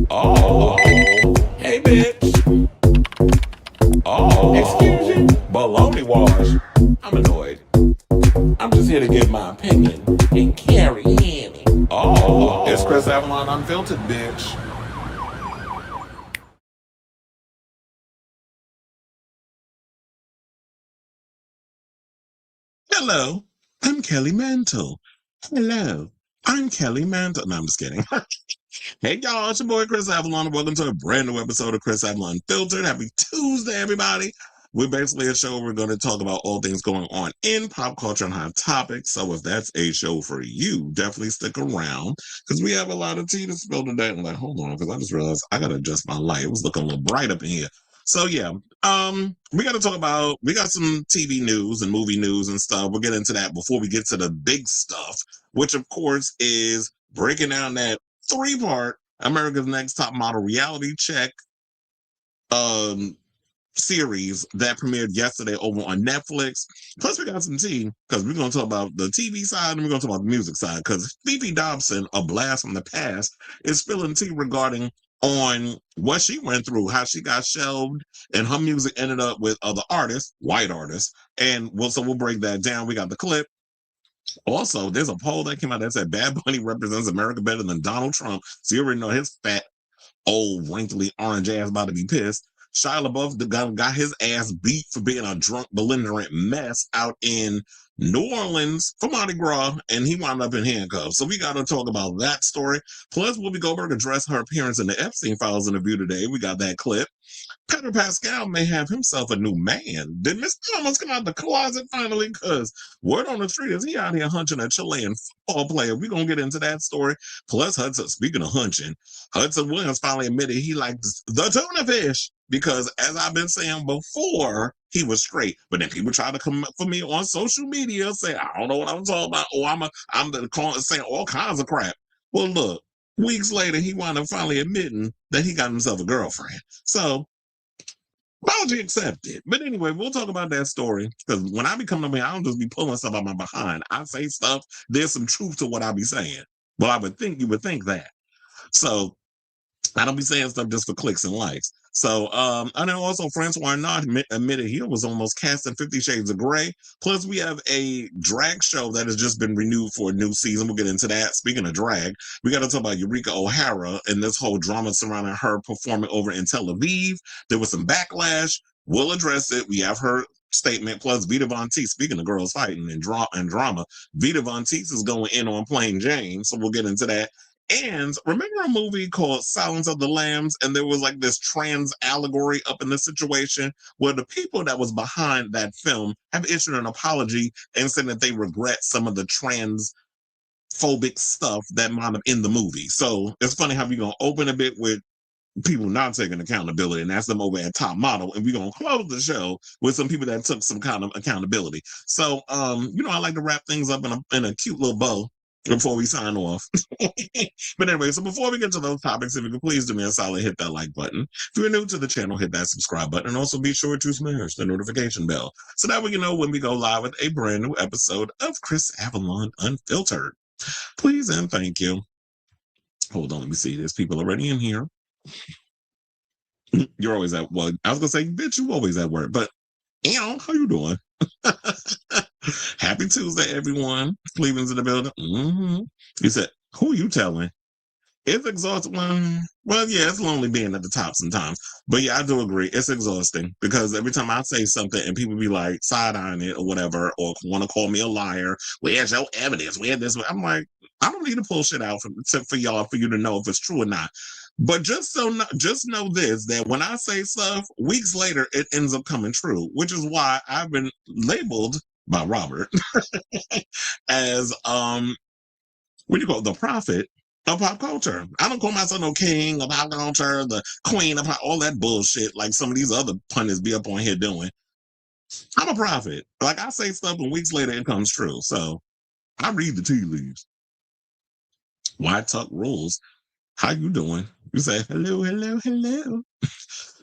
Oh, hey bitch. Oh, excuse you. Baloney wash. I'm annoyed. I'm just here to give my opinion and carry in. Oh, it's Chris Avalon Unfiltered, bitch. Hello, I'm Kelly Mantle. Hello, I'm Kelly Mantle. No, I'm just kidding. Hey y'all, it's your boy Chris Avalon, and welcome to a brand new episode of Chris Avalon Filtered. Happy Tuesday, everybody. We're basically a show where we're going to talk about all things going on in pop culture and hot topics. So if that's a show for you, definitely stick around because we have a lot of tea to spill today. I'm like, hold on, because I just realized I got to adjust my light. It was looking a little bright up in here. So yeah, we got to talk about, we got some TV news and movie news and stuff. We'll get into that before we get to the big stuff, which of course is breaking down that three-part America's Next Top Model reality check series that premiered yesterday over on Netflix. Plus, we got some tea because we're going to talk about the TV side and we're going to talk about the music side because Fefe Dobson, a blast from the past, is spilling tea regarding on what she went through, how she got shelved, and her music ended up with other artists, white artists. And we'll break that down. We got the clip. Also, there's a poll that came out that said Bad Bunny represents America better than Donald Trump. So you already know his fat, old, wrinkly, orange ass about to be pissed. Shia LaBeouf got his ass beat for being a drunk, belligerent mess out in New Orleans for Mardi Gras, and he wound up in handcuffs. So we got to talk about that story. Plus, Whoopi Goldberg addressed her appearance in the Epstein files interview today. We got that clip. Pedro Pascal may have himself a new man. Did Mr. Thomas come out the closet finally? Because word on the street is he out here hunching a Chilean football player. We're going to get into that story. Plus, Hudson, speaking of hunching, Hudson Williams finally admitted he liked the tuna fish because, as I've been saying before, he was straight. But then people try to come up for me on social media, say, I don't know what I'm talking about, or I'm saying all kinds of crap. Well, look, weeks later, he wound up finally admitting that he got himself a girlfriend. So, apology accepted. But anyway, we'll talk about that story because when I be coming up here, I don't just be pulling stuff out my behind. I say stuff. There's some truth to what I be saying. Well, I would think you would think that. So I don't be saying stuff just for clicks and likes. So, and then also François Arnaud admitted he was almost cast in 50 Shades of Grey. Plus, we have a drag show that has just been renewed for a new season. We'll get into that. Speaking of drag, we got to talk about Eureka O'Hara and this whole drama surrounding her performing over in Tel Aviv. There was some backlash. We'll address it. We have her statement. Plus, Vita Von Teese, speaking of girls fighting and drama, Vita Von Teese is going in on Plain Jane. So we'll get into that. And remember a movie called Silence of the Lambs, and there was like this trans allegory up in the situation where the people that was behind that film have issued an apology and said that they regret some of the transphobic stuff that wound up in the movie. So it's funny how we're gonna open a bit with people not taking accountability, and that's them over at Top Model, and we're gonna close the show with some people that took some kind of accountability. So I like to wrap things up in a cute little bow before we sign off. But anyway, so before we get to those topics, if you could please do me a solid, hit that like button. If you're new to the channel, hit that subscribe button, and also be sure to smash the notification bell so that way you know when we go live with a brand new episode of Chris Avalon Unfiltered. Please and thank you. Hold on, let me see. There's people already in here. You're always at work. I was gonna say, bitch, you always at work, but how you doing? Happy Tuesday, everyone. Cleveland's in the building. Mm-hmm. He said, who are you telling? It's exhausting. Well, yeah, it's lonely being at the top sometimes. But yeah, I do agree. It's exhausting because every time I say something and people be like side-eyeing it or whatever, or want to call me a liar, where's your evidence? Where's this? I'm like, I don't need to pull shit out for y'all for you to know if it's true or not. But just know this, that when I say stuff, weeks later, it ends up coming true, which is why I've been labeled by Robert as, what do you call it, the prophet of pop culture. I don't call myself no king of pop culture, the queen of all that bullshit like some of these other pundits be up on here doing. I'm a prophet. Like, I say stuff and weeks later it comes true. So I read the tea leaves. Why Tuck rules? How you doing? You say hello, hello, hello.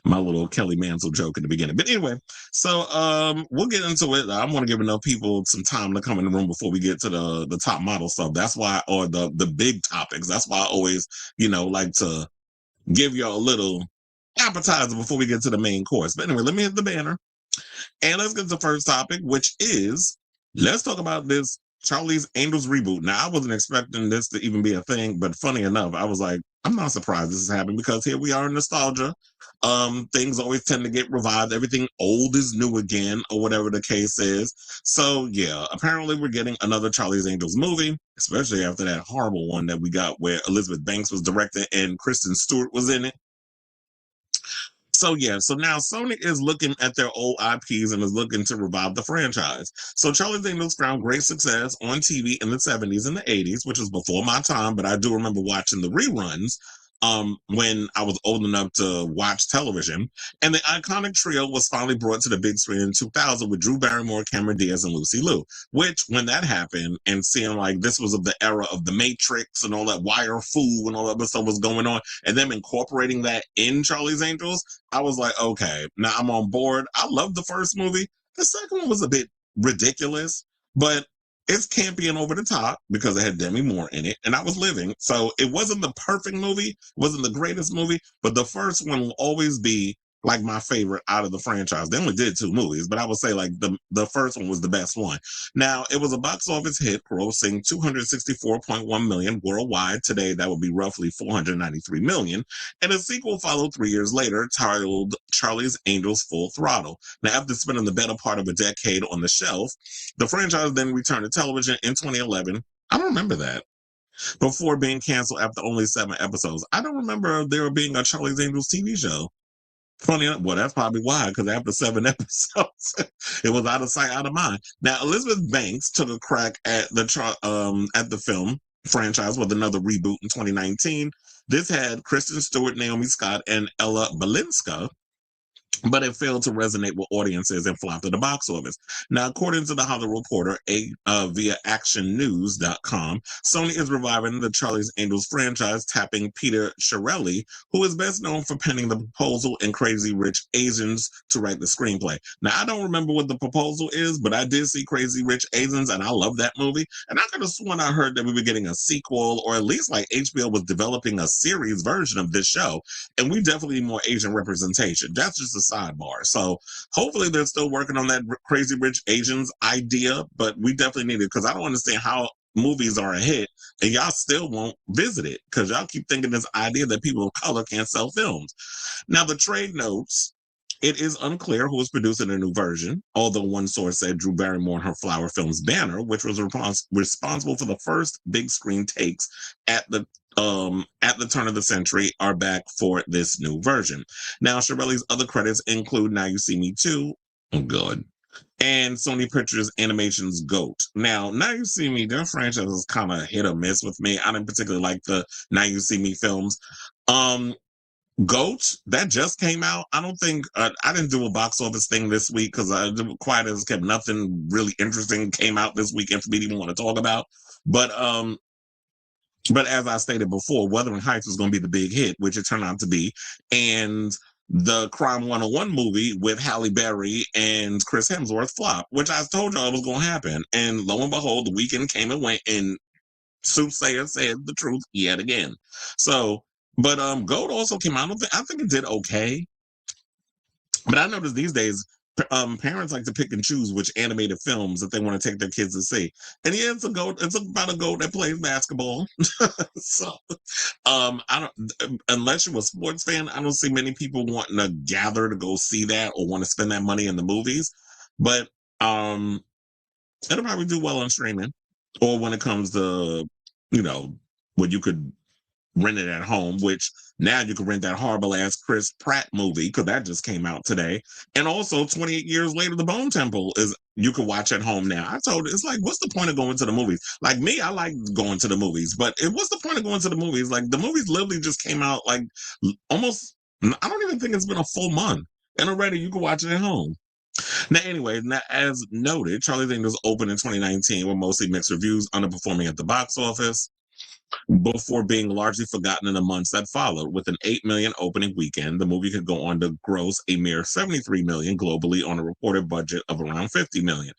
My little Kelly Mansell joke in the beginning. But anyway, so we'll get into it. I want to give enough people some time to come in the room before we get to the top model stuff. That's why, or the big topics. That's why I always, like to give y'all a little appetizer before we get to the main course. But anyway, let me hit the banner. And let's get to the first topic, which is let's talk about this Charlie's Angels reboot. Now, I wasn't expecting this to even be a thing, but funny enough, I was like, I'm not surprised this is happening because here we are in nostalgia. Things always tend to get revived. Everything old is new again, or whatever the case is. So, yeah, apparently we're getting another Charlie's Angels movie, especially after that horrible one that we got where Elizabeth Banks was directing and Kristen Stewart was in it. So yeah, so now Sony is looking at their old IPs and is looking to revive the franchise. So Charlie's Angels found great success on TV in the 70s and the 80s, which was before my time, but I do remember watching the reruns when I was old enough to watch television. And the iconic trio was finally brought to the big screen in 2000 with Drew Barrymore, Cameron Diaz, and Lucy Liu. Which, when that happened, and seeing like this was of the era of the Matrix and all that wire fu and all that other stuff was going on, and them incorporating that in Charlie's Angels, I was like, okay, now I'm on board. I loved the first movie. The second one was a bit ridiculous, but it's campy and over the top because it had Demi Moore in it, and I was living. So it wasn't the perfect movie, it wasn't the greatest movie, but the first one will always be like my favorite out of the franchise. They only did 2 movies, but I would say like the first one was the best one. Now, it was a box office hit, grossing 264.1 million worldwide. Today, that would be roughly 493 million. And a sequel followed 3 years later, titled Charlie's Angels Full Throttle. Now, after spending the better part of a decade on the shelf, the franchise then returned to television in 2011. I don't remember that. Before being canceled after only 7 episodes. I don't remember there being a Charlie's Angels TV show. Funny enough, well, that's probably why, because after 7 episodes, it was out of sight, out of mind. Now, Elizabeth Banks took a crack at the film franchise with another reboot in 2019. This had Kristen Stewart, Naomi Scott, and Ella Balinska, but it failed to resonate with audiences and flopped at the box office. Now, according to the Hollywood Reporter via actionnews.com, Sony is reviving the Charlie's Angels franchise, tapping Peter Chiarelli, who is best known for penning The Proposal and Crazy Rich Asians, to write the screenplay. Now, I don't remember what The Proposal is, but I did see Crazy Rich Asians, and I love that movie. And I could have sworn I heard that we were getting a sequel, or at least like HBO was developing a series version of this show, and we definitely need more Asian representation. That's just a sidebar. So hopefully they're still working on that Crazy Rich Asians idea, but we definitely need it because I don't understand how movies are a hit and y'all still won't visit it because y'all keep thinking this idea that people of color can't sell films. Now, the trade notes, it is unclear who is producing a new version, although one source said Drew Barrymore and her Flower Films banner, which was responsible for the first big screen takes at the turn of the century, are back for this new version. Now, Chiarelli's other credits include Now You See Me Too, oh god, and Sony Pictures Animation's GOAT. Now You See Me, their franchise is kind of hit or miss with me. I didn't particularly like the Now You See Me films. GOAT, that just came out. I don't think I didn't do a box office thing this week because Quiet as kept, nothing really interesting came out this weekend for me to even want to talk about. But as I stated before, Wuthering Heights was going to be the big hit, which it turned out to be, and the Crime 101 movie with Halle Berry and Chris Hemsworth flopped, which I told y'all was going to happen. And lo and behold, the weekend came and went, and Soothsayer said the truth yet again. So, but GOAT also came out. I think it did okay. But I noticed these days, parents like to pick and choose which animated films that they want to take their kids to see. And yeah, it's about a goat that plays basketball. So, I don't, unless you're a sports fan, I don't see many people wanting to gather to go see that or want to spend that money in the movies. But it'll probably do well on streaming, or when it comes to, when you could rent it at home, which now you can rent that horrible ass Chris Pratt movie because that just came out today. And also 28 years later, The Bone Temple you can watch at home now. I told it's like, what's the point of going to the movies? Like me, I like going to the movies, but what's the point of going to the movies? Like the movies literally just came out like almost, I don't even think it's been a full month, and already you can watch it at home. Now, anyway, as noted, Charlie's Angels opened in 2019 with mostly mixed reviews, underperforming at the box office. before being largely forgotten in the months that followed. With an 8 million opening weekend, the movie could go on to gross a mere 73 million globally on a reported budget of around 50 million.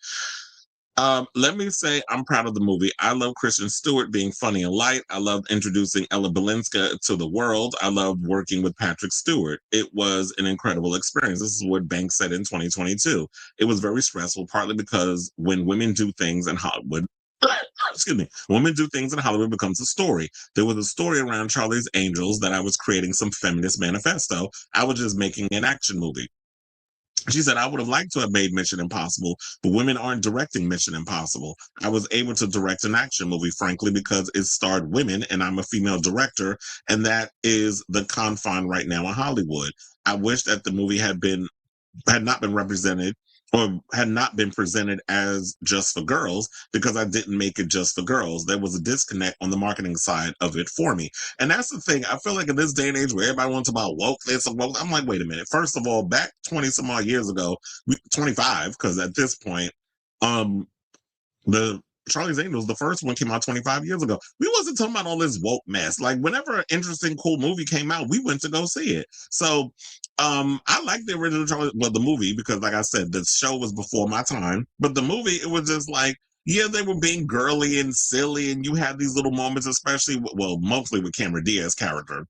Let me say I'm proud of the movie. I love Kristen Stewart being funny and light. I loved introducing Ella Balinska to the world. I loved working with Patrick Stewart. It was an incredible experience. This is what Banks said in 2022. It was very stressful, partly because when women do things in Hollywood, excuse me, women do things in Hollywood becomes a story. There was a story around Charlie's Angels that I was creating some feminist manifesto. I was just making an action movie. She said, I would have liked to have made Mission Impossible, but women aren't directing Mission Impossible. I was able to direct an action movie, frankly, because it starred women and I'm a female director. And that is the confine right now in Hollywood. I wish that the movie had not been represented or had not been presented as just for girls because I didn't make it just for girls. There was a disconnect on the marketing side of it for me. And that's the thing. I feel like in this day and age where everybody wants about woke this and woke, I'm like, wait a minute. First of all, back 20 some odd years ago, 25, because at this point, the Charlie's Angels, the first one came out 25 years ago. We wasn't talking about all this woke mess. Like whenever an interesting, cool movie came out, we went to go see it. So I like the original the movie, because like I said, the show was before my time. But the movie, it was just like, yeah, they were being girly and silly, and you had these little moments, especially, well, mostly with Cameron Diaz's character.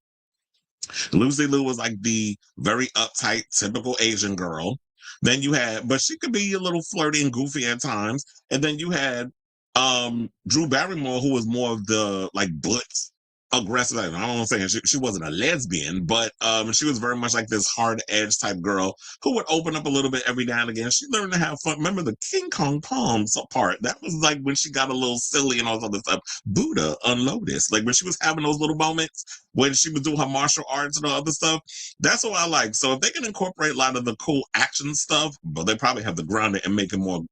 Lucy Liu was like the very uptight, typical Asian girl. Then you had, but she could be a little flirty and goofy at times. And then you had Drew Barrymore, who was more of the like butch, aggressive. I don't want to say she wasn't a lesbian, but she was very much like this hard edge type girl who would open up a little bit every now and again. She learned to have fun. Remember the King Kong Palms part? That was like when she got a little silly and all this other stuff. Buddha on Lotus, like when she was having those little moments when she was doing her martial arts and all other stuff. That's what I like. So if they can incorporate a lot of the cool action stuff, but they probably have to ground it and make it more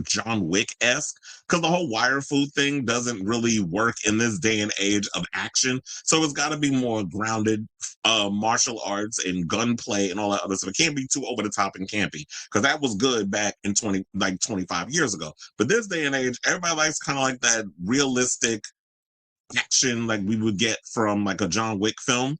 John Wick-esque, because the whole wire food thing doesn't really work in this day and age of action. So it's got to be more grounded martial arts and gunplay and all that other stuff. It can't be too over the top and campy, because that was good back in 25 years ago. But this day and age, everybody likes kind of like that realistic action like we would get from like a John Wick film.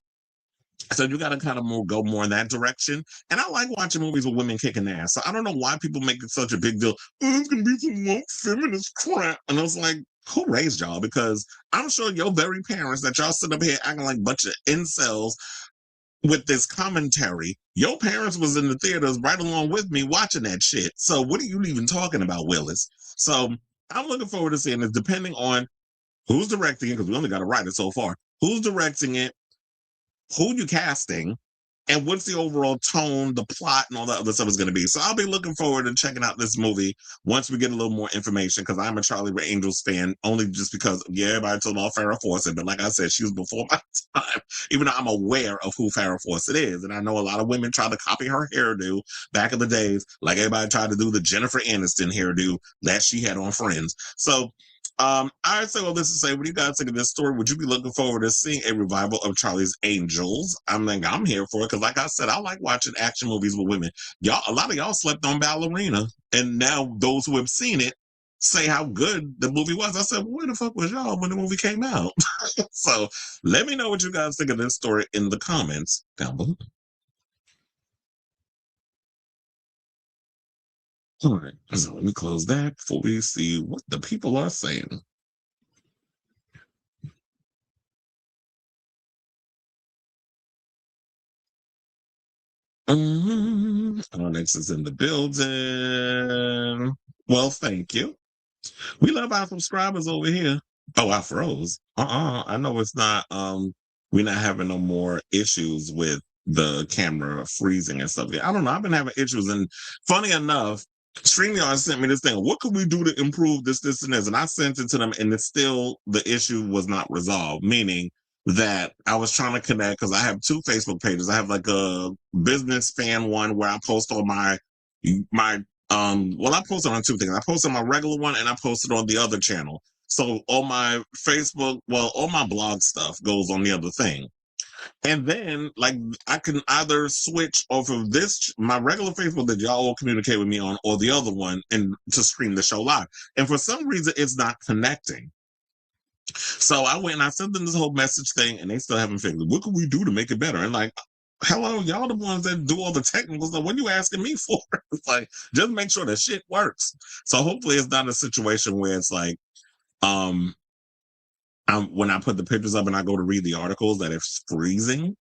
So you got to kind of go more in that direction. And I like watching movies with women kicking ass. So I don't know why people make it such a big deal. Oh, it's going to be some woke feminist crap. And I was like, who raised y'all? Because I'm sure your very parents that y'all sit up here acting like a bunch of incels with this commentary, your parents was in the theaters right along with me watching that shit. So what are you even talking about, Willis? So I'm looking forward to seeing this, depending on who's directing it, because we only got to write it so far. Who's directing it? Who you casting, and what's the overall tone, the plot, and all that other stuff is going to be. So I'll be looking forward to checking out this movie once we get a little more information, because I'm a Charlie Angels fan, only just because, yeah, everybody told all Farrah Fawcett, but like I said, she was before my time, even though I'm aware of who Farrah Fawcett is. And I know a lot of women tried to copy her hairdo back in the days, like everybody tried to do the Jennifer Aniston hairdo that she had on Friends. So I say all this to say, what do you guys think of this story? Would you be looking forward to seeing a revival of Charlie's Angels? I'm here for it, because like I said, I like watching action movies with women. Y'all, a lot of y'all slept on Ballerina, and now those who have seen it say how good the movie was. I said, well, where the fuck was y'all when the movie came out? So let me know what you guys think of this story in the comments down below. All right, so let me close that before we see what the people are saying. Onyx is in the building. Well, thank you. We love our subscribers over here. Oh, I froze. I know it's not, we're not having no more issues with the camera freezing and stuff. I don't know. I've been having issues, and funny enough, StreamYard sent me this thing. What could we do to improve this, and this? And I sent it to them, and it's still, the issue was not resolved, meaning that I was trying to connect, because I have two Facebook pages. I have like a business fan one where I post all my I posted on two things. I posted on my regular one, and I posted on the other channel. So all my Facebook, all my blog stuff goes on the other thing. And then, like, I can either switch off of this, my regular Facebook that y'all will communicate with me on, or the other one, and to stream the show live. And for some reason, it's not connecting. So I went and I sent them this whole message thing, and they still haven't figured it. What can we do to make it better? And like, hello, y'all the ones that do all the technical stuff. What are you asking me for? It's like, just make sure the shit works. So hopefully it's not a situation where it's like, um, when I put the pictures up and I go to read the articles that it's freezing.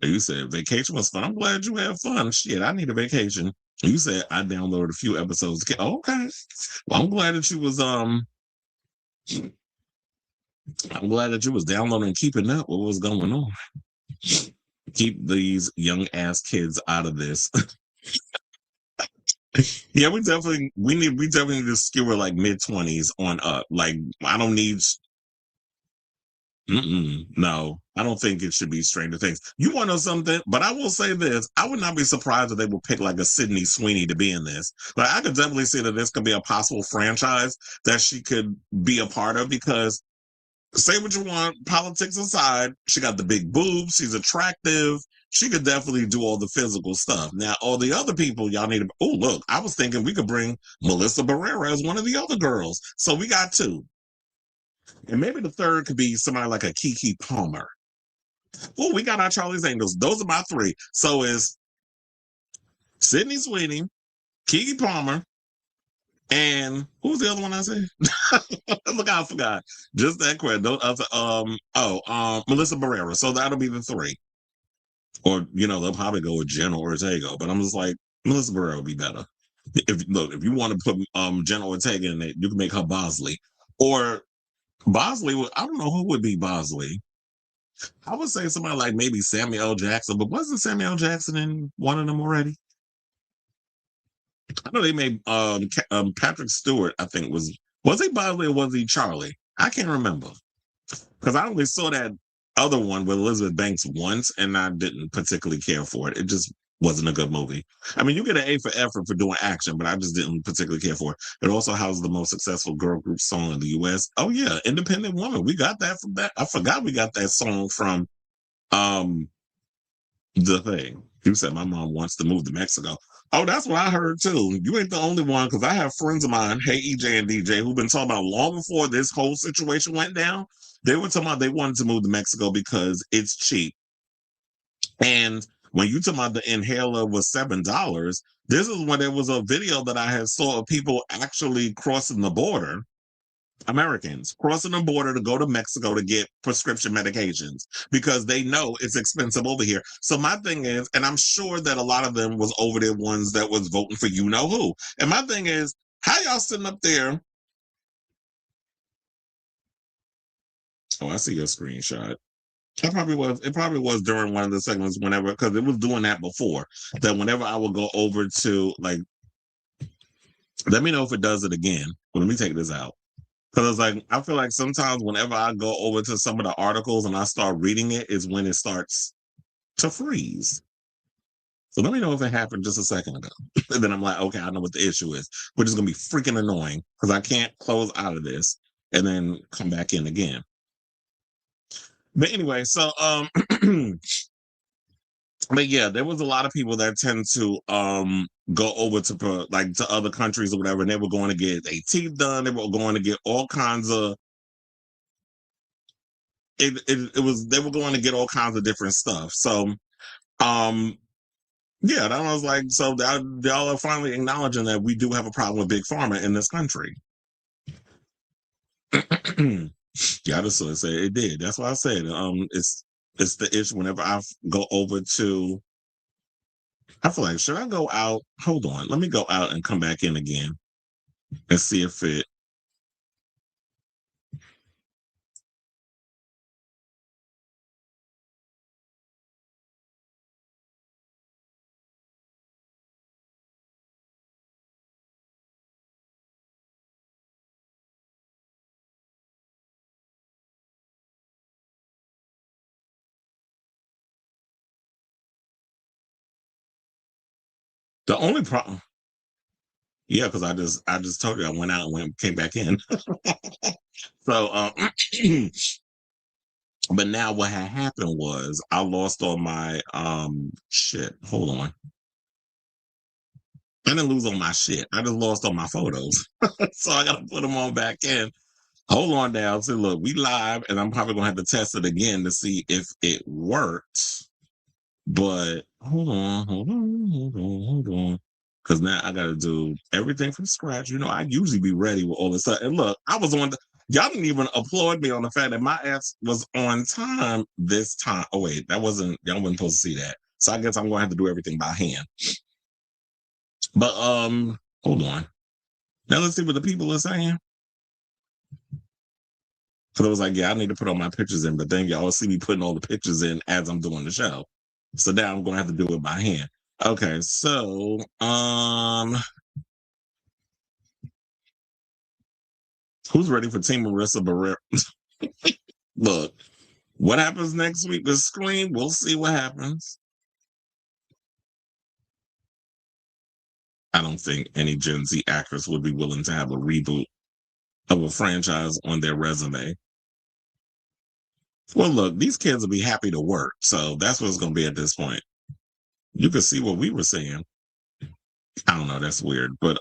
You said vacation was fun. I'm glad you had fun. Shit, I need a vacation. You said I downloaded a few episodes. Okay. Well, I'm glad that you was downloading and keeping up with what was going on. Keep these young ass kids out of this. Yeah, we definitely need to skewer like mid-20s on up. Like, I don't need. No, I don't think it should be Stranger Things. You want to know something? But I will say this: I would not be surprised if they would pick like a Sydney Sweeney to be in this. Like, I could definitely see that this could be a possible franchise that she could be a part of because say what you want, politics aside, she got the big boobs, she's attractive, she could definitely do all the physical stuff. Now, all the other people, y'all need to, oh, look, I was thinking we could bring Melissa Barrera as one of the other girls. So we got two. And maybe the third could be somebody like a Keke Palmer. Oh, we got our Charlie's Angels. Those are my three. So is Sydney Sweeney, Keke Palmer, and who was the other one I said? Look, I forgot. Just that quick. Melissa Barrera. So that'll be the three. Or, they'll probably go with Jen Ortega. But I'm just like, Melissa Barrera would be better. If you want to put Jen Ortega in it, you can make her Bosley. Or Bosley, I don't know who would be Bosley. I would say somebody like maybe Samuel L. Jackson, but wasn't Samuel L. Jackson in one of them already? I know they made Patrick Stewart, I think was he Bosley or was he Charlie? I can't remember. Because I only saw that other one with Elizabeth Banks once and I didn't particularly care for it. It just wasn't a good movie. I mean, you get an A for effort for doing action, but I just didn't particularly care for it. It also houses the most successful girl group song in the US. Oh yeah, Independent Woman. We got that from that. I forgot we got that song from the thing. You said my mom wants to move to Mexico. Oh, that's what I heard too. You ain't the only one because I have friends of mine, hey EJ and DJ, who've been talking about long before this whole situation went down. They were talking about they wanted to move to Mexico because it's cheap. And when you talk about the inhaler was $7, this is when there was a video that I had saw of people actually crossing the border, Americans crossing the border to go to Mexico to get prescription medications because they know it's expensive over here. So my thing is, and I'm sure that a lot of them was over there ones that was voting for you know who. And my thing is, how y'all sitting up there? Oh, I see your screenshot. It probably was during one of the segments whenever, because it was doing that before, that whenever I would go over to like, let me know if it does it again. Well, let me take this out. Because it's like, I feel like sometimes whenever I go over to some of the articles and I start reading it is when it starts to freeze. So let me know if it happened just a second ago. And then I'm like, okay, I know what the issue is, which is going to be freaking annoying because I can't close out of this and then come back in again. But anyway, so but yeah, there was a lot of people that tend to go over to like to other countries or whatever, and they were going to get their teeth done. They were going to get all kinds of they were going to get all kinds of different stuff. So yeah, that was like so y'all are finally acknowledging that we do have a problem with big pharma in this country. Yeah, I just sort of say it did. That's why I said it's the issue whenever I go over to I feel like should I go out? Hold on, let me go out and come back in again and see if it. The only problem, yeah, because I just told you I went out and came back in. So, but now what had happened was I lost all my shit. Hold on. I didn't lose all my shit. I just lost all my photos. So I gotta put them all back in. Hold on now. So look, we live, and I'm probably gonna have to test it again to see if it works. But hold on. Because now I gotta do everything from scratch. You know, I usually be ready with all this stuff. And look, I was on y'all didn't even applaud me on the fact that my ass was on time this time. Oh, wait, that wasn't y'all wasn't supposed to see that. So I guess I'm gonna have to do everything by hand. But hold on. Now let's see what the people are saying. Because I was like, yeah, I need to put all my pictures in, but then y'all see me putting all the pictures in as I'm doing the show. So now I'm gonna have to do it by hand. Okay, so who's ready for Team Marissa Barrera? Look, what happens next week with Scream? We'll see what happens. I don't think any Gen Z actress would be willing to have a reboot of a franchise on their resume. Well, look, these kids will be happy to work, so that's what it's going to be at this point. You can see what we were saying. I don't know, that's weird, but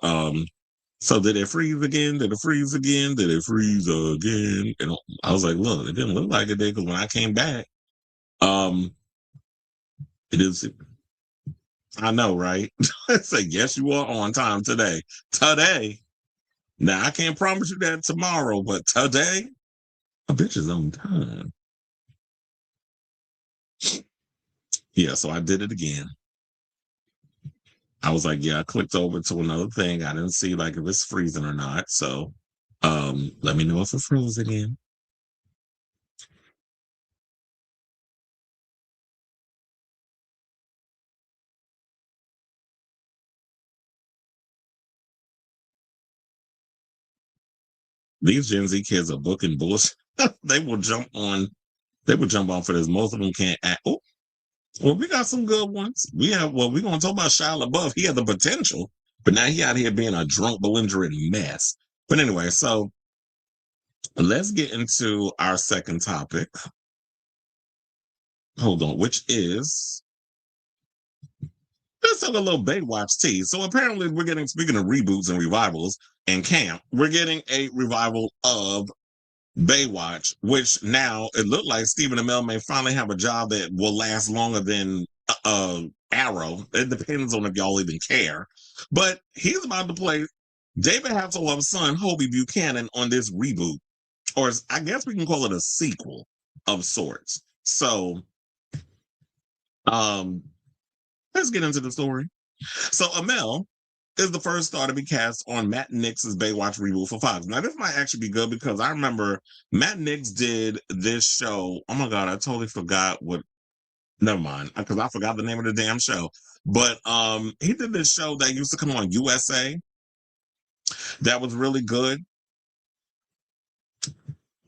so did it freeze again? Did it freeze again? Did it freeze again? And I was like, look, it didn't look like it did because when I came back, it is. I know, right? I said, yes, you are on time today. Today. Now I can't promise you that tomorrow, but today, a bitch is on time. Yeah, so I did it again. I was like, yeah, I clicked over to another thing. I didn't see like if it's freezing or not. So let me know if it froze again. These Gen Z kids are booking bullshit. They will jump on for this. Most of them can't act. Oh, well, we got some good ones. We're gonna talk about Shia LaBeouf. He had the potential, but now he out here being a drunk, belligerent mess. But anyway, so let's get into our second topic. Hold on, which is let's talk a little Baywatch tea. So apparently we're getting, speaking of reboots and revivals and camp, we're getting a revival of Baywatch, which now it looked like Stephen Amell may finally have a job that will last longer than Arrow. It depends on if y'all even care. But he's about to play David Hasselhoff's son, Hobie Buchannon, on this reboot. Or I guess we can call it a sequel of sorts. So let's get into the story. So Amell is the first star to be cast on Matt Nix's Baywatch reboot for Fox. Now, this might actually be good because I remember Matt Nix did this show. Oh my God, I totally forgot what. Never mind, because I forgot the name of the damn show. But he did this show that used to come on USA that was really good.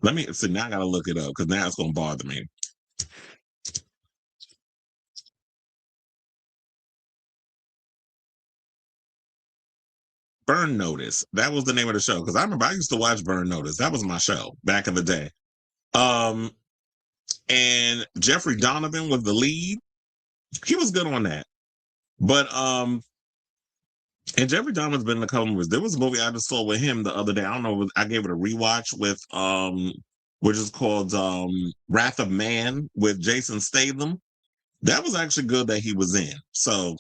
Let me see. Now I got to look it up because now it's going to bother me. Burn Notice. That was the name of the show because I remember I used to watch Burn Notice. That was my show back in the day. And Jeffrey Donovan was the lead. He was good on that. But and Jeffrey Donovan's been in a couple movies. There was a movie I just saw with him the other day. I don't know. I gave it a rewatch with which is called Wrath of Man with Jason Statham. That was actually good that he was in. So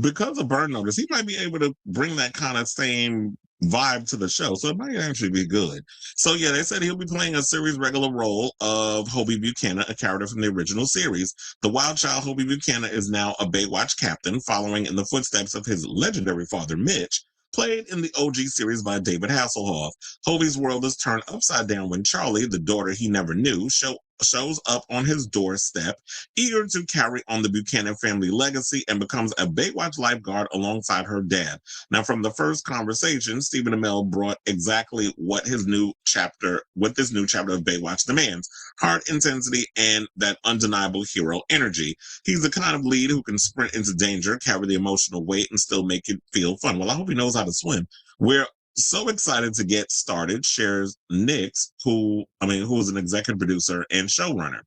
because of Burn Notice, he might be able to bring that kind of same vibe to the show. So it might actually be good. So yeah, they said he'll be playing a series regular role of Hobie Buchannon, a character from the original series. The wild child Hobie Buchannon is now a Baywatch captain, following in the footsteps of his legendary father, Mitch, played in the OG series by David Hasselhoff. Hobie's world is turned upside down when Charlie, the daughter he never knew, shows up on his doorstep, eager to carry on the Buchanan family legacy, and becomes a Baywatch lifeguard alongside her dad. Now, from the first conversation, Stephen Amell brought exactly what this new chapter of Baywatch demands: heart intensity and that undeniable hero energy. He's the kind of lead who can sprint into danger, carry the emotional weight, and still make it feel fun. Well, I hope he knows how to swim. We're so excited to get started, shares Nix, who is an executive producer and showrunner.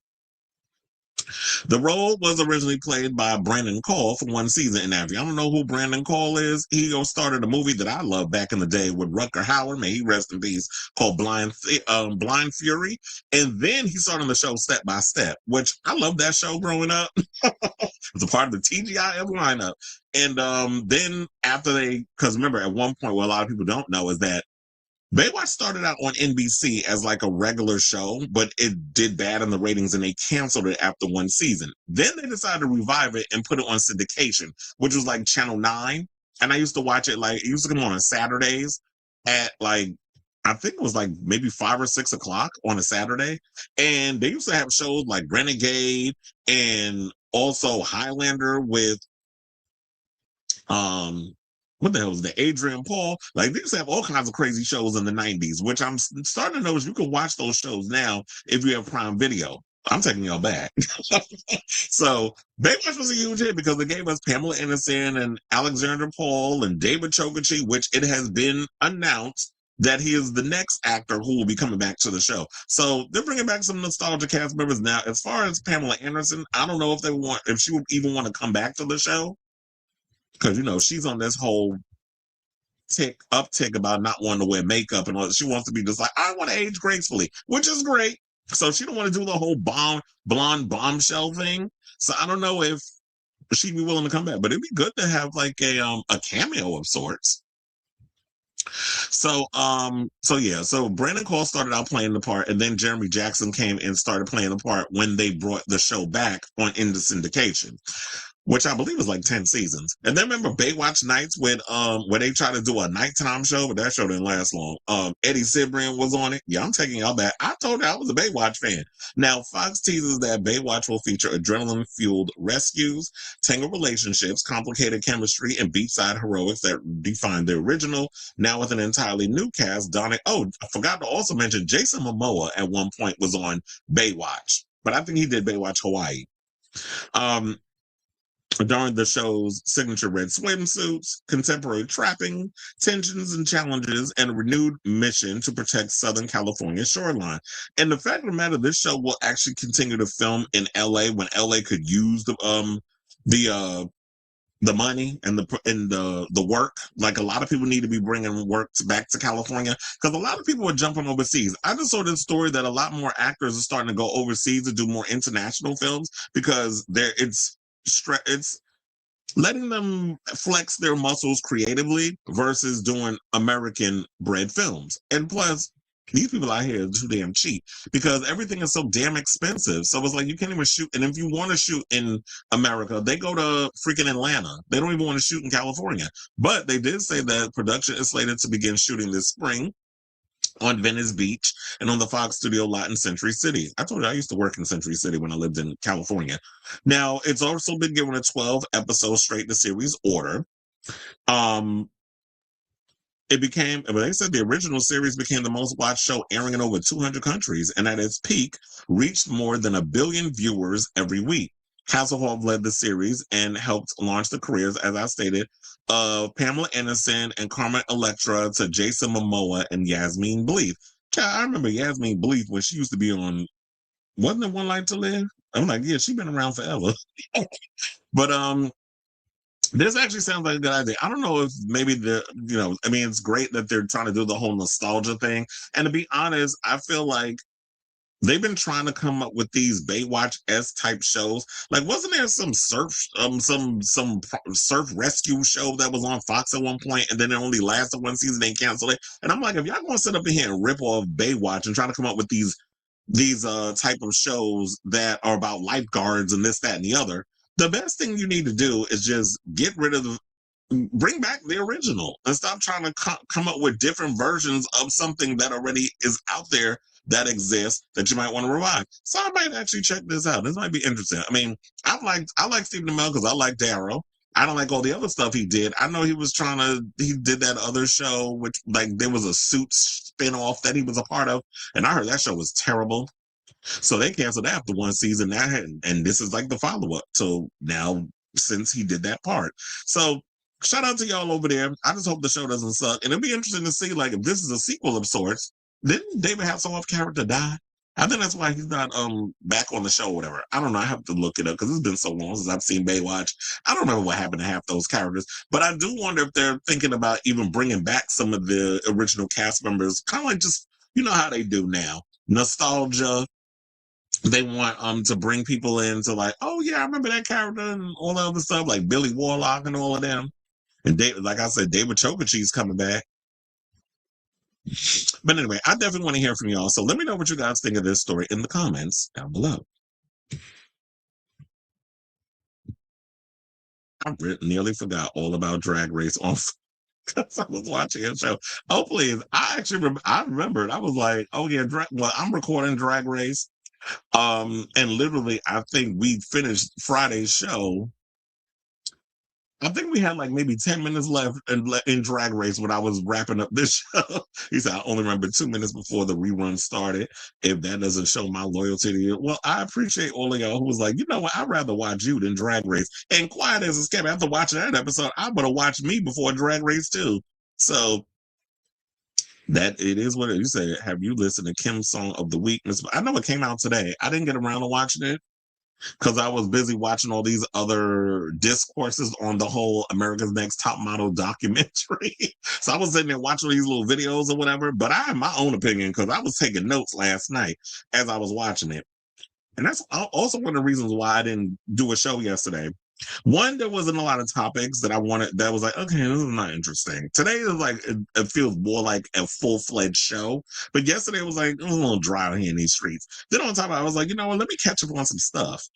The role was originally played by Brandon Cole for one season in Africa. I don't know who Brandon Cole is. He started a movie that I loved back in the day with Rutger Hauer, may he rest in peace, called Blind Fury. And then he started on the show Step by Step, which I loved that show growing up. It's a part of the TGIF lineup. And then after because remember, at one point, what a lot of people don't know is that Baywatch started out on NBC as like a regular show, but it did bad in the ratings and they canceled it after one season. Then they decided to revive it and put it on syndication, which was like Channel 9. And I used to watch it it used to come on Saturdays at I think it was like maybe 5 or 6 o'clock on a Saturday. And they used to have shows like Renegade and also Highlander with what the hell was that? Adrian Paul. Like, they used to have all kinds of crazy shows in the 90s, which I'm starting to notice you can watch those shows now if you have Prime Video. I'm taking y'all back. So Baywatch was a huge hit because it gave us Pamela Anderson and Alexander Paul and David Chokachi, which it has been announced that he is the next actor who will be coming back to the show. So they're bringing back some nostalgia cast members now. As far as Pamela Anderson, I don't know if she would even want to come back to the show. Because, she's on this whole uptick about not wanting to wear makeup and all that. She wants to be just like, I want to age gracefully, which is great. So she don't want to do the whole blonde bombshell thing. So I don't know if she'd be willing to come back, but it'd be good to have like a cameo of sorts. So Brandon Cole started out playing the part, and then Jeremy Jackson came and started playing the part when they brought the show back into syndication, which I believe is like 10 seasons. And then remember Baywatch Nights where they tried to do a nighttime show, but that show didn't last long. Eddie Cibrian was on it. Yeah, I'm taking y'all back. I told you I was a Baywatch fan. Now, Fox teases that Baywatch will feature adrenaline-fueled rescues, tangled relationships, complicated chemistry, and beachside heroics that define the original, now with an entirely new cast. I forgot to also mention Jason Momoa at one point was on Baywatch, but I think he did Baywatch Hawaii. During the show's signature red swimsuits, contemporary trapping, tensions and challenges, and a renewed mission to protect Southern California's shoreline. And the fact of the matter, this show will actually continue to film in LA when LA could use the money and the work. Like, a lot of people need to be bringing work back to California because a lot of people are jumping overseas. I just saw this story that a lot more actors are starting to go overseas to do more international films because it's letting them flex their muscles creatively versus doing American bred films. And plus, these people out here are too damn cheap because everything is so damn expensive. So it's like you can't even shoot. And if you want to shoot in America, they go to freaking Atlanta. They don't even want to shoot in California. But they did say that production is slated to begin shooting this spring on Venice Beach and on the Fox studio lot in Century City. I told you I used to work in Century City when I lived in California. Now, it's also been given a 12-episode straight-to-series order. They said the original series became the most watched show airing in over 200 countries, and at its peak, reached more than 1 billion viewers every week. Hasselhoff led the series and helped launch the careers, as I stated, of Pamela Anderson and Carmen Electra to Jason Momoa and Yasmine Bleeth. I remember Yasmine Bleeth when she used to be on, wasn't it One Life to Live? I'm like, yeah, she's been around forever. But this actually sounds like a good idea. I don't know if maybe it's great that they're trying to do the whole nostalgia thing. And to be honest, I feel like they've been trying to come up with these Baywatch-esque type shows. Like, wasn't there some surf rescue show that was on Fox at one point, and then it only lasted one season, they canceled it? And I'm like, if y'all gonna sit up in here and rip off Baywatch and try to come up with these type of shows that are about lifeguards and this, that, and the other, the best thing you need to do is just bring back the original and stop trying to come up with different versions of something that already is out there that exists that you might want to revive. So I might actually check this out. This might be interesting. I mean, I like Stephen Amell because I like Darrow. I don't like all the other stuff he did. I know he did that other show, which like there was a Suits spinoff that he was a part of, and I heard that show was terrible. So they canceled after one season, and this is like the follow-up. So now, since he did that part. So shout out to y'all over there. I just hope the show doesn't suck. And it'll be interesting to see, like, if this is a sequel of sorts. Didn't David Hasselhoff character die? I think that's why he's not back on the show or whatever. I don't know. I have to look it up because it's been so long since I've seen Baywatch. I don't remember what happened to half those characters, but I do wonder if they're thinking about even bringing back some of the original cast members, kind of like just how they do now, nostalgia. They want to bring people in to like, oh yeah, I remember that character and all the other stuff, like Billy Warlock and all of them. And like I said, David Chokachi's coming back. But anyway, I definitely want to hear from y'all. So let me know what you guys think of this story in the comments down below. I nearly forgot all about Drag Race off because I was watching a show. Oh, please. I actually I remembered. I was like, oh yeah, I'm recording Drag Race. And literally, I think we finished Friday's show. I think we had like maybe 10 minutes left in Drag Race when I was wrapping up this show. He said, I only remember 2 minutes before the rerun started. If that doesn't show my loyalty to you, well, I appreciate all of y'all who was like, you know what, I'd rather watch you than Drag Race. And quiet as it's kept, after watching that episode, I would have watched me before Drag Race too. So that it is what you say. Have you listened to Kim's Song of the Week? I know it came out today. I didn't get around to watching it because I was busy watching all these other discourses on the whole America's Next Top Model documentary. So I was sitting there watching these little videos or whatever, but I have my own opinion because I was taking notes last night as I was watching it. And that's also one of the reasons why I didn't do a show yesterday. One, there wasn't a lot of topics that I wanted that was like, okay, this is not interesting. Today is like, it feels more like a full-fledged show. But yesterday was like, it was a little dry out here in these streets. Then on top of it, I was like, you know what, let me catch up on some stuff.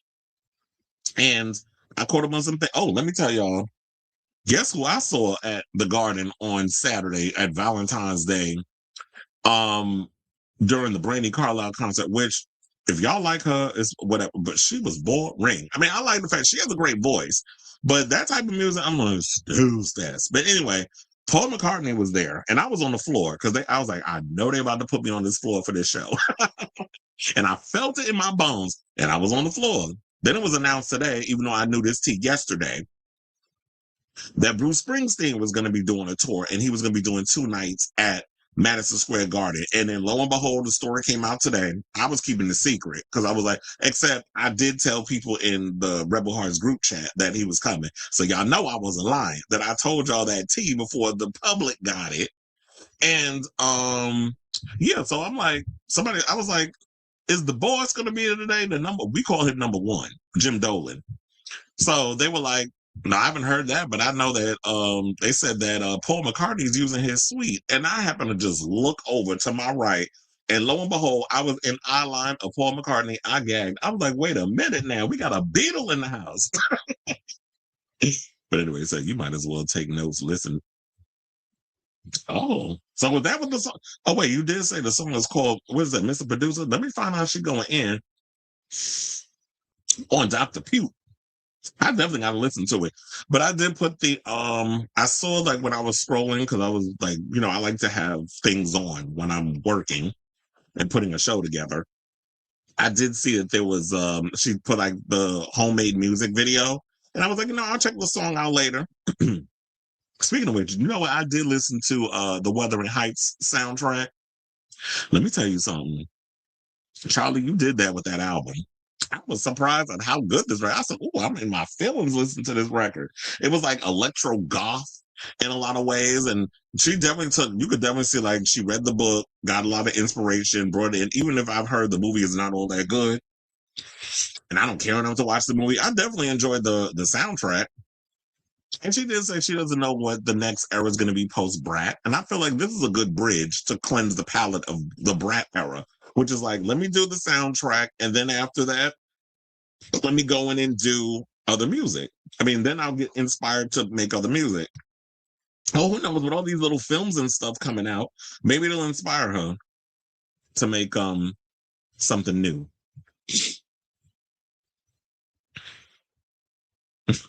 And I caught up on some things. Oh, let me tell y'all, guess who I saw at the Garden on Saturday at Valentine's Day during the Brandi Carlile concert, which if y'all like her, it's whatever, but she was boring. I mean, I like the fact she has a great voice, but that type of music, I'm gonna snooze that. But anyway, Paul McCartney was there, and I was on the floor because I was like, I know they're about to put me on this floor for this show. And I felt it in my bones, and I was on the floor. Then it was announced today, even though I knew this yesterday, that Bruce Springsteen was going to be doing a tour, and he was going to be doing 2 nights at Madison Square Garden. And then lo and behold, the story came out today. I was keeping the secret because I was like, except I did tell people in the Rebel Hearts group chat that he was coming. So y'all know I wasn't lying, that I told y'all that tea before the public got it. And yeah, so I'm like, I was like, is the boss going to be there today? We call him number 1, Jim Dolan. So they were like, no, I haven't heard that, but I know that they said that Paul McCartney's using his suite. And I happened to just look over to my right. And lo and behold, I was in eye line of Paul McCartney. I gagged. I was like, wait a minute now. We got a Beatle in the house. But anyway, so you might as well take notes, listen. Oh, so was that what the song? Oh, wait, you did say the song is called, what is that, Mr. Producer? Let me find out she's going in on Dr. Pugh. I definitely got to listen to it. But I did put I saw like when I was scrolling, because I was like, I like to have things on when I'm working and putting a show together. I did see that there was, she put like the homemade music video. And I was like, I'll check the song out later. Speaking of which, you know what? I did listen to the Wuthering Heights soundtrack. Let me tell you something. Charlie, you did that with that album. I was surprised at how good this record. I said, "Oh, I'm in my feelings listening to this record." It was like electro goth in a lot of ways, and she definitely took. You could definitely see like she read the book, got a lot of inspiration, brought it in. Even if I've heard the movie is not all that good, and I don't care enough to watch the movie, I definitely enjoyed the soundtrack. And she did say she doesn't know what the next era is going to be post Brat, and I feel like this is a good bridge to cleanse the palate of the Brat era, which is like, let me do the soundtrack, and then after that, let me go in and do other music. I mean, then I'll get inspired to make other music. Oh, who knows? With all these little films and stuff coming out, maybe it'll inspire her to make something new.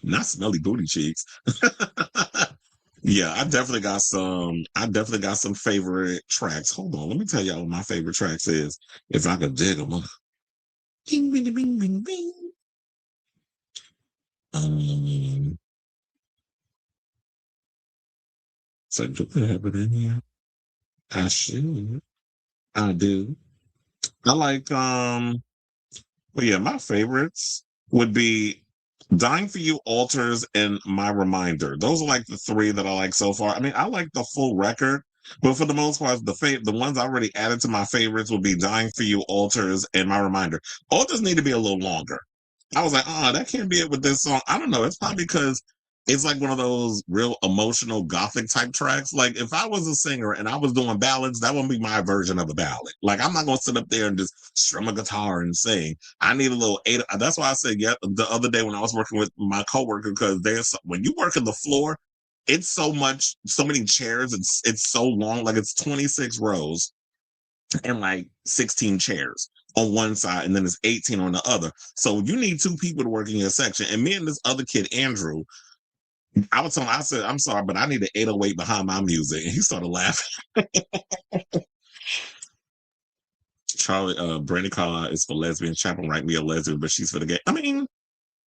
Not smelly booty cheeks. Yeah, I definitely got some favorite tracks. Hold on, let me tell y'all what my favorite tracks is. If I could dig them. Bing, bing, bing, bing, bing. So do I have it in here? I should. I do. I like well, yeah, my favorites would be Dying for You, Alters, and My Reminder. Those are like the three that I like so far. I mean, I like the full record, but for the most part, the ones I already added to my favorites would be Dying for You, Alters, and My Reminder. Alters need to be a little longer. I was like, oh, that can't be it with this song. I don't know. It's probably because it's like one of those real emotional gothic type tracks. Like if I was a singer and I was doing ballads, that wouldn't be my version of a ballad. Like I'm not gonna sit up there and just strum a guitar and sing. I need a little eight. That's why I said yeah the other day when I was working with my coworker, because there's when you work on the floor, it's so much, so many chairs. It's so long. Like it's 26 rows and like 16 chairs on one side, and then it's 18 on the other. So you need two people to work in your section. And me and this other kid, Andrew, I was telling him, I said, I'm sorry, but I need an 808 behind my music. And he started laughing. Brandy Carlisle is for lesbian. Chapel write me a lesbian, but she's for the gay. I mean,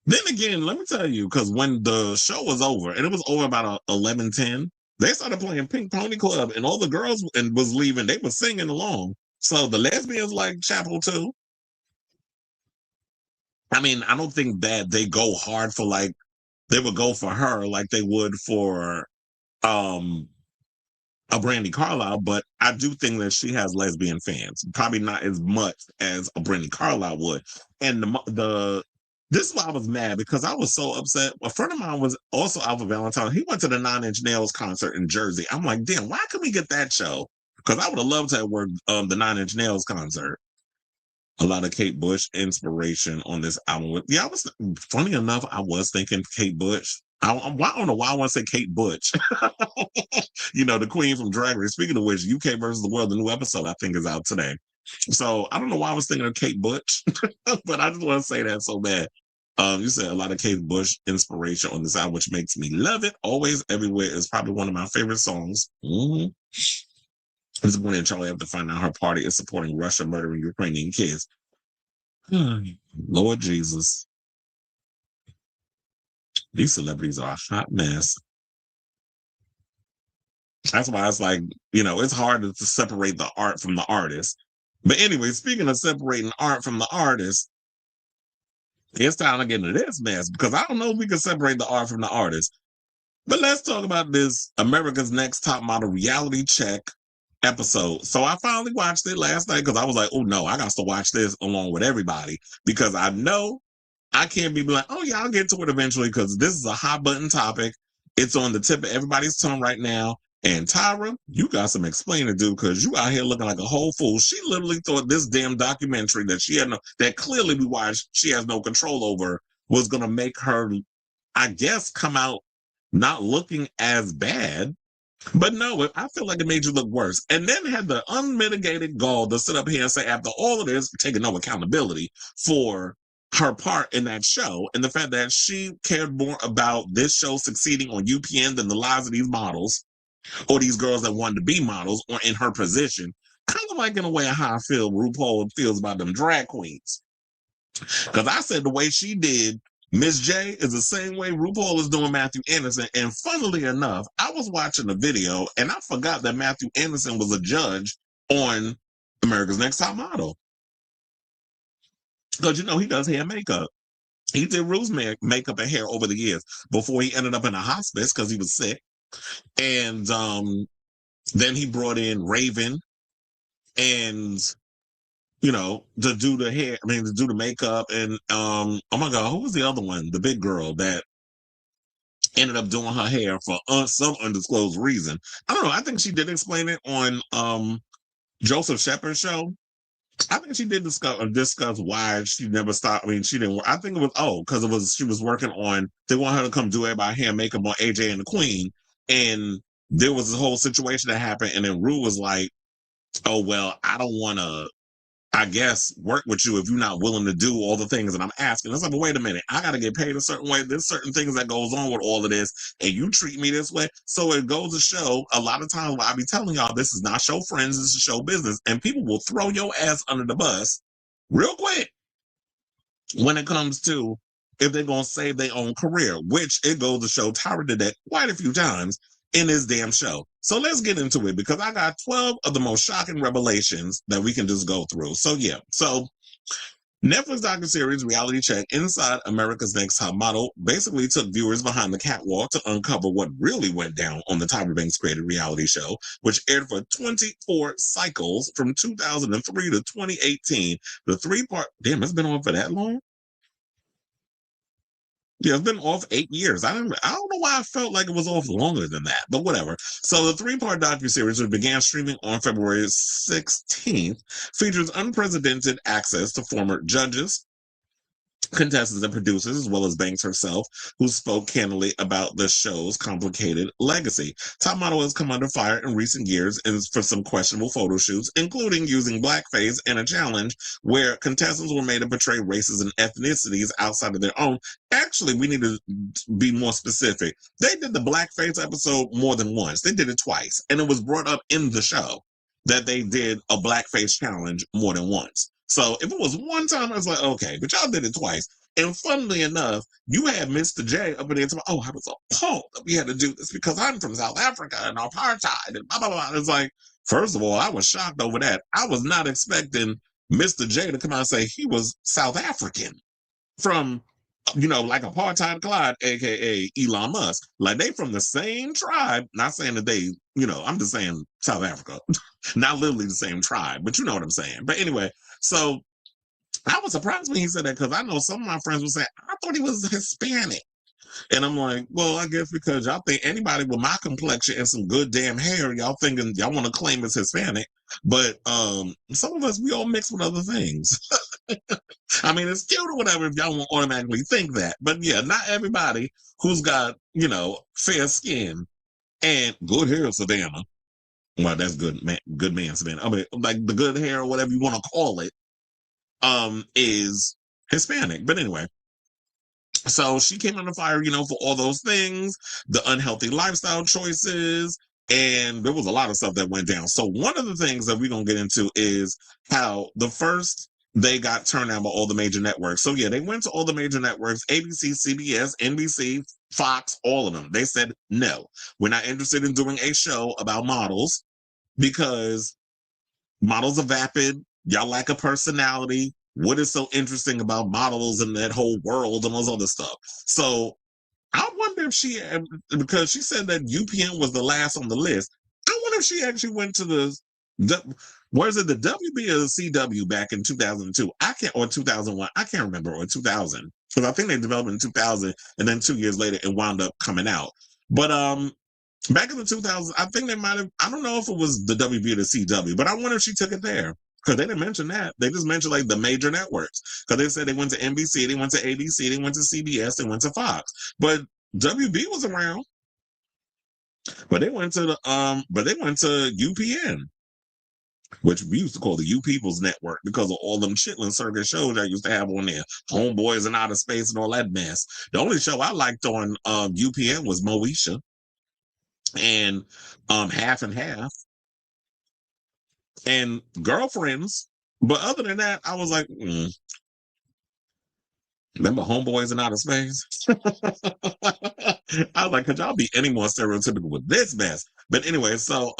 then again, let me tell you, because when the show was over, and it was over about 11:10, they started playing Pink Pony Club, and all the girls and was leaving. They were singing along. So the lesbians like Chapel too. I mean, I don't think that they go hard for like they would go for her like they would for um a Brandy Carlisle, but I do think that she has lesbian fans. Probably not as much as a Brandy Carlisle would. And the this is why I was mad, because I was so upset. A friend of mine was also out for Valentine. He went to the Nine Inch Nails concert in Jersey. I'm like, damn, why couldn't we get that show? Because I would have loved to have worked the Nine Inch Nails concert. A lot of Kate Bush inspiration on this album. Yeah, I was funny enough. I was thinking Kate Bush. I don't know why I want to say Kate Butch. You know, the queen from Drag Race. Speaking of which, UK versus the World, the new episode I think is out today. So I don't know why I was thinking of Kate Butch, but I just want to say that so bad. You said a lot of Kate Bush inspiration on this album, which makes me love it. Always, Everywhere is probably one of my favorite songs. Mm-hmm. This morning, Charlie have to find out her party is supporting Russia murdering Ukrainian kids. Lord Jesus. These celebrities are a hot mess. That's why it's like, you know, it's hard to separate the art from the artist. But anyway, speaking of separating art from the artist, it's time to get into this mess, because I don't know if we can separate the art from the artist. But let's talk about this America's Next Top Model reality check episode. So I finally watched it last night because I was like, oh no, I got to watch this along with everybody, because I know I can't be like, oh yeah, I'll get to it eventually, because this is a hot button topic. It's on the tip of everybody's tongue right now. And Tyra, you got some explaining to do, because you out here looking like a whole fool. She literally thought this damn documentary that she had that clearly we watched, she has no control over, was going to make her, I guess, come out not looking as bad. But no, I feel like it made you look worse. And then had the unmitigated gall to sit up here and say, after all of this, taking no accountability for her part in that show, and the fact that she cared more about this show succeeding on UPN than the lives of these models, or these girls that wanted to be models, or in her position. Kind of like in a way how I feel RuPaul feels about them drag queens. Because I said the way she did Miss J is the same way RuPaul is doing Matthew Anderson. And funnily enough, I was watching a video and I forgot that Matthew Anderson was a judge on America's Next Top Model. Because, you know, he does hair and makeup. He did Rue's makeup and hair over the years before he ended up in a hospice because he was sick. And then he brought in Raven and, you know, to do the hair, to do the makeup. And, oh my God, who was the other one? The big girl that ended up doing her hair for some undisclosed reason. I don't know. I think she did explain it on Joseph Shepard's show. I think she did discuss why she never stopped. She didn't. I think it was because she was working on. They want her to come do everybody hair and makeup on AJ and the Queen, and there was a whole situation that happened, and then Rue was like, "Oh well, I don't want to, I guess, work with you if you're not willing to do all the things that I'm asking." It's like, but wait a minute, I got to get paid a certain way. There's certain things that goes on with all of this, and you treat me this way. So it goes to show a lot of times I be telling y'all, this is not show friends, this is show business, and people will throw your ass under the bus real quick when it comes to if they're going to save their own career, which it goes to show Tyra did that quite a few times. in this damn show. So let's get into it because I got 12 of the most shocking revelations that we can just go through. So yeah, so Netflix docuseries Reality Check Inside America's Next Top Model basically took viewers behind the catwalk to uncover what really went down on the Tyra Banks created reality show, which aired for 24 cycles from 2003 to 2018. The three-part, damn, it's been on for that long? Yeah, it's been off 8 years. I don't know why I felt like it was off longer than that, but whatever. So the three-part docuseries, which began streaming on February 16th, features unprecedented access to former judges, contestants, and producers, as well as Banks herself, who spoke candidly about the show's complicated legacy. Top Model has come under fire in recent years for some questionable photo shoots, including using blackface in a challenge where contestants were made to portray races and ethnicities outside of their own. Actually, we need to be more specific. They did the blackface episode more than once. They did it twice, and it was brought up in the show that they did a blackface challenge more than once. So if it was one time, I was like, okay, but y'all did it twice. And funnily enough, you had Mr. J up in there talking, oh, I was appalled that we had to do this because I'm from South Africa and apartheid and blah, blah, blah. It's like, first of all, I was shocked over that. I was not expecting Mr. J to come out and say he was South African from, like apartheid Clyde, aka Elon Musk. Like they from the same tribe. Not saying that they, I'm just saying South Africa. Not literally the same tribe, but you know what I'm saying. But anyway, so I was surprised when he said that because I know some of my friends would say, I thought he was Hispanic. And I'm like, well, I guess because y'all think anybody with my complexion and some good damn hair, y'all thinking y'all want to claim as Hispanic. But some of us, we all mix with other things. I mean, it's cute or whatever if y'all won't automatically think that. But yeah, not everybody who's got, fair skin and good hair, Savannah. Well, that's good man, Savannah. I mean, like the good hair or whatever you want to call it, is Hispanic. But anyway, so she came under fire, for all those things, the unhealthy lifestyle choices, and there was a lot of stuff that went down. So one of the things that we're going to get into is how they got turned down by all the major networks. So yeah, they went to all the major networks, ABC, CBS, NBC, Fox, all of them. They said, no, we're not interested in doing a show about models because models are vapid. Y'all lack a personality. What is so interesting about models and that whole world and all this other stuff? So I wonder if because she said that UPN was the last on the list. I wonder if she actually went to the where's it, the WB or the CW back in 2002? Or 2001. I can't remember, or 2000. Because I think they developed in 2000 and then 2 years later it wound up coming out. But back in the 2000s, I think they might have, I don't know if it was the WB or the CW, but I wonder if she took it there. Because they didn't mention that. They just mentioned like the major networks. Because they said they went to NBC, they went to ABC, they went to CBS, they went to Fox. But WB was around. But they went to UPN, which we used to call the U People's Network because of all them chitlin circus shows I used to have on there. Homeboys and Outer Space and all that mess. The only show I liked on UPN was Moesha and Half and Half and Girlfriends. But other than that, I was like, remember Homeboys in Outer Space? I was like, could y'all be any more stereotypical with this mess? But anyway, so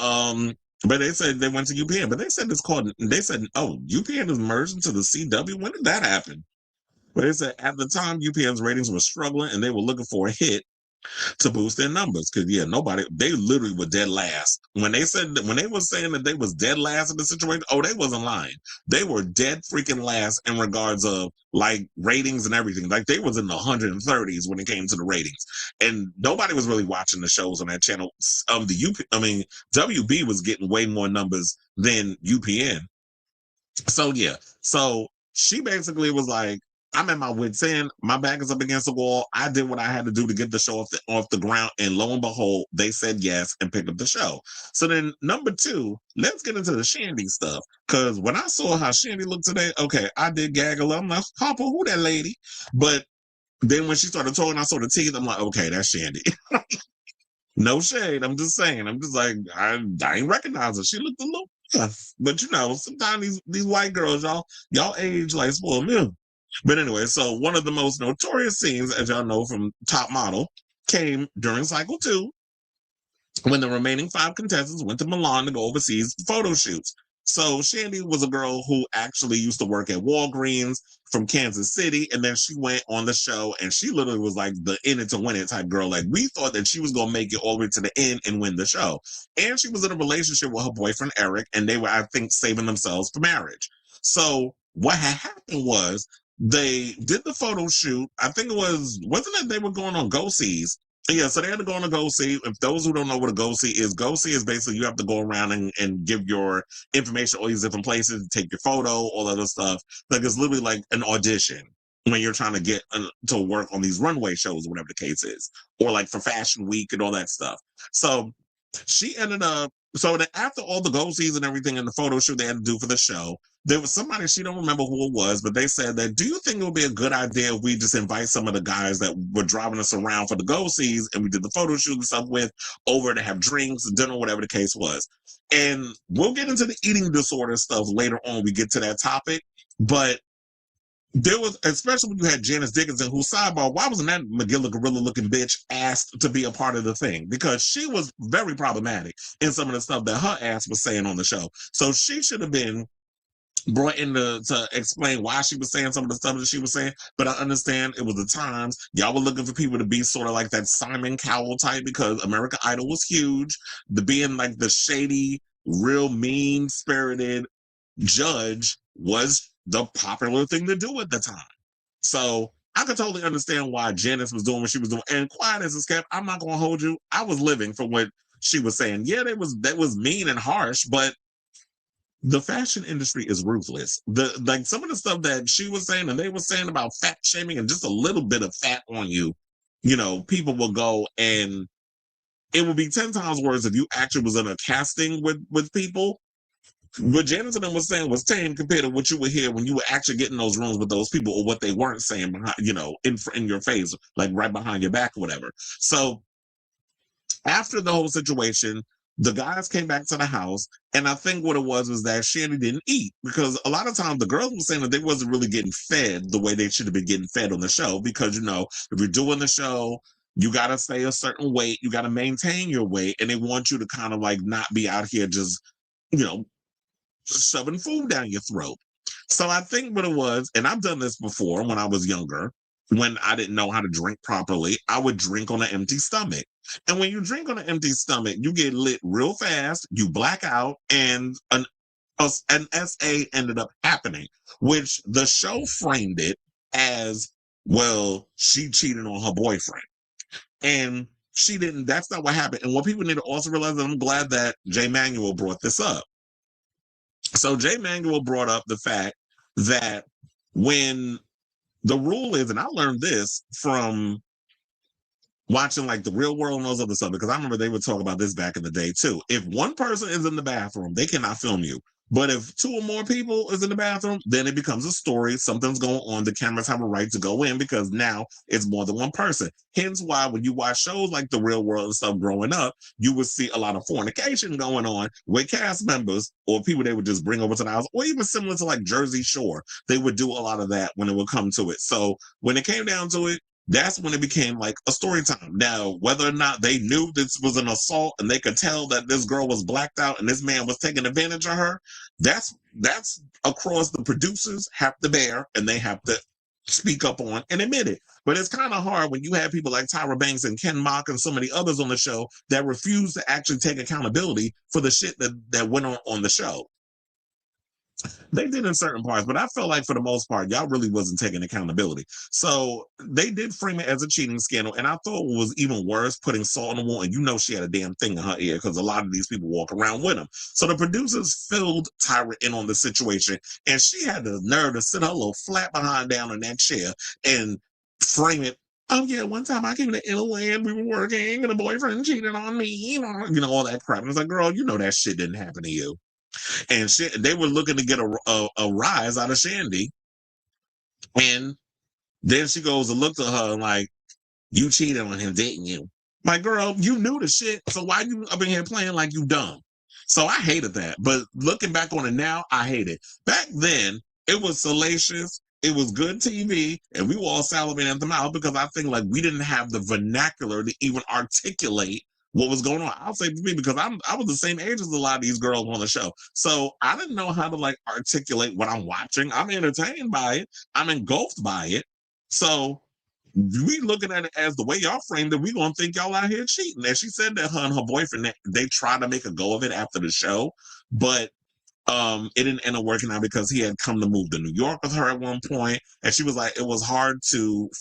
but they said they went to UPN, but they said UPN is merged into the CW. When did that happen? But they said at the time UPN's ratings were struggling and they were looking for a hit to boost their numbers. Because they literally were dead last. When they were saying that they was dead last in the situation, they wasn't lying. They were dead freaking last in regards of like ratings and everything. Like they was in the 130s when it came to the ratings. And nobody was really watching the shows on that channel. WB was getting way more numbers than UPN. So yeah. So she basically was like, I'm at my wit's end. My back is up against the wall. I did what I had to do to get the show off the ground. And lo and behold, they said yes and picked up the show. So then number 2, let's get into the Shandy stuff. Because when I saw how Shandy looked today, okay, I did gaggle. I'm like, Papa, who that lady? But then when she started talking, I saw the teeth. I'm like, okay, that's Shandy. No shade. I'm just saying. I'm just like, I ain't recognize her. She looked a little rough. But sometimes these white girls, y'all age like spoiled milk. But anyway, so one of the most notorious scenes, as y'all know from Top Model, came during cycle 2. when the remaining 5 contestants went to Milan to go overseas photo shoots. So Shandy was a girl who actually used to work at Walgreens from Kansas City, and then she went on the show, and she literally was like the in it to win it type girl. Like, we thought that she was going to make it all the way to the end and win the show. And she was in a relationship with her boyfriend Eric, and they were, I think, saving themselves for marriage. So what had happened was they did the photo shoot. I think wasn't it they were going on Go Sees? Yeah, so they had to go on a go see. If those who don't know what a go see is basically you have to go around and give your information all these different places, take your photo, all that other stuff. Like, it's literally like an audition when you're trying to get to work on these runway shows, whatever the case is, or like for Fashion Week and all that stuff. So she ended up, so then after all the go sees and everything and the photo shoot they had to do for the show, there was somebody, she don't remember who it was, but they said that, do you think it would be a good idea if we just invite some of the guys that were driving us around for the go-sees and we did the photo shoot and stuff with over to have drinks, dinner, whatever the case was. And we'll get into the eating disorder stuff later on. We get to that topic. But there was, especially when you had Janice Dickinson, who, sidebar, why wasn't that McGilla gorilla looking bitch asked to be a part of the thing? Because she was very problematic in some of the stuff that her ass was saying on the show. So she should have been brought in to explain why she was saying some of the stuff that she was saying. But I understand it was the times. Y'all were looking for people to be sort of like that Simon Cowell type because American Idol was huge. The being like the shady, real mean-spirited judge was the popular thing to do at the time. So I could totally understand why Janice was doing what she was doing. And quiet as it's kept, I'm not going to hold you. I was living for what she was saying. Yeah, that was mean and harsh, but the fashion industry is ruthless. Like some of the stuff that she was saying and they were saying about fat shaming and just a little bit of fat on you, people will go and it would be 10 times worse if you actually was in a casting with people. What Janice and them was saying was tame compared to what you would hear when you were actually getting those rooms with those people or what they weren't saying behind, in your face, like right behind your back or whatever. So after the whole situation, the guys came back to the house, and I think what it was that Shandy didn't eat because a lot of times the girls were saying that they wasn't really getting fed the way they should have been getting fed on the show because, if you're doing the show, you got to stay a certain weight, you got to maintain your weight, and they want you to kind of like not be out here just, shoving food down your throat. So I think what it was, and I've done this before when I was younger, when I didn't know how to drink properly, I would drink on an empty stomach. And when you drink on an empty stomach, you get lit real fast, you black out, and an SA ended up happening, which the show framed it as, well, she cheated on her boyfriend. And she didn't, that's not what happened. And what people need to also realize, and I'm glad that Jay Manuel brought this up. So Jay Manuel brought up the fact that when the rule is, and I learned this from watching like The Real World and those other stuff, because I remember they would talk about this back in the day too. If one person is in the bathroom, they cannot film you. But if 2 or more people is in the bathroom, then it becomes a story. Something's going on. The cameras have a right to go in because now it's more than one person. Hence why when you watch shows like The Real World and stuff growing up, you would see a lot of fornication going on with cast members or people they would just bring over to the house, or even similar to like Jersey Shore. They would do a lot of that when it would come to it. So when it came down to it, that's when it became like a story time. Now, whether or not they knew this was an assault and they could tell that this girl was blacked out and this man was taking advantage of her, that's across the producers have to bear and they have to speak up on and admit it. But it's kind of hard when you have people like Tyra Banks and Ken Mock and so many others on the show that refuse to actually take accountability for the shit that went on the show. They did in certain parts, but I felt like for the most part, y'all really wasn't taking accountability. So they did frame it as a cheating scandal, and I thought it was even worse putting salt in the wound. And she had a damn thing in her ear because a lot of these people walk around with them. So the producers filled Tyra in on the situation, and she had the nerve to sit her little flat behind down in that chair and frame it. Oh yeah, one time I came to Italy and we were working and a boyfriend cheated on me, all that crap. And I was like, girl, that shit didn't happen to you. And they were looking to get a rise out of Shandy. And then she goes to look to her like, you cheated on him, didn't you? My girl, you knew the shit, so why you up in here playing like you dumb? So I hated that. But looking back on it now, I hate it. Back then, it was salacious. It was good TV, and we were all salivating at the mouth because I think like we didn't have the vernacular to even articulate what was going on. I'll say for me, because I was the same age as a lot of these girls on the show. So I didn't know how to like articulate what I'm watching. I'm entertained by it. I'm engulfed by it. So we looking at it as the way y'all framed it, we gonna think y'all out here cheating. And she said that her and her boyfriend, they tried to make a go of it after the show, but it didn't end up working out because he had come to move to New York with her at one point, and she was like, it was hard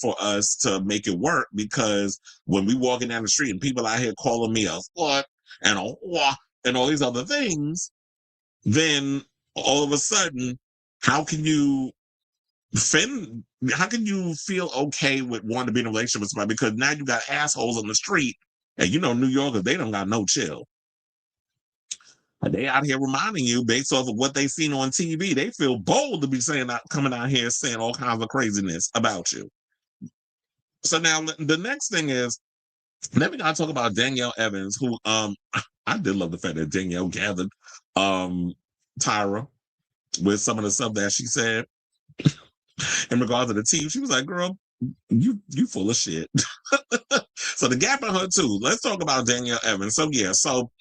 for us to make it work because when we walking down the street and people out here calling me a slut and a whore and all these other things, then all of a sudden, how can you how can you feel okay with wanting to be in a relationship with somebody? Because now you got assholes on the street, and you know New Yorkers, they don't got no chill. They out here reminding you based off of what they seen on TV. They feel bold to be coming out here saying all kinds of craziness about you. So now the next thing is, then we gotta talk about Danielle Evans, who I did love the fact that Danielle gathered Tyra with some of the stuff that she said in regards to the team. She was like, girl, you full of shit. So the gap in her too. Let's talk about Danielle Evans. So yeah, so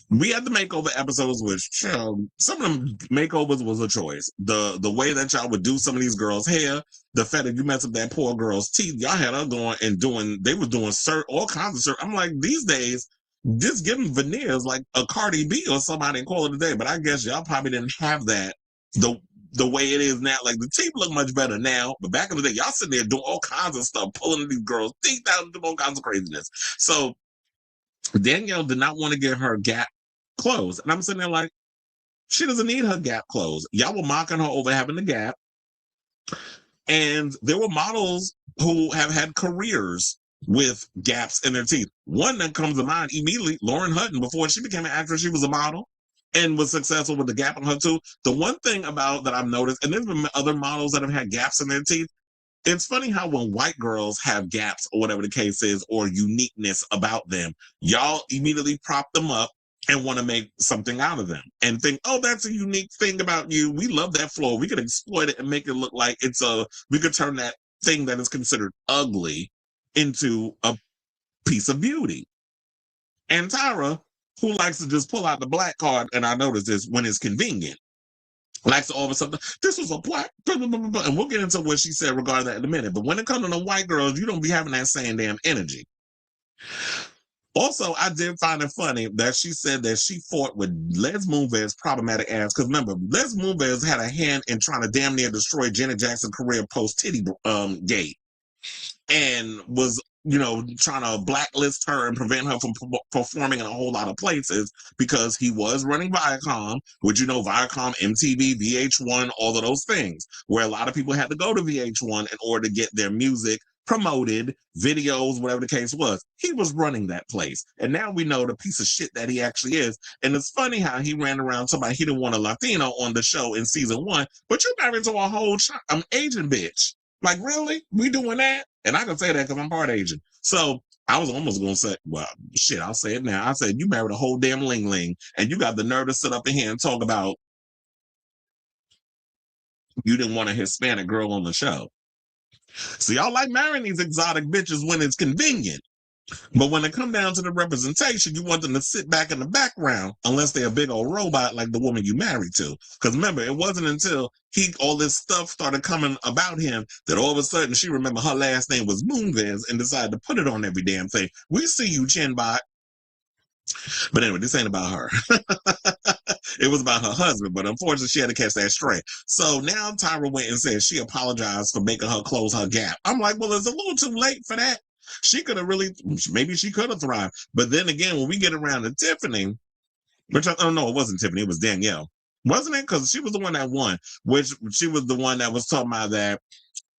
we had the makeover episodes, which some of them makeovers was a choice. The way that y'all would do some of these girls' hair, the fact that you mess up that poor girl's teeth, y'all had her going and they were doing all kinds of I'm like, these days, just give them veneers like a Cardi B or somebody and call it a day. But I guess y'all probably didn't have that the way it is now. Like the teeth look much better now, but back in the day, y'all sitting there doing all kinds of stuff, pulling these girls' teeth out and doing all kinds of craziness. So Danielle did not want to get her gap closed. And I'm sitting there like, she doesn't need her gap closed. Y'all were mocking her over having the gap. And there were models who have had careers with gaps in their teeth. One that comes to mind immediately, Lauren Hutton, before she became an actress, she was a model and was successful with the gap in her tooth. The one thing about that I've noticed, and there's been other models that have had gaps in their teeth, it's funny how when white girls have gaps or whatever the case is, or uniqueness about them, y'all immediately prop them up and want to make something out of them and think, oh, that's a unique thing about you. We love that flaw. We could exploit it and make it look like we could turn that thing that is considered ugly into a piece of beauty. And Tyra, who likes to just pull out the black card, and I notice this when it's convenient, likes to all of a sudden, this was a black, and we'll get into what she said regarding that in a minute. But when it comes to the white girls, you don't be having that same damn energy. Also, I did find it funny that she said that she fought with Les Moonves' problematic ass. Because remember, Les Moonves had a hand in trying to damn near destroy Janet Jackson's career post-Titty Gate. And was, trying to blacklist her and prevent her from performing in a whole lot of places because he was running Viacom, which, Viacom, MTV, VH1, all of those things, where a lot of people had to go to VH1 in order to get their music promoted, videos, whatever the case was. He was running that place. And now we know the piece of shit that he actually is. And it's funny how he ran around talking about he didn't want a Latino on the show in season 1, but you're married to a whole Asian bitch. Like, really? We doing that? And I can say that because I'm part Asian. So I was almost going to say, well, shit, I'll say it now. I said, you married a whole damn ling-ling, and you got the nerve to sit up in here and talk about you didn't want a Hispanic girl on the show. So y'all like marrying these exotic bitches when it's convenient. But when it come down to the representation, you want them to sit back in the background unless they're a big old robot like the woman you married to. Because remember, it wasn't until all this stuff started coming about him that all of a sudden she remembered her last name was Moonves and decided to put it on every damn thing. We see you, Chinbot. But anyway, this ain't about her. It was about her husband, but unfortunately she had to catch that straight. So now Tyra went and said she apologized for making her close her gap. I'm like, well, it's a little too late for that. She could have maybe she could have thrived. But then again, when we get around to Tiffany, which I don't know, it wasn't Tiffany, it was Danielle. Wasn't it? Because she was the one that won, which she was the one that was talking about that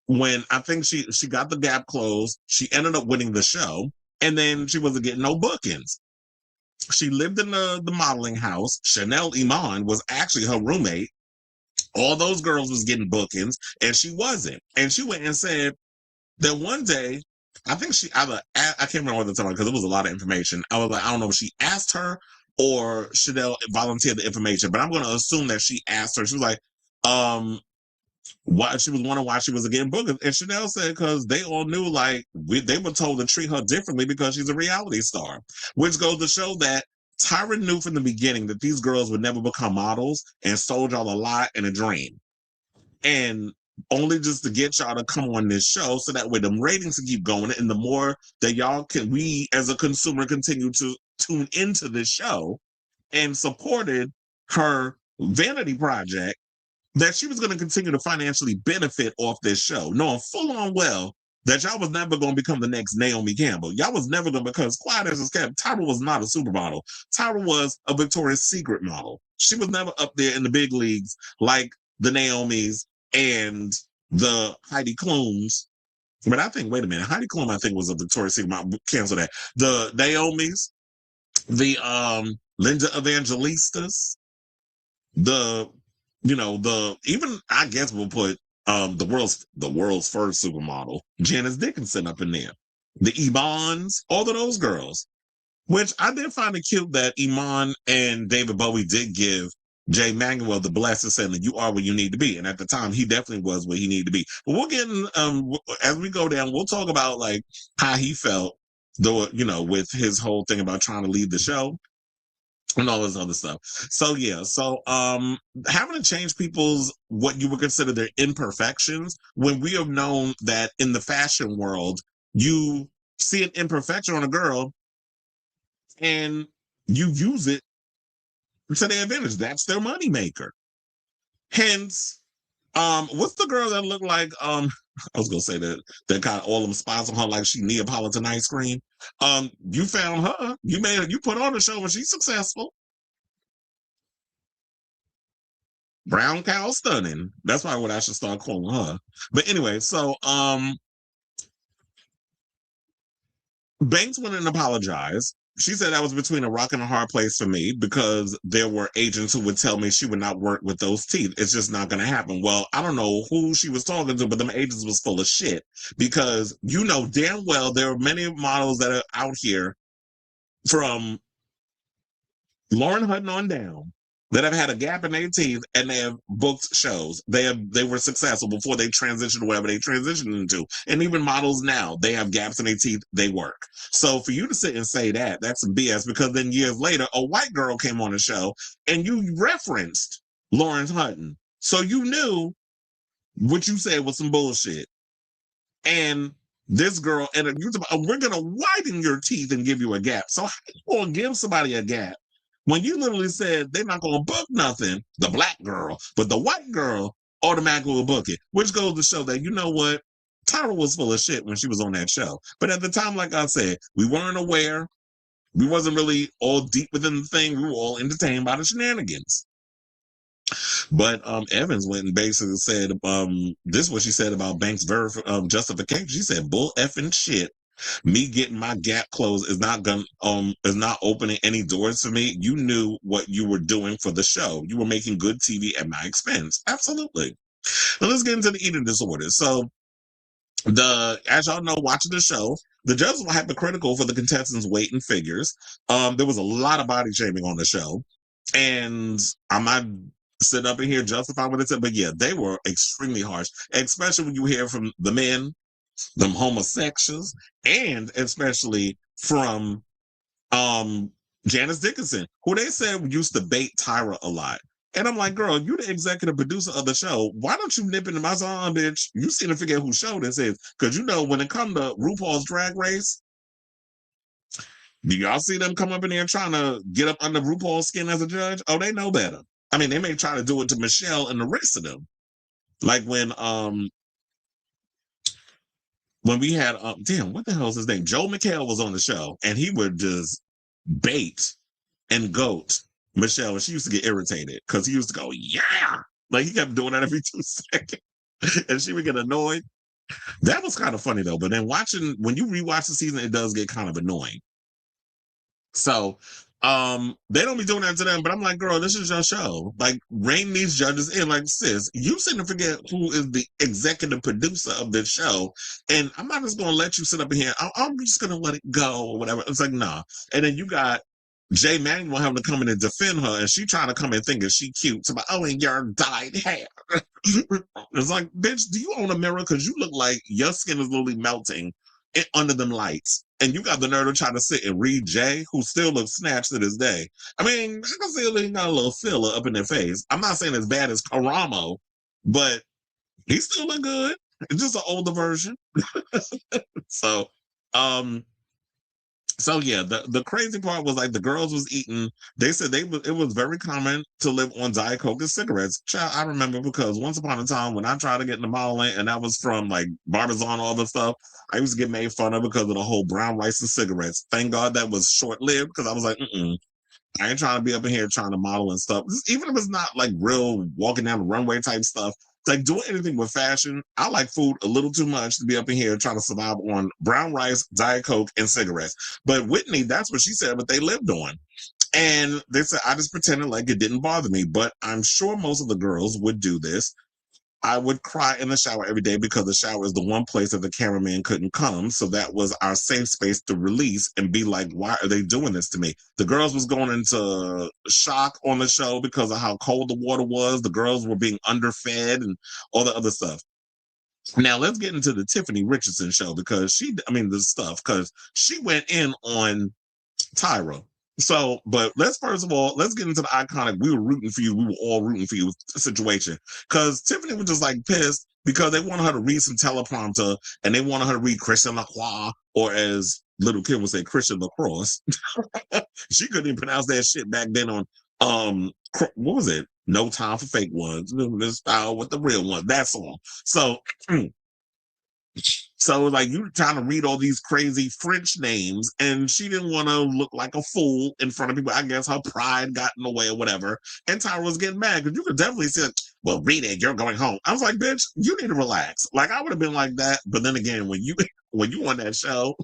when I think she got the gap closed, she ended up winning the show, and then she wasn't getting no bookings. She lived in the modeling house. Chanel Iman was actually her roommate. All those girls was getting bookings, and she wasn't. And she went and said that one day, I think I can't remember what the time because it was a lot of information. I was like, I don't know if she asked her or Chanel volunteered the information, but I'm going to assume that she asked her. She was like, why she was wondering why she was getting booked. And Chanel said because they all knew like they were told to treat her differently because she's a reality star, which goes to show that Tyra knew from the beginning that these girls would never become models and sold y'all a lie and a dream. And only just to get y'all to come on this show so that way the ratings can keep going. And the more that y'all can, we as a consumer continue to tune into this show and supported her vanity project, that she was going to continue to financially benefit off this show, knowing full on well that y'all was never going to become the next Naomi Campbell. Y'all was never going to, because quiet as it's kept, Tyra was not a supermodel. Tyra was a Victoria's Secret model. She was never up there in the big leagues like the Naomis and the Heidi Klums. But I think, wait a minute, Heidi Klum, I think, was a Victoria's Secret model. Cancel that. The Naomis, the Linda Evangelistas, even I guess we'll put the world's first supermodel, Janice Dickinson, up in there. The Imans, all of those girls. Which I did find it cute that Iman and David Bowie did give Jay Manuel the blessing, saying that you are where you need to be. And at the time, he definitely was where he needed to be. But we'll get in, as we go down, we'll talk about like how he felt, though, with his whole thing about trying to lead the show and all this other stuff. So yeah, having to change what you would consider their imperfections, when we have known that in the fashion world, you see an imperfection on a girl and you use it to their advantage. That's their moneymaker. Hence, what's the girl that looked like I was gonna say that got all them spots on her like she Neapolitan ice cream. You found her, you put on the show and she's successful. Brown cow stunning. That's probably what I should start calling her. But anyway, so Banks went and apologized. She said that was between a rock and a hard place for me because there were agents who would tell me she would not work with those teeth. It's just not going to happen. Well, I don't know who she was talking to, but them agents was full of shit because damn well there are many models that are out here from Lauren Hutton on down that have had a gap in their teeth and they have booked shows. They were successful before they transitioned to whatever they transitioned into. And even models now, they have gaps in their teeth, they work. So for you to sit and say that, that's some BS, because then years later, a white girl came on the show and you referenced Lauren Hutton. So you knew what you said was some bullshit. And this girl, and we're going to widen your teeth and give you a gap. So how you going to give somebody a gap when you literally said they're not going to book nothing, the black girl, but the white girl automatically will book it, which goes to show that, you know what, Tyra was full of shit when she was on that show. But at the time, like I said, we weren't aware. We wasn't really all deep within the thing. We were all entertained by the shenanigans. But Evans went and basically said, this is what she said about Banks' justification. She said, bull effing shit. Me getting my gap closed is not opening any doors for me. You knew what you were doing for the show. You were making good TV at my expense. Absolutely. Now let's get into the eating disorder. So as y'all know, watching the show, the judges were hypocritical for the contestants' weight and figures. There was a lot of body shaming on the show, and I'm not sitting up in here justifying what it said, but yeah, they were extremely harsh, especially when you hear from the men, them homosexuals, and especially from Janice Dickinson, who they said used to bait Tyra a lot. And I'm like, girl, you the executive producer of the show. Why don't you nip into my song, bitch? You seem to forget whose show this is. Because when it comes to RuPaul's Drag Race, do y'all see them come up in there trying to get up under RuPaul's skin as a judge? Oh, they know better. I mean, they may try to do it to Michelle and the rest of them. Like when we had, what the hell is his name? Joe McHale was on the show, and he would just bait and goat Michelle, and she used to get irritated because he used to go, yeah! Like, he kept doing that every 2 seconds, and she would get annoyed. That was kind of funny, though, but then when you rewatch the season, it does get kind of annoying. So, they don't be doing that to them, but I'm like, girl, this is your show. Like, rein these judges in. Like, sis, you seem to forget who is the executive producer of this show, and I'm not just going to let you sit up in here. I'm just going to let it go or whatever. It's like, nah. And then you got Jay Manuel having to come in and defend her, and she trying to come in thinking she cute. So, and your dyed hair. It's like, bitch, do you own a mirror? Because you look like your skin is literally melting under them lights. And you got the nerve to try to sit and read Jay, who still looks snatched to this day. I mean, I can see he got a little filler up in their face. I'm not saying as bad as Karamo, but he still look good. It's just an older version. So, um, so yeah, the crazy part was like the girls was eating. They said it was very common to live on Diet Coke and cigarettes. Child, I remember because once upon a time when I tried to get into modeling, and that was from like Barbizon, all the stuff, I used to get made fun of because of the whole brown rice and cigarettes. Thank God that was short lived because I was like, I ain't trying to be up in here trying to model and stuff. Even if it's not like real walking down the runway type stuff, like doing anything with fashion, I like food a little too much to be up in here trying to survive on brown rice, Diet Coke, and cigarettes. But Whitney, that's what she said, but they lived on. And they said, I just pretended like it didn't bother me. But I'm sure most of the girls would do this. I would cry in the shower every day because the shower is the one place that the cameraman couldn't come. So that was our safe space to release and be like, why are they doing this to me? The girls was going into shock on the show because of how cold the water was. The girls were being underfed and all the other stuff. Now let's get into the Tiffany Richardson show because because she went in on Tyra. So, but let's first of all, let's get into the iconic, we were rooting for you, we were all rooting for you situation. Because Tiffany was just like pissed because they wanted her to read some teleprompter and they wanted her to read Christian Lacroix, or as little Kim would say, Christian Lacrosse. She couldn't even pronounce that shit back then on, what was it? No Time for Fake Ones. This style with the real one, that song. So, so like you trying to read all these crazy French names, and she didn't want to look like a fool in front of people. I guess her pride got in the way or whatever. And Tyra was getting mad because you could definitely see, well, read it, you're going home. I was like, bitch, you need to relax. Like I would have been like that, but then again, when you on that show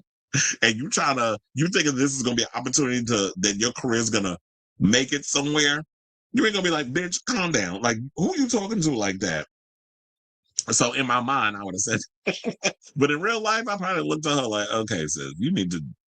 and you thinking this is gonna be an opportunity that your career is gonna make it somewhere, you ain't gonna be like, bitch, calm down. Like who are you talking to like that? So in my mind, I would have said, but in real life, I probably looked at her like, okay, sis,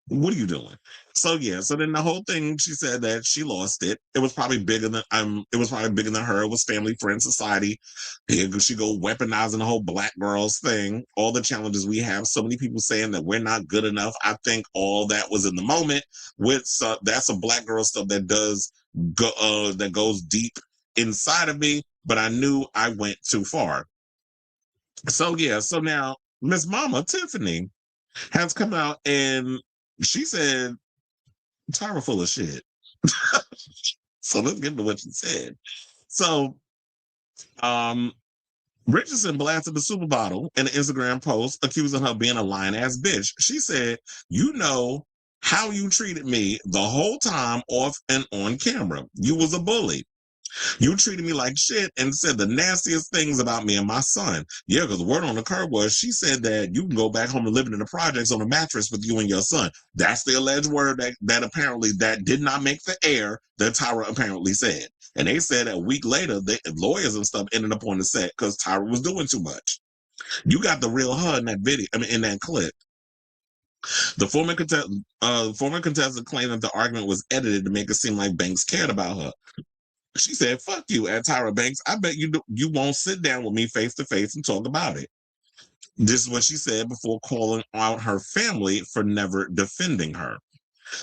what are you doing? So yeah, so then the whole thing, she said that she lost it. It was probably bigger than her. It was family, friend, society. Here she go weaponizing the whole black girls thing, all the challenges we have. So many people saying that we're not good enough. I think all that was in the moment that's a black girl stuff that that goes deep inside of me, but I knew I went too far. So yeah, so now Miss Mama Tiffany has come out and she said Tyra full of shit. So let's get into what she said. So Richardson blasted the super bottle in an Instagram post accusing her of being a lying ass bitch. She said, you know how you treated me the whole time off and on camera. You was a bully. You treated me like shit and said the nastiest things about me and my son. Yeah, because the word on the curb was she said that you can go back home and live in the projects on a mattress with you and your son. That's the alleged word that apparently that did not make the air that Tyra apparently said. And they said a week later, lawyers and stuff ended up on the set because Tyra was doing too much. You got the real her in that video, in that clip. The former contestant claimed that the argument was edited to make it seem like Banks cared about her. She said, fuck you, at Tyra Banks. I bet you won't sit down with me face to face and talk about it. This is what she said before calling out her family for never defending her.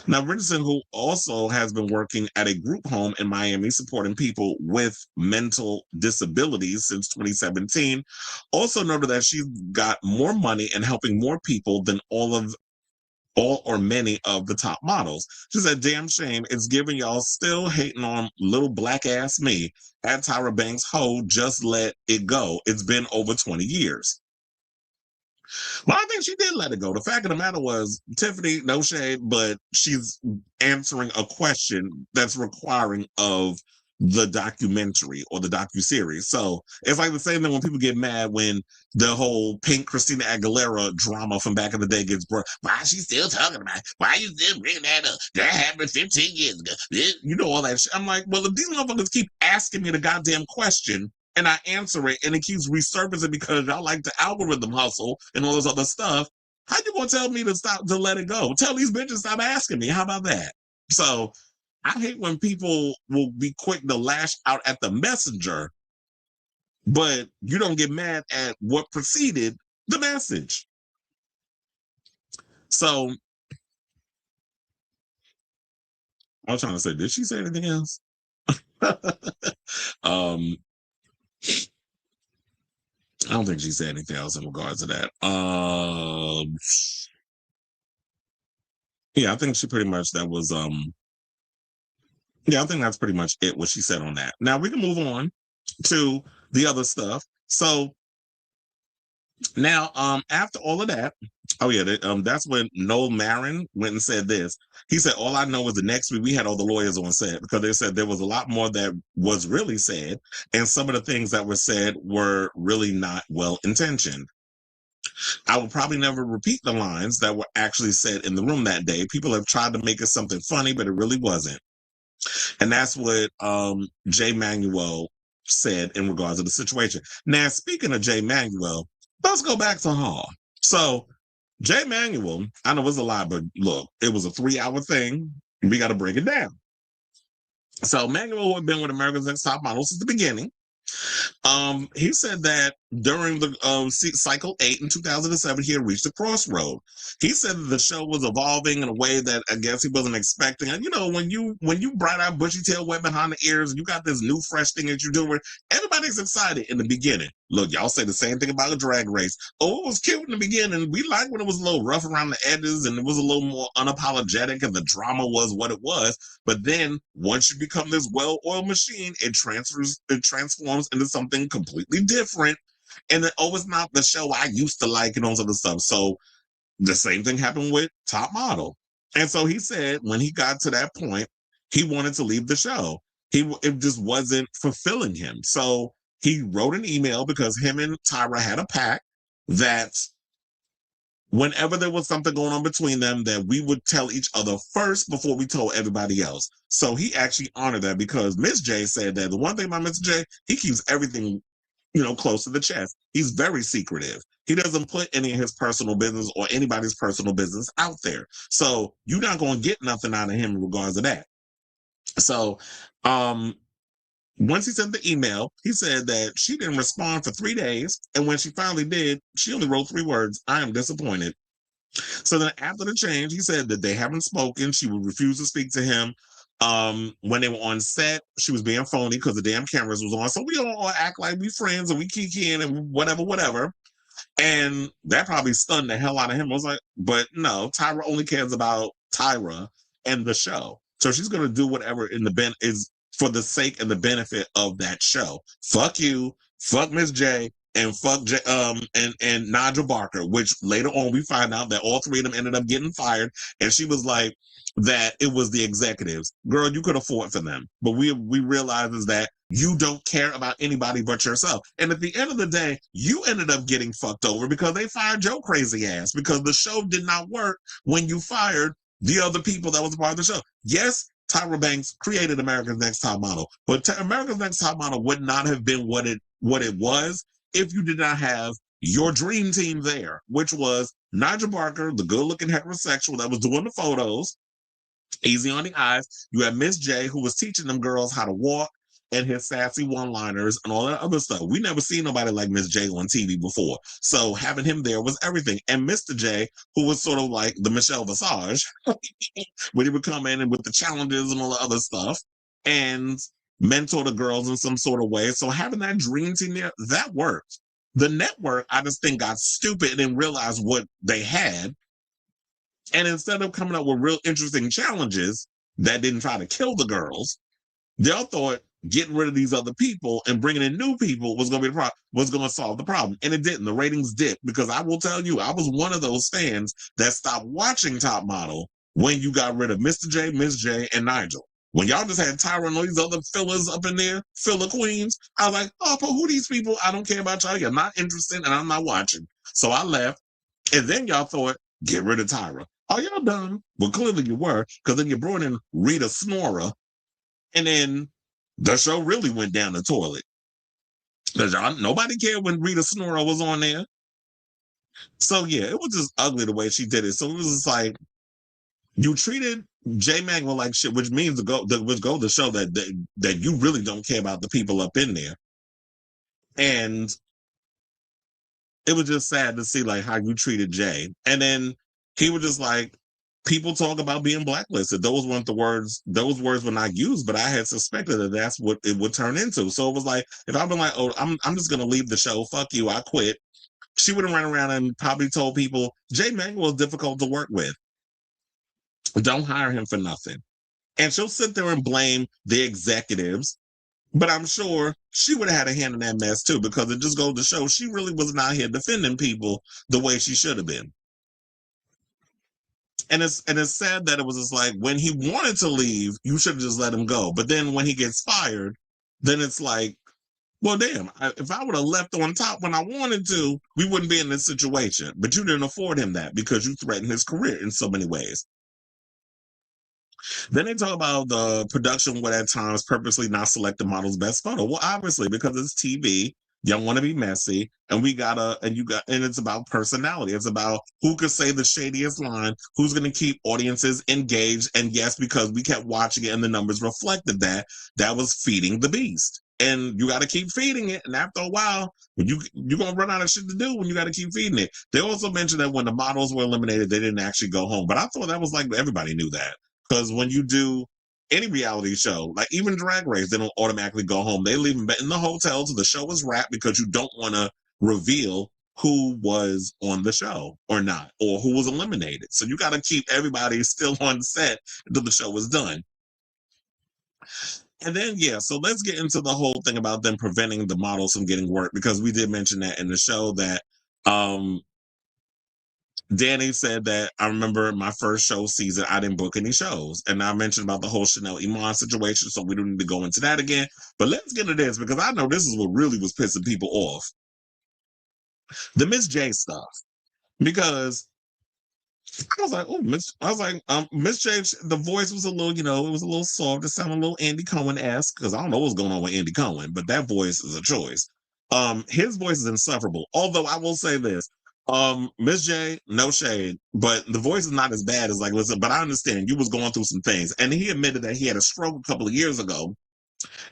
Now, Richardson, who also has been working at a group home in Miami supporting people with mental disabilities since 2017, also noted that she's got more money and helping more people than all or many of the top models. She said, damn shame, it's giving y'all still hating on little black ass me. At Tyra Banks, ho, just let it go. It's been over 20 years. Well, I think she did let it go. The fact of the matter was, Tiffany, no shade, but she's answering a question that's requiring of the documentary or the docuseries. So it's like the same thing when people get mad when the whole Pink Christina Aguilera drama from back in the day gets brought. Why is she still talking about it? Why are you still bringing that up? That happened 15 years ago. You know, all that shit. I'm like, well, if these motherfuckers keep asking me the goddamn question and I answer it and it keeps resurfacing because y'all like the algorithm hustle and all this other stuff, how you gonna tell me to let it go? Tell these bitches stop asking me. How about that? So I hate when people will be quick to lash out at the messenger but you don't get mad at what preceded the message. So I was trying to say, did she say anything else? um, I don't think she said anything else in regards to that. Yeah, I think she pretty much that was yeah, I think that's pretty much it what she said on that. Now we can move on to the other stuff. So now after all of that, oh yeah, that's when Noel Marin went and said this. He said, all I know is the next week we had all the lawyers on set because they said there was a lot more that was really said, and some of the things that were said were really not well intentioned. I will probably never repeat the lines that were actually said in the room that day. People have tried to make it something funny, but it really wasn't. And that's what Jay Manuel said in regards to the situation. Now, speaking of Jay Manuel, let's go back to Hall. So Jay Manuel, I know it was a lot, but look, it was a 3-hour thing. We got to break it down. So Manuel had been with America's Next Top Model since the beginning. He said that during the cycle 8 in 2007, he had reached a crossroad. He said that the show was evolving in a way that I guess he wasn't expecting. And you know, when you bright out, bushy tail, wet behind the ears, and you got this new fresh thing that you're doing, everybody's excited in the beginning. Look, y'all say the same thing about a drag race. Oh, it was cute in the beginning. We liked when it was a little rough around the edges and it was a little more unapologetic and the drama was what it was. But then once you become this well-oiled machine, it transforms into something completely different. And then, oh, it's not the show I used to like and all this other stuff. So the same thing happened with Top Model. And so he said when he got to that point, he wanted to leave the show. It just wasn't fulfilling him. So he wrote an email because him and Tyra had a pact that whenever there was something going on between them, that we would tell each other first before we told everybody else. So he actually honored that because Miss J said that the one thing about Mr. J, he keeps everything, close to the chest. He's very secretive. He doesn't put any of his personal business or anybody's personal business out there. So you're not going to get nothing out of him in regards to that. So once he sent the email, he said that she didn't respond for 3 days. And when she finally did, she only wrote 3 words: I am disappointed. So then after the change, he said that they haven't spoken. She would refuse to speak to him. When they were on set, she was being phony because the damn cameras was on. So we all act like we friends and we kiki in and whatever. And that probably stunned the hell out of him. I was like, but no, Tyra only cares about Tyra and the show. So she's going to do whatever is for the sake and the benefit of that show. Fuck you, fuck Miss J, and fuck and Nigel Barker, which later on we find out that all 3 of them ended up getting fired. And she was like that it was the executives. Girl, you could afford for them. But we realize is that you don't care about anybody but yourself. And at the end of the day, you ended up getting fucked over because they fired your crazy ass because the show did not work when you fired the other people that was a part of the show. Yes, Tyra Banks created America's Next Top Model, but America's Next Top Model would not have been what it was if you did not have your dream team there, which was Nigel Barker, the good-looking heterosexual that was doing the photos, easy on the eyes. You had Miss J, who was teaching them girls how to walk, and his sassy one-liners and all that other stuff. We never seen nobody like Miss J on TV before. So having him there was everything. And Mr. J, who was sort of like the Michelle Visage, when he would come in and with the challenges and all the other stuff and mentor the girls in some sort of way. So having that dream team there, that worked. The network, I just think, got stupid and didn't realize what they had. And instead of coming up with real interesting challenges that didn't try to kill the girls, they all thought getting rid of these other people and bringing in new people was going to be was going to solve the problem. And it didn't. The ratings dipped because I will tell you, I was one of those fans that stopped watching Top Model when you got rid of Mr. J, Miss J, and Nigel. When y'all just had Tyra and all these other fillers up in there, filler queens, I was like, oh, but who these people? I don't care about y'all. You're not interested and I'm not watching. So I left. And then y'all thought, get rid of Tyra. Are y'all done? Well, clearly you were, because then you brought in Rita Snorer. And then the show really went down the toilet. Because nobody cared when Rita Snorer was on there. So yeah, it was just ugly the way she did it. So it was just like, you treated Jay Manuel like shit, which means to show that you really don't care about the people up in there. And it was just sad to see like how you treated Jay. And then he was just like, people talk about being blacklisted. Those weren't the words, those words were not used, but I had suspected that that's what it would turn into. So it was like, if I've been like, oh, I'm just gonna leave the show, fuck you, I quit. She would have run around and probably told people, Jay Manuel is difficult to work with. Don't hire him for nothing. And she'll sit there and blame the executives. But I'm sure she would have had a hand in that mess too, because it just goes to show she really was not here defending people the way she should have been. And it's sad that it was just like, when he wanted to leave, you should have just let him go. But then when he gets fired, then it's like, well, damn, if I would have left on top when I wanted to, we wouldn't be in this situation. But you didn't afford him that because you threatened his career in so many ways. Then they talk about the production would at times purposely not select the model's best photo. Well, obviously, because it's TV, you don't want to be messy. And and it's about personality. It's about who could say the shadiest line, who's going to keep audiences engaged. And yes, because we kept watching it and the numbers reflected that was feeding the beast. And you got to keep feeding it. And after a while, when you're going to run out of shit to do when you got to keep feeding it. They also mentioned that when the models were eliminated, they didn't actually go home. But I thought that was like, everybody knew that. Because when you do any reality show, like even Drag Race, they don't automatically go home. They leave them in the hotel till the show is wrapped, because you don't want to reveal who was on the show or not, or who was eliminated. So you got to keep everybody still on set until the show is done. And then, yeah, so let's get into the whole thing about them preventing the models from getting work, because we did mention that in the show that Danny said that, I remember my first show season, I didn't book any shows. And I mentioned about the whole Chanel Iman situation, so we don't need to go into that again. But let's get into this, because I know this is what really was pissing people off. The Miss J stuff. Because I was like, oh, Miss J, the voice was a little, it was a little soft. It sounded a little Andy Cohen-esque, because I don't know what's going on with Andy Cohen, but that voice is a choice. His voice is insufferable. Although I will say this, Miss J, no shade, but the voice is not as bad as like, listen, but I understand you was going through some things. And he admitted that he had a stroke a couple of years ago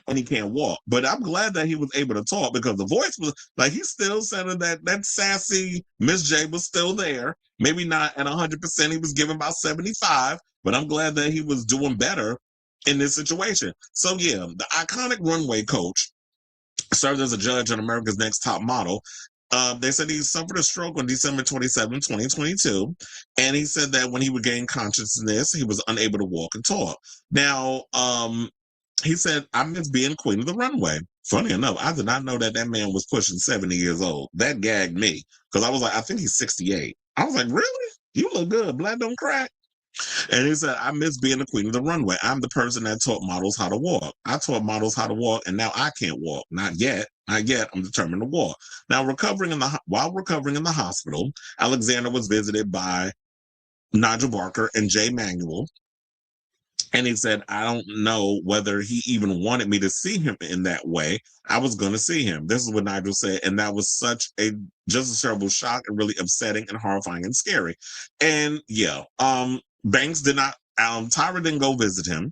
and he can't walk. But I'm glad that he was able to talk, because the voice was like, he still sounded that sassy Miss J was still there. Maybe not at 100%. He was giving about 75, but I'm glad that he was doing better in this situation. So yeah, the iconic runway coach served as a judge on America's Next Top Model. They said he suffered a stroke on December 27, 2022. And he said that when he regained consciousness, he was unable to walk and talk. Now, he said, I miss being queen of the runway. Funny enough, I did not know that man was pushing 70 years old. That gagged me, because I was like, I think he's 68. I was like, really? You look good. Blood don't crack. And he said, I miss being the queen of the runway. I'm the person that taught models how to walk. I taught models how to walk, and now I can't walk. Not yet. Not yet. I'm determined to walk. Now, while recovering in the hospital, Alexander was visited by Nigel Barker and Jay Manuel. And he said, I don't know whether he even wanted me to see him in that way. I was going to see him. This is what Nigel said. And that was just a terrible shock, and really upsetting and horrifying and scary. And yeah, Banks did not, Tyra didn't go visit him.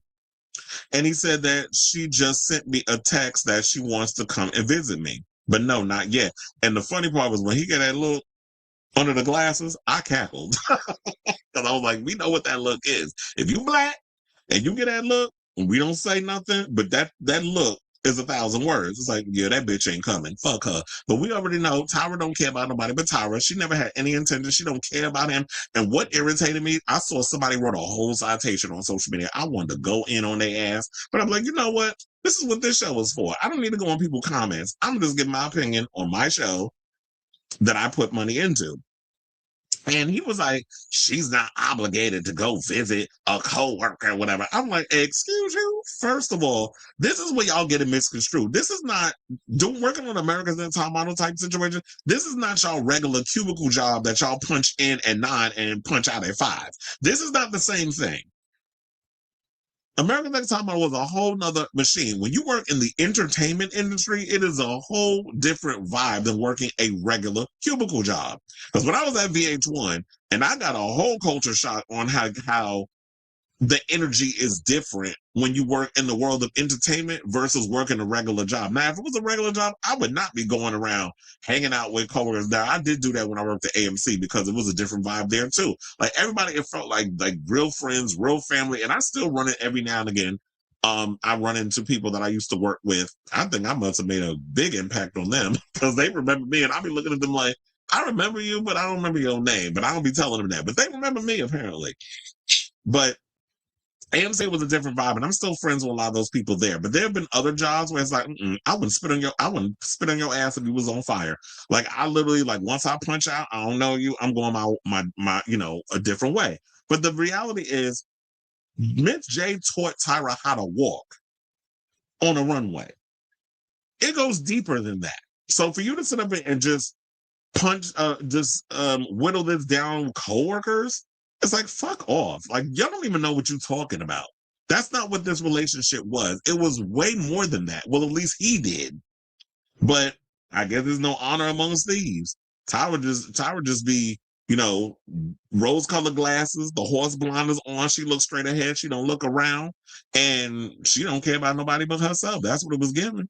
And he said that she just sent me a text that she wants to come and visit me. But no, not yet. And the funny part was, when he got that look under the glasses, I cackled. Because I was like, we know what that look is. If you black and you get that look, and we don't say nothing, but that look is 1,000 words. It's like, yeah, that bitch ain't coming. Fuck her. But we already know Tyra don't care about nobody but Tyra. She never had any intention. She don't care about him. And what irritated me, I saw somebody wrote a whole citation on social media. I wanted to go in on their ass. But I'm like, you know what? This is what this show is for. I don't need to go on people's comments. I'm just giving my opinion on my show that I put money into. And he was like, she's not obligated to go visit a co-worker or whatever. I'm like, excuse you? First of all, this is where y'all get it misconstrued. This is not working on America's Next Top Model type situation. This is not y'all regular cubicle job that y'all punch in at 9 and punch out at 5. This is not the same thing. American Next Top Model was a whole nother machine. When you work in the entertainment industry, it is a whole different vibe than working a regular cubicle job. Because when I was at VH1, and I got a whole culture shock on how the energy is different when you work in the world of entertainment versus working a regular job. Now, if it was a regular job, I would not be going around hanging out with coworkers. Now, I did do that when I worked at AMC because it was a different vibe there too. Like everybody, it felt like real friends, real family, and I still run it every now and again. I run into people that I used to work with. I think I must have made a big impact on them because they remember me, and I'll be looking at them like, I remember you, but I don't remember your name. But I don't be telling them that. But they remember me apparently. But AMC was a different vibe, and I'm still friends with a lot of those people there. But there have been other jobs where it's like, I wouldn't spit on your ass if you was on fire. Like I literally, like once I punch out, I don't know you, I'm going my a different way. But the reality is, Miss J taught Tyra how to walk on a runway. It goes deeper than that. So for you to sit up and just whittle this down coworkers, it's like, fuck off. Like, y'all don't even know what you're talking about. That's not what this relationship was. It was way more than that. Well, at least he did. But I guess there's no honor amongst thieves. Tyra just be, rose-colored glasses, the horse blinders on. She looks straight ahead. She don't look around. And she don't care about nobody but herself. That's what it was given.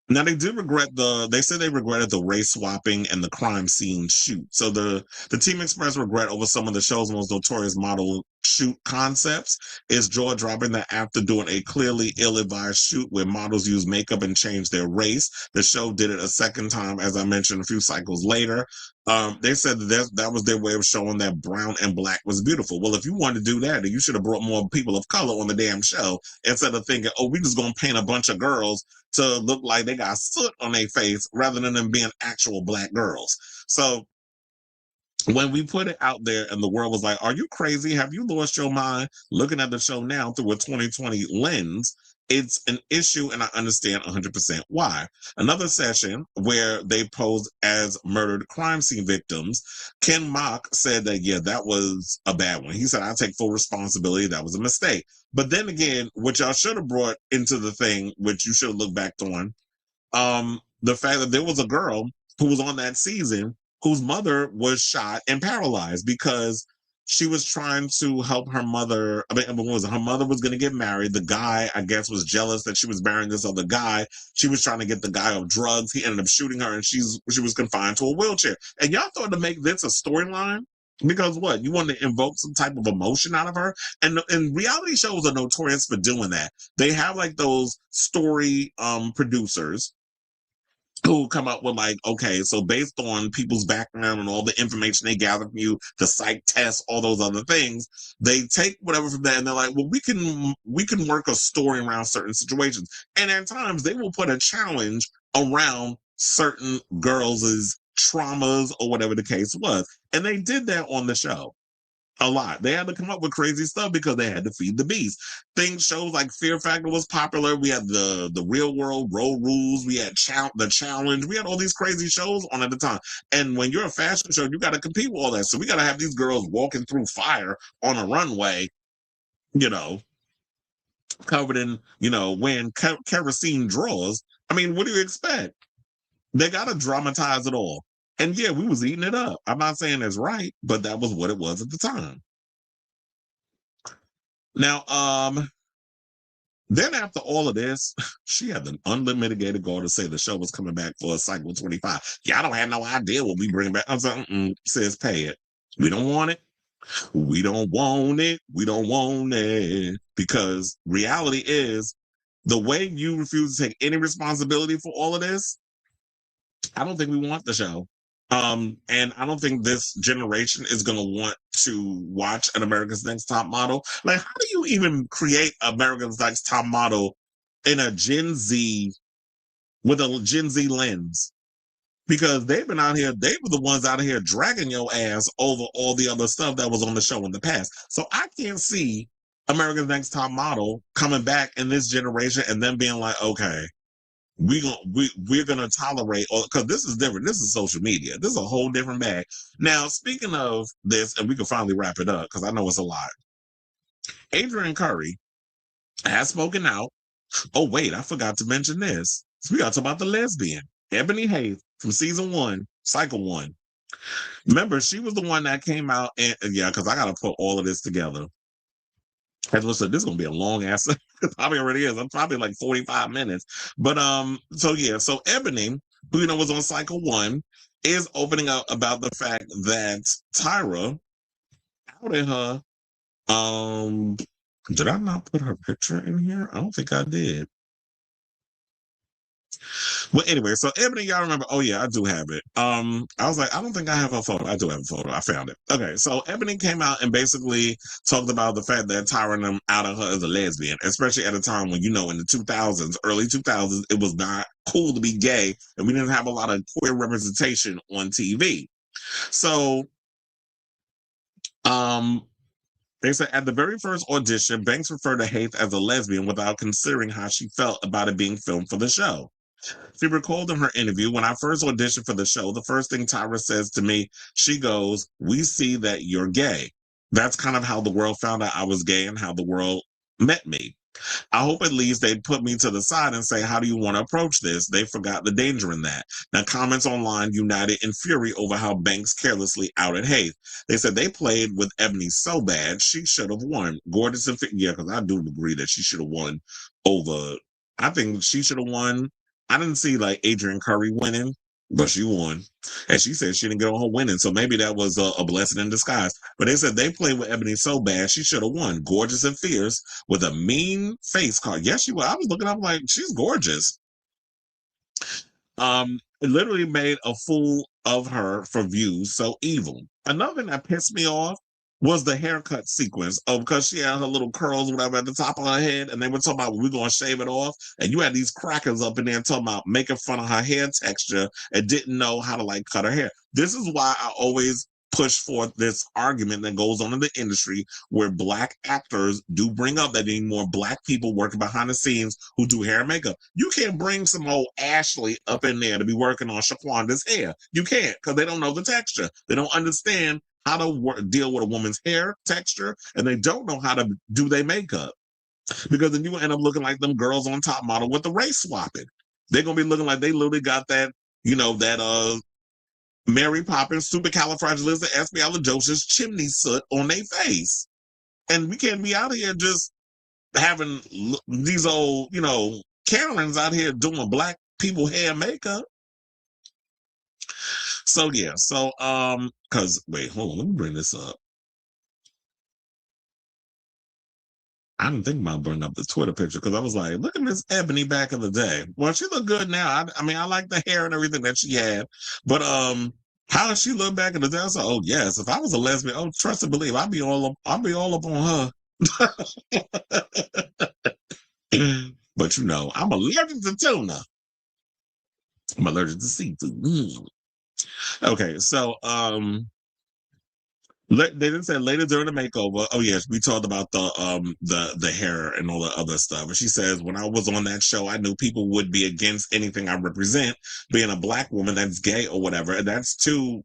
Now they said they regretted the race swapping and the crime scene shoot. So the team expressed regret over some of the show's most notorious model shoot concepts. Is jaw dropping that after doing a clearly ill-advised shoot where models use makeup and change their race, the show did it a second time, as I mentioned, a few cycles later. They said that was their way of showing that brown and black was beautiful. Well, if you wanted to do that, then you should have brought more people of color on the damn show instead of thinking, oh, we just gonna paint a bunch of girls to look like they got soot on their face rather than them being actual black girls. So when we put it out there and the world was like, are you crazy? Have you lost your mind? Looking at the show now through a 2020 lens, it's an issue, and I understand 100% why. Another session where they posed as murdered crime scene victims, Ken Mock said that, yeah, that was a bad one. He said, I take full responsibility. That was a mistake. But then again, what y'all should have brought into the thing, which you should have looked back on, the fact that there was a girl who was on that season whose mother was shot and paralyzed because she was trying to help her mother. Her mother was going to get married. The guy, I guess, was jealous that she was marrying this other guy. She was trying to get the guy off drugs. He ended up shooting her, and she was confined to a wheelchair. And y'all thought to make this a storyline? Because what? You want to invoke some type of emotion out of her? And reality shows are notorious for doing that. They have like those story producers who come up with like, okay, so based on people's background and all the information they gather from you, the psych tests, all those other things, they take whatever from that and they're like, well, we can work a story around certain situations. And at times they will put a challenge around certain girls' traumas or whatever the case was. And they did that on the show. A lot. They had to come up with crazy stuff because they had to feed the beast. Shows like Fear Factor was popular. We had the Real World, Road Rules. We had the Challenge. We had all these crazy shows on at the time. And when you're a fashion show, you got to compete with all that. So we got to have these girls walking through fire on a runway, covered in, wearing kerosene drawers. I mean, what do you expect? They got to dramatize it all. And yeah, we was eating it up. I'm not saying it's right, but that was what it was at the time. Now, then after all of this, she had the unmitigated gall to say the show was coming back for a cycle 25. Yeah, I don't have no idea what we bring back. I was like, says pay it. We don't want it. We don't want it. We don't want it. Because reality is, the way you refuse to take any responsibility for all of this, I don't think we want the show. And I don't think this generation is going to want to watch an America's Next Top Model. Like, how do you even create America's Next Top Model in a Gen Z, with a Gen Z lens? Because they've been out here, they were the ones out here dragging your ass over all the other stuff that was on the show in the past. So I can't see America's Next Top Model coming back in this generation and then being like, okay, we're gonna tolerate, because this is different. This is social media. This is a whole different bag. Now, speaking of this, and we can finally wrap it up because I know it's a lot. Adrian Curry has spoken out. Oh wait, I forgot to mention this. So we got to talk about the lesbian Ebony Hayes from season 1, cycle 1. Remember, she was the one that came out and yeah, because I gotta put all of this together. And listen, this is gonna be a long ass. It probably already is. I'm probably like 45 minutes. But so yeah, so Ebony, who was on cycle one, is opening up about the fact that Tyra outed her. Did I not put her picture in here? I don't think I did. Well, anyway, so Ebony, y'all remember? Oh yeah, I do have it. I was like, I don't think I have a photo. I do have a photo. I found it. Okay, so Ebony came out and basically talked about the fact that Tyra and them outed her as a lesbian, especially at a time when in the 2000s, early 2000s, it was not cool to be gay, and we didn't have a lot of queer representation on TV. So, they said at the very first audition, Banks referred to Hayes as a lesbian without considering how she felt about it being filmed for the show. She recalled in her interview, when I first auditioned for the show, the first thing Tyra says to me, she goes, "We see that you're gay." That's kind of how the world found out I was gay and how the world met me. I hope at least they'd put me to the side and say, how do you want to approach this? They forgot the danger in that. Now, comments online united in fury over how Banks carelessly outed Hayes. They said they played with Ebony so bad, she should have won. Gorgeous and yeah, because I do agree that she should have won over. I think she should have won. I didn't see like Adrian Curry winning, but she won. And she said she didn't get on her winning. So maybe that was a blessing in disguise. But they said they played with Ebony so bad, she should have won. Gorgeous and fierce with a mean face card. Yes, she was. I was looking up like, she's gorgeous. It literally made a fool of her for views so evil. Another thing that pissed me off was the haircut sequence. Oh, because she had her little curls, whatever, at the top of her head, and they were talking about we're gonna shave it off. And you had these crackers up in there talking about making fun of her hair texture and didn't know how to like cut her hair. This is why I always push forth this argument that goes on in the industry where Black actors do bring up that they need more Black people working behind the scenes who do hair and makeup. You can't bring some old Ashley up in there to be working on Shaquanda's hair. You can't, because they don't know the texture. They don't understand how to deal with a woman's hair texture, and they don't know how to do their makeup. Because then you end up looking like them girls on Top Model with the race swapping. They're gonna be looking like they literally got that, that Mary Poppins supercalifragilisticexpialidocious chimney soot on their face. And we can't be out here just having these old, Karens out here doing Black people hair and makeup. So yeah, because wait, hold on, let me bring this up. I didn't think about bringing up the Twitter picture because I was like, look at Miss Ebony back in the day. Well, she look good now. I mean, I like the hair and everything that she had, but how does she look back in the day? I was like, oh yes, if I was a lesbian, oh trust and believe, I'd be all up on her. But I'm allergic to tuna. I'm allergic to seafood. Okay, so they didn't say later during the makeover. Oh yes, we talked about the hair and all the other stuff. And she says, when I was on that show, I knew people would be against anything I represent, being a Black woman that's gay or whatever. And that's 2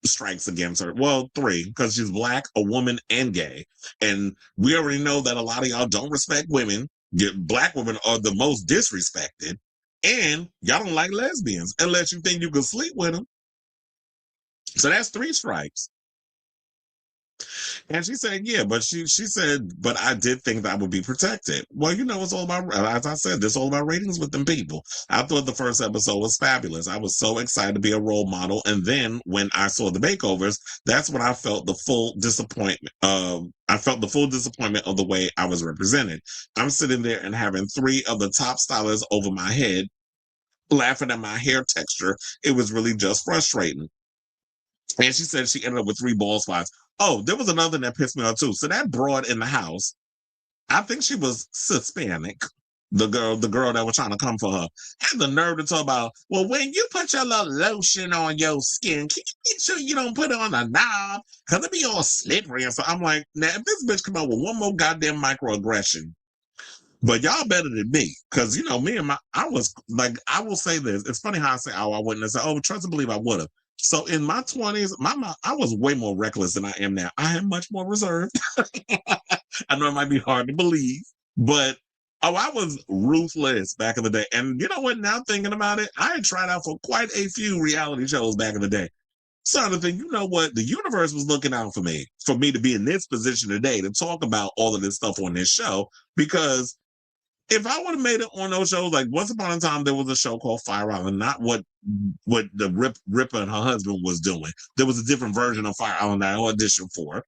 strikes against her. Well, 3, because she's Black, a woman, and gay. And we already know that a lot of y'all don't respect women. Black women are the most disrespected, and y'all don't like lesbians unless you think you can sleep with them. So that's 3 strikes. And she said, yeah, but she said, but I did think that I would be protected. Well, it's all about, as I said, it's all about ratings with them people. I thought the first episode was fabulous. I was so excited to be a role model. And then when I saw the makeovers, that's when I felt the full disappointment. I felt the full disappointment of the way I was represented. I'm sitting there and having 3 of the top stylists over my head, laughing at my hair texture. It was really just frustrating. And she said she ended up with 3 bald spots. Oh, there was another thing that pissed me off too. So that broad in the house, I think she was Hispanic. The girl that was trying to come for her had the nerve to talk about, well, when you put your little lotion on your skin, can you make sure you don't put it on a knob? Because it be all slippery. And so I'm like, now, if this bitch come out with one more goddamn microaggression, but y'all better than me. Because, me and I was like, I will say this. It's funny how I say, oh, I wouldn't have said, oh, trust and believe I would have. So in my 20s, I was way more reckless than I am now. I am much more reserved. I know it might be hard to believe, but I was ruthless back in the day. And you know what? Now thinking about it, I had tried out for quite a few reality shows back in the day. starting to think, you know what? The universe was looking out for me to be in this position today to talk about all of this stuff on this show. Because if I would have made it on those shows, like once upon a time, there was a show called Fire Island, not what the Ripper and her husband was doing. There was a different version of Fire Island that I auditioned for.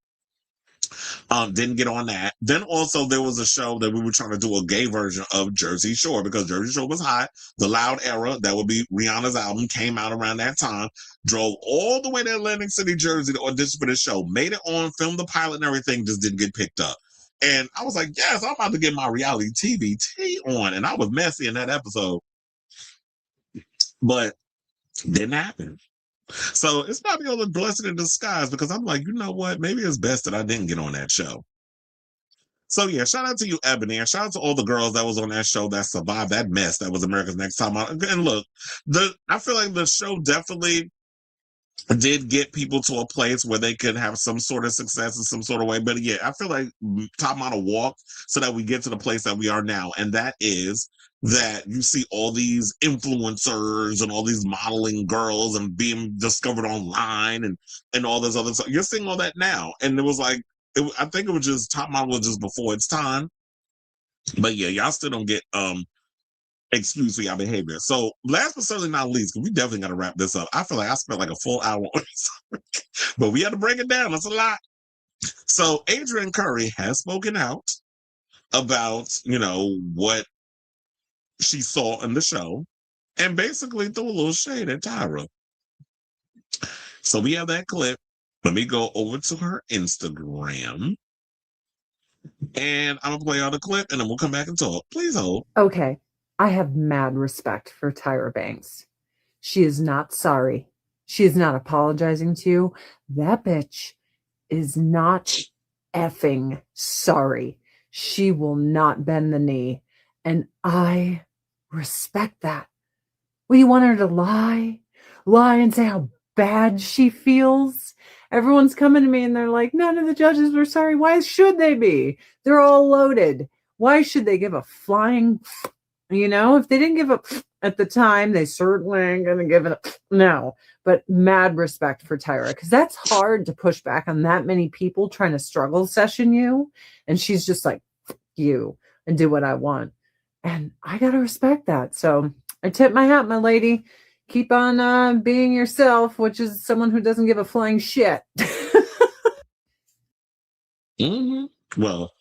Didn't get on that. Then also there was a show that we were trying to do a gay version of Jersey Shore because Jersey Shore was hot. The Loud Era, that would be Rihanna's album, came out around that time. Drove all the way to Atlantic City, Jersey to audition for the show. Made it on, filmed the pilot and everything, just didn't get picked up. And I was like, yes, I'm about to get my reality TV on. And I was messy in that episode. But didn't happen. So it's probably all a blessing in disguise because I'm like, you know what? Maybe it's best that I didn't get on that show. So yeah, shout out to you, Ebony, and shout out to all the girls that was on that show that survived that mess that was America's Next Top Model. And look, I feel like the show definitely did get people to a place where they could have some sort of success in some sort of way. But yeah, I feel like Top Model walked so that we get to the place that we are now. And that is that you see all these influencers and all these modeling girls and being discovered online and all this other stuff. You're seeing all that now. And it was like, I think it was just Top Model was just before its time. But yeah, y'all still don't get excuse for your behavior. So last but certainly not least, because we definitely got to wrap this up. I feel like I spent like a full hour on this, but we had to break it down. That's a lot. So Adrienne Curry has spoken out about, you know, what she saw in the show and basically threw a little shade at Tyra. So we have that clip. Let me go over to her Instagram and I'm going to play out the clip and then we'll come back and talk. Please hold. Okay. I have mad respect for Tyra Banks. She is not sorry. She is not apologizing to you. That bitch is not effing sorry. She will not bend the knee. And I respect that. Well, you want her to lie? Lie and say how bad she feels? Everyone's coming to me and they're like, none of the judges were sorry. Why should they be? They're all loaded. Why should they give a flying... You know, if they didn't give up at the time, they certainly ain't going to give it up now. But mad respect for Tyra, because that's hard to push back on that many people trying to struggle session you. And she's just like, you, and do what I want. And I got to respect that. So I tip my hat, my lady. Keep on being yourself, which is someone who doesn't give a flying shit. Well,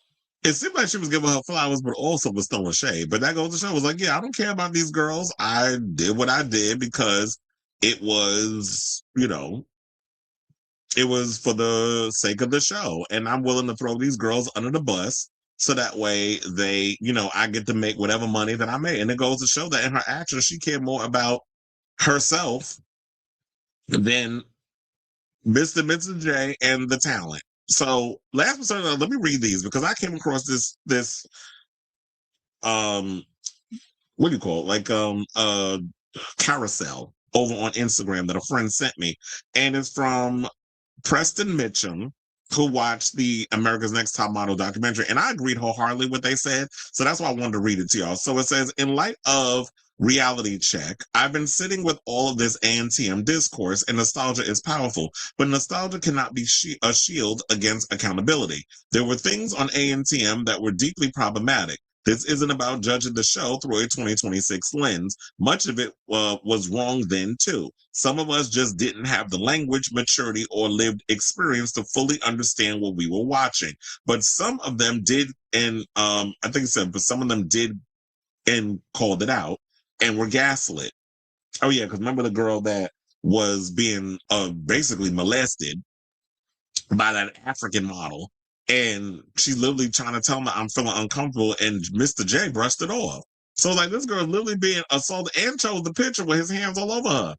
it seemed like she was giving her flowers, but also was throwing shade. But that goes to show, I was like, yeah, I don't care about these girls. I did what I did because it was, you know, it was for the sake of the show. And I'm willing to throw these girls under the bus so that way they, you know, I get to make whatever money that I made. And it goes to show that in her action, she cared more about herself than Mr. and Mrs. J and the talent. So last but certainly, let me read these because I came across this what do you call it? Like carousel over on Instagram that a friend sent me. And it's from Preston Mitchum, who watched the America's Next Top Model documentary. And I agreed wholeheartedly with what they said. So that's why I wanted to read it to y'all. So it says, in light of reality check, I've been sitting with all of this ANTM discourse, and nostalgia is powerful, but nostalgia cannot be a shield against accountability. There were things on ANTM that were deeply problematic. This isn't about judging the show through a 2026 lens. Much of it was wrong then, too. Some of us just didn't have the language, maturity, or lived experience to fully understand what we were watching. But some of them did, and I think it said, but some of them did and called it out and were gaslit. Oh, yeah, because remember the girl that was being basically molested by that African model? And she's literally trying to tell me I'm feeling uncomfortable, and Mr. J brushed it off. So like this girl literally being assaulted and chose the picture with his hands all over her.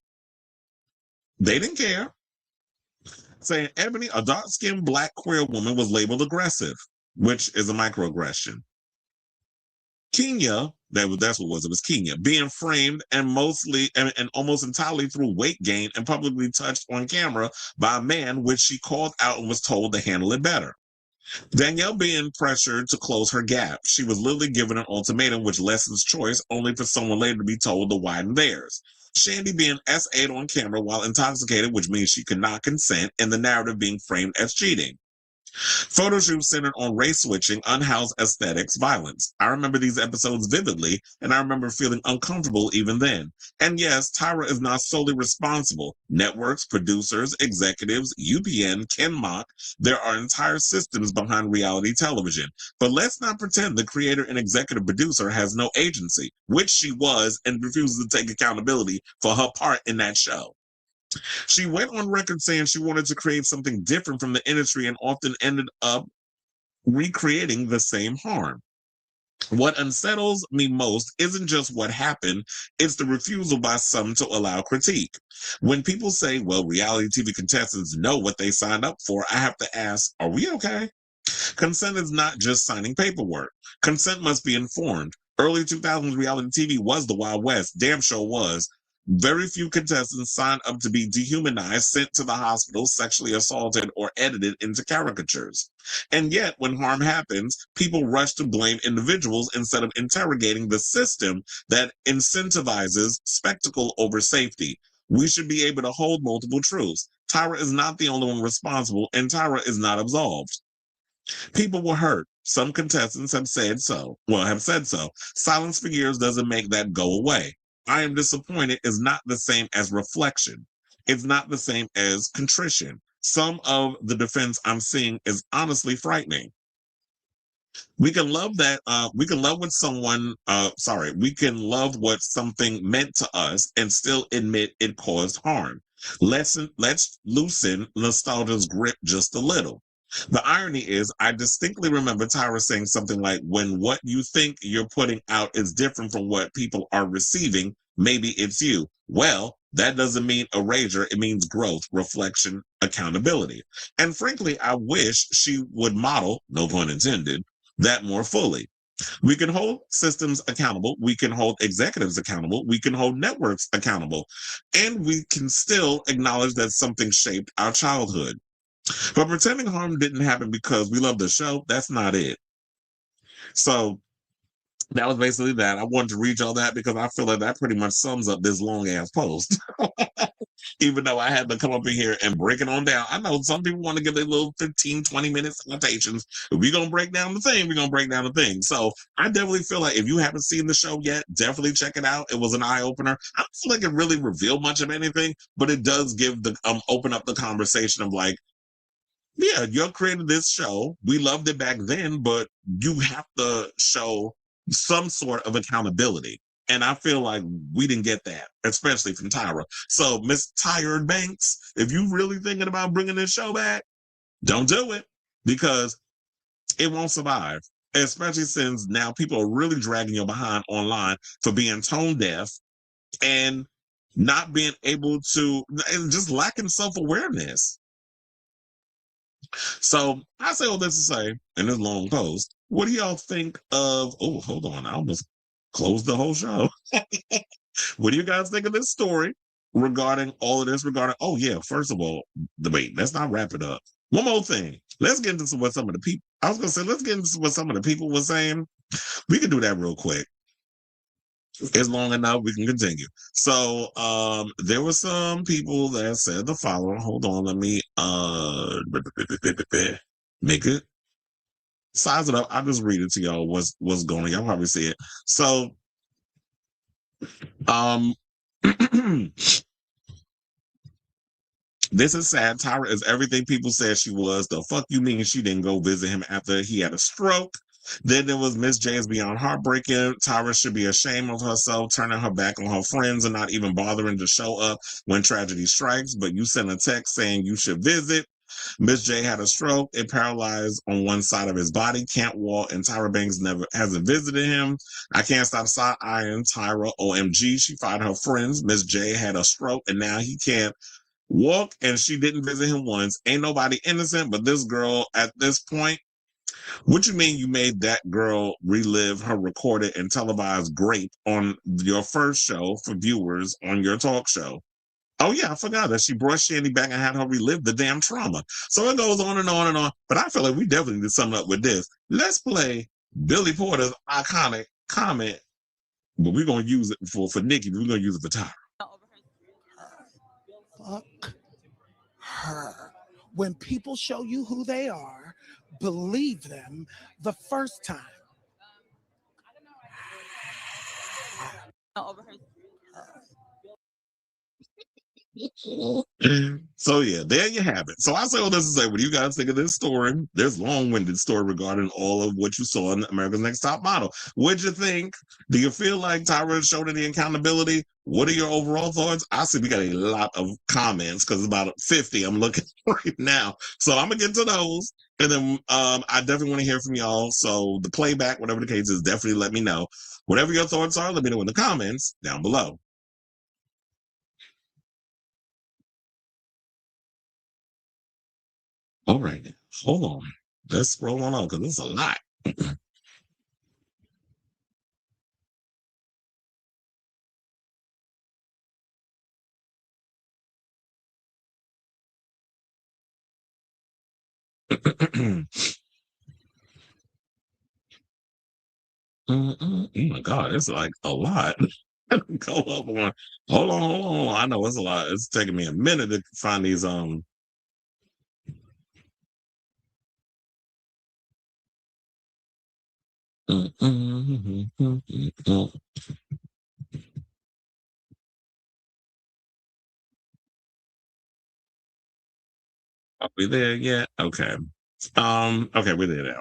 They didn't care. Saying Ebony, a dark-skinned black queer woman, was labeled aggressive, which is a microaggression. Kenya, that's what it was. It was Kenya being framed and mostly and almost entirely through weight gain and publicly touched on camera by a man, which she called out and was told to handle it better. Danielle being pressured to close her gap. She was literally given an ultimatum which lessens choice only for someone later to be told to widen theirs. Shandy being S8 on camera while intoxicated, which means she could not consent, and the narrative being framed as cheating. Photo shoots centered on race switching, unhoused aesthetics, violence. I remember these episodes vividly, and I remember feeling uncomfortable even then. And yes, Tyra is not solely responsible. Networks, producers, executives, UPN, Ken Mock, there are entire systems behind reality television. But let's not pretend the creator and executive producer has no agency, which she was, and refuses to take accountability for her part in that show. She went on record saying she wanted to create something different from the industry and often ended up recreating the same harm. What unsettles me most isn't just what happened, it's the refusal by some to allow critique. When people say, well, reality TV contestants know what they signed up for, I have to ask, are we okay? Consent is not just signing paperwork. Consent must be informed. Early 2000s reality TV was the Wild West. Damn sure was. Very few contestants signed up to be dehumanized, sent to the hospital, sexually assaulted, or edited into caricatures. And yet, when harm happens, people rush to blame individuals instead of interrogating the system that incentivizes spectacle over safety. We should be able to hold multiple truths. Tyra is not the only one responsible, and Tyra is not absolved. People were hurt. Some contestants have said so. Silence for years doesn't make that go away. I am disappointed is not the same as reflection. It's not the same as contrition. Some of the defense I'm seeing is honestly frightening. We can love that. We can love what we can love what something meant to us and still admit it caused harm. Let's loosen nostalgia's grip just a little. The irony is, I distinctly remember Tyra saying something like, when what you think you're putting out is different from what people are receiving, maybe it's you. Well, that doesn't mean erasure. It means growth, reflection, accountability. And frankly, I wish she would model, no pun intended, that more fully. We can hold systems accountable. We can hold executives accountable. We can hold networks accountable. And we can still acknowledge that something shaped our childhood. But pretending harm didn't happen because we love the show, that's not it. So that was basically that. I wanted to read y'all that because I feel like that pretty much sums up this long ass post. Even though I had to come up in here and break it on down. I know some people want to give their little 15, 20 minute citations. If we're going to break down the thing, we're going to break down the thing. So I definitely feel like if you haven't seen the show yet, definitely check it out. It was an eye opener. I don't feel like it really revealed much of anything, but it does give open up the conversation of like, yeah, you created this show. We loved it back then, but you have to show some sort of accountability. And I feel like we didn't get that, especially from Tyra. So, Miss Tired Banks, if you really thinking about bringing this show back, don't do it because it won't survive. Especially since now people are really dragging you behind online for being tone deaf and not being able to, and just lacking self-awareness. So I say all this to say in this long post, what do y'all think of, oh, hold on, I almost closed the whole show. What do you guys think of this story regarding all of this? Oh yeah, first of all, wait, let's not wrap it up. One more thing. Let's get into what some of the people, let's get into what some of the people were saying. We can do that real quick. It's long enough, we can continue. So there were some people that said the following. Hold on, let me make it size it up. I'll just read it to y'all what's going on. Y'all probably see it. So this is sad. Tyra is everything people said she was. The fuck you mean she didn't go visit him after he had a stroke? Then there was Miss J's Beyond Heartbreaking. Tyra should be ashamed of herself, turning her back on her friends and not even bothering to show up when tragedy strikes. But you sent a text saying you should visit. Miss J had a stroke. It paralyzed on one side of his body, can't walk, and Tyra Banks hasn't visited him. I can't stop side-eyeing Tyra. OMG, she fired her friends. Miss J had a stroke, and now he can't walk, and she didn't visit him once. Ain't nobody innocent but this girl at this point. What you mean you made that girl relive her recorded and televised grape on your first show for viewers on your talk show? Oh yeah, I forgot that she brought Shandy back and had her relive the damn trauma. So it goes on and on and on. But I feel like we definitely did something up with this. Let's play Billy Porter's iconic comment, but we're gonna use it for Nikki. We're gonna use it for Tyra. Over her Fuck her. When people show you who they are, believe them the first time. Over her. So yeah, there you have it. So I say all this to say, what do you guys think of this story? This long-winded story regarding all of what you saw in America's Next Top Model. What'd you think? Do you feel like Tyra showed any accountability? What are your overall thoughts? I see we got a lot of comments because about 50 I'm looking right now. So I'm gonna get to those. And then I definitely want to hear from y'all. So the playback, whatever the case is, definitely let me know. Whatever your thoughts are, let me know in the comments down below. All right, hold on. Let's scroll on because there's a lot. Oh my God, it's like a lot. Go up on. Hold on. I know it's a lot. It's taking me a minute to find these. Are we there yet? Okay. Okay, we're there now.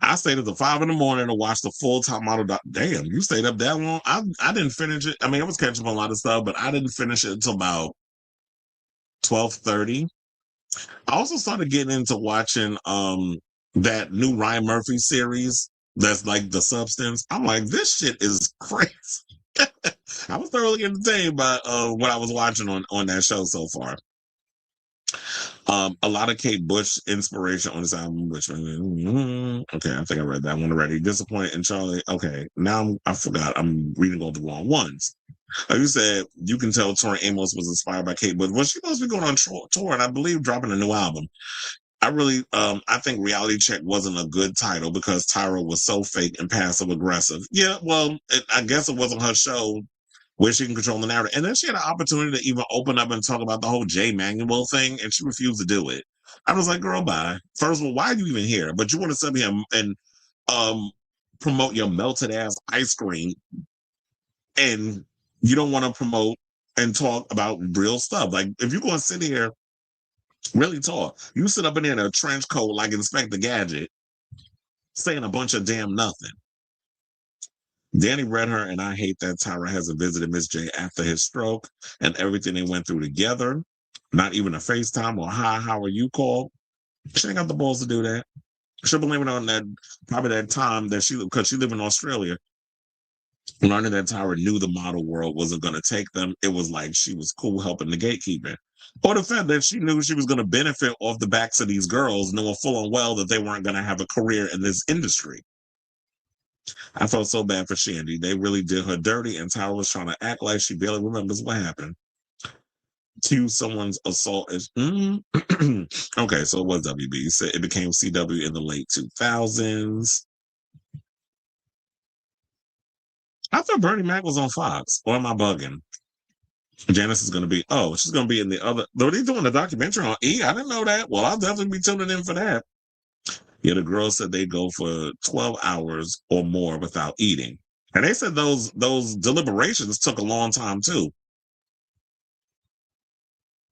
I stayed up to 5 a.m. to watch the full Top Model. Damn, you stayed up that long? I didn't finish it. I mean, I was catching up on a lot of stuff, but I didn't finish it until about 12:30. I also started getting into watching that new Ryan Murphy series that's like The Substance. I'm like, this shit is crazy. I was thoroughly entertained by what I was watching on that show so far. A lot of Kate Bush inspiration on this album, which okay, I think I read that one already. Disappointed in Charlie. Okay, now I forgot. I'm reading all the wrong ones. Like you said, you can tell Tori Amos was inspired by Kate Bush. Well, she must be going on tour, and I believe dropping a new album. I think Reality Check wasn't a good title because Tyra was so fake and passive aggressive. Yeah, well, I guess it wasn't her show where she can control the narrative. And then she had an opportunity to even open up and talk about the whole Jay Manuel thing, and she refused to do it. I was like, girl, bye. First of all, why are you even here? But you want to sit here and promote your melted ass ice cream, and you don't want to promote and talk about real stuff. Like, if you're going to sit here, really talk, you sit up in there in a trench coat like Inspector Gadget, saying a bunch of damn nothing. Danny read her, and I hate that Tyra hasn't visited Miss J after his stroke and everything they went through together. Not even a FaceTime or hi, how are you call. She ain't got the balls to do that. She'll blame it on that, probably that time that because she lived in Australia, learning that Tyra knew the model world wasn't going to take them. It was like she was cool helping the gatekeeper. Or the fact that she knew she was going to benefit off the backs of these girls, knowing full and well that they weren't going to have a career in this industry. I felt so bad for Shandy. They really did her dirty, and Tyra was trying to act like she barely remembers what happened. To someone's assault is okay, so it was WB. So it became CW in the late 2000s. I thought Bernie Mac was on Fox. Or am I bugging? Janice is going to be, she's going to be in the other. Though they're doing a documentary on E. I didn't know that. Well, I'll definitely be tuning in for that. Yeah, the girls said they go for 12 hours or more without eating. And they said those deliberations took a long time too.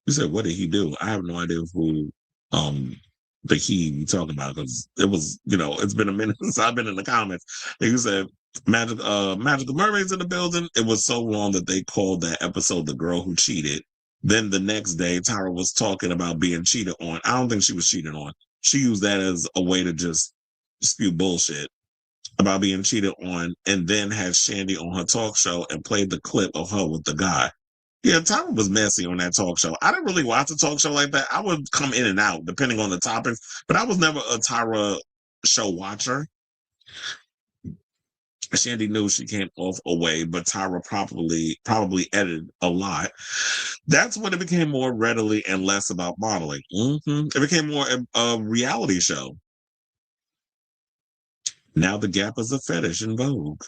You said, what did he do? I have no idea who the he you talking about, because it was, it's been a minute since I've been in the comments. And you said Magical Mermaids in the building. It was so long that they called that episode The Girl Who Cheated. Then the next day, Tyra was talking about being cheated on. I don't think she was cheated on. She used that as a way to just spew bullshit about being cheated on, and then had Shandy on her talk show and played the clip of her with the guy. Yeah, Tyra was messy on that talk show. I didn't really watch a talk show like that. I would come in and out depending on the topics, but I was never a Tyra show watcher. Shandy knew she came off away, but Tyra probably edited a lot. That's when it became more readily and less about modeling. It became more a reality show. Now the gap is a fetish in Vogue.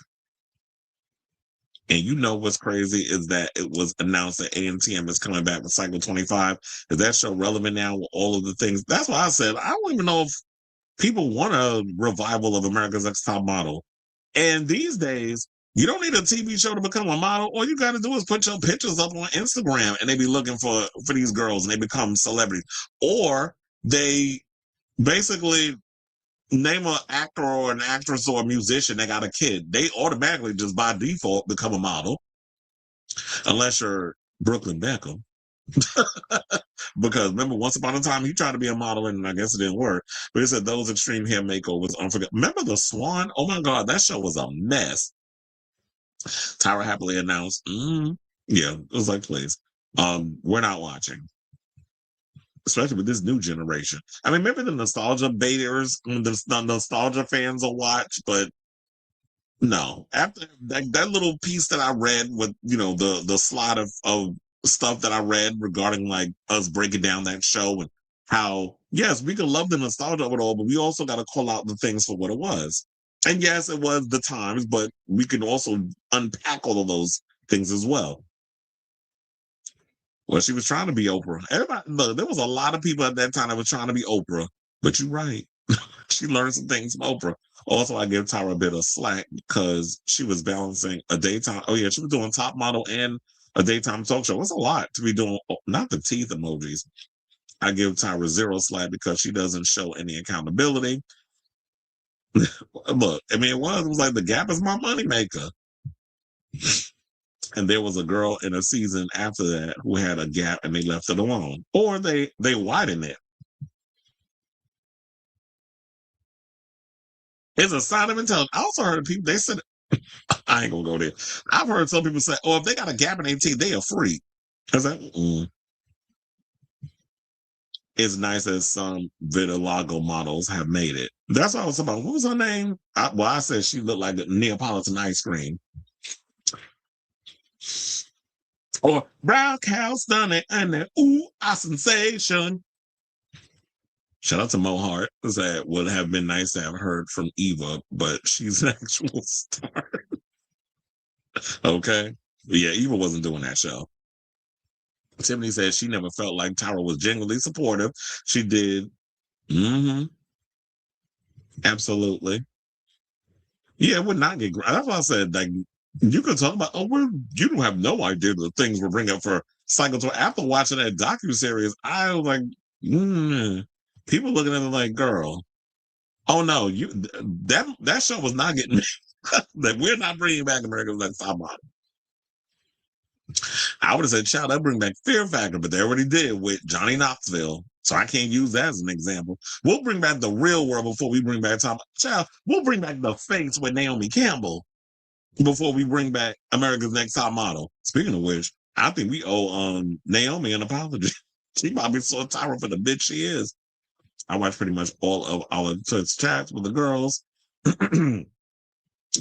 And you know what's crazy is that it was announced that ANTM is coming back with Cycle 25. Is that show relevant now with all of the things? That's why I said I don't even know if people want a revival of America's Next Top Model. And these days, you don't need a TV show to become a model. All you got to do is put your pictures up on Instagram, and they be looking for these girls, and they become celebrities. Or they basically name an actor or an actress or a musician that got a kid. They automatically just by default become a model, unless you're Brooklyn Beckham. Because remember, once upon a time, he tried to be a model, and I guess it didn't work. But he said those extreme hair makeovers unforgettable. Remember The Swan? Oh my God, that show was a mess. Tyra happily announced, yeah, it was like, please, we're not watching. Especially with this new generation. I mean, maybe the nostalgia baiters, the nostalgia fans will watch, but no. After that little piece that I read with, the slot of stuff that I read regarding like us breaking down that show and how, yes, we can love the nostalgia of it all, but we also got to call out the things for what it was. And yes, it was the times, but we can also unpack all of those things as well. Well, she was trying to be Oprah. Everybody, look, there was a lot of people at that time that was trying to be Oprah, but you're right. She learned some things from Oprah. Also, I give Tyra a bit of slack because she was balancing a daytime. Oh, yeah, she was doing Top Model and a daytime talk show. It's a lot to be doing, not the teeth emojis. I give Tyra zero slack because she doesn't show any accountability. Look, I mean, it was like the Gap is my moneymaker. And there was a girl in a season after that who had a gap and they left it alone. Or they widened it. It's a sign of intelligence. I also heard people, they said, I ain't gonna go there. I've heard some people say, oh, if they got a gap in their teeth, they are free. I was like, It's nice that some vitiligo models have made it. That's what I was talking about. What was her name? I said she looked like a Neapolitan ice cream. Or brown cow stunning and then a sensation. Shout out to Mo Hart. That would have been nice to have heard from Eva, but she's an actual star. Okay. Yeah, Eva wasn't doing that show. Tiffany said she never felt like Tyra was genuinely supportive. She did. Absolutely. Yeah, it would not get. That's why I said, like, you could talk about, you don't have no idea the things we're bringing up for Cycle 12. After watching that docuseries, I was like, people looking at it like, girl, oh no, that show was not getting me. That we're not bringing back America's Next Top Model. I would have said, child, that bring back Fear Factor, but they already did with Johnny Knoxville. So I can't use that as an example. We'll bring back The Real World before we bring back Child, we'll bring back The Face with Naomi Campbell before we bring back America's Next Top Model. Speaking of which, I think we owe Naomi an apology. She probably saw Tyra for the bitch she is. I watched pretty much all of our chats with the girls.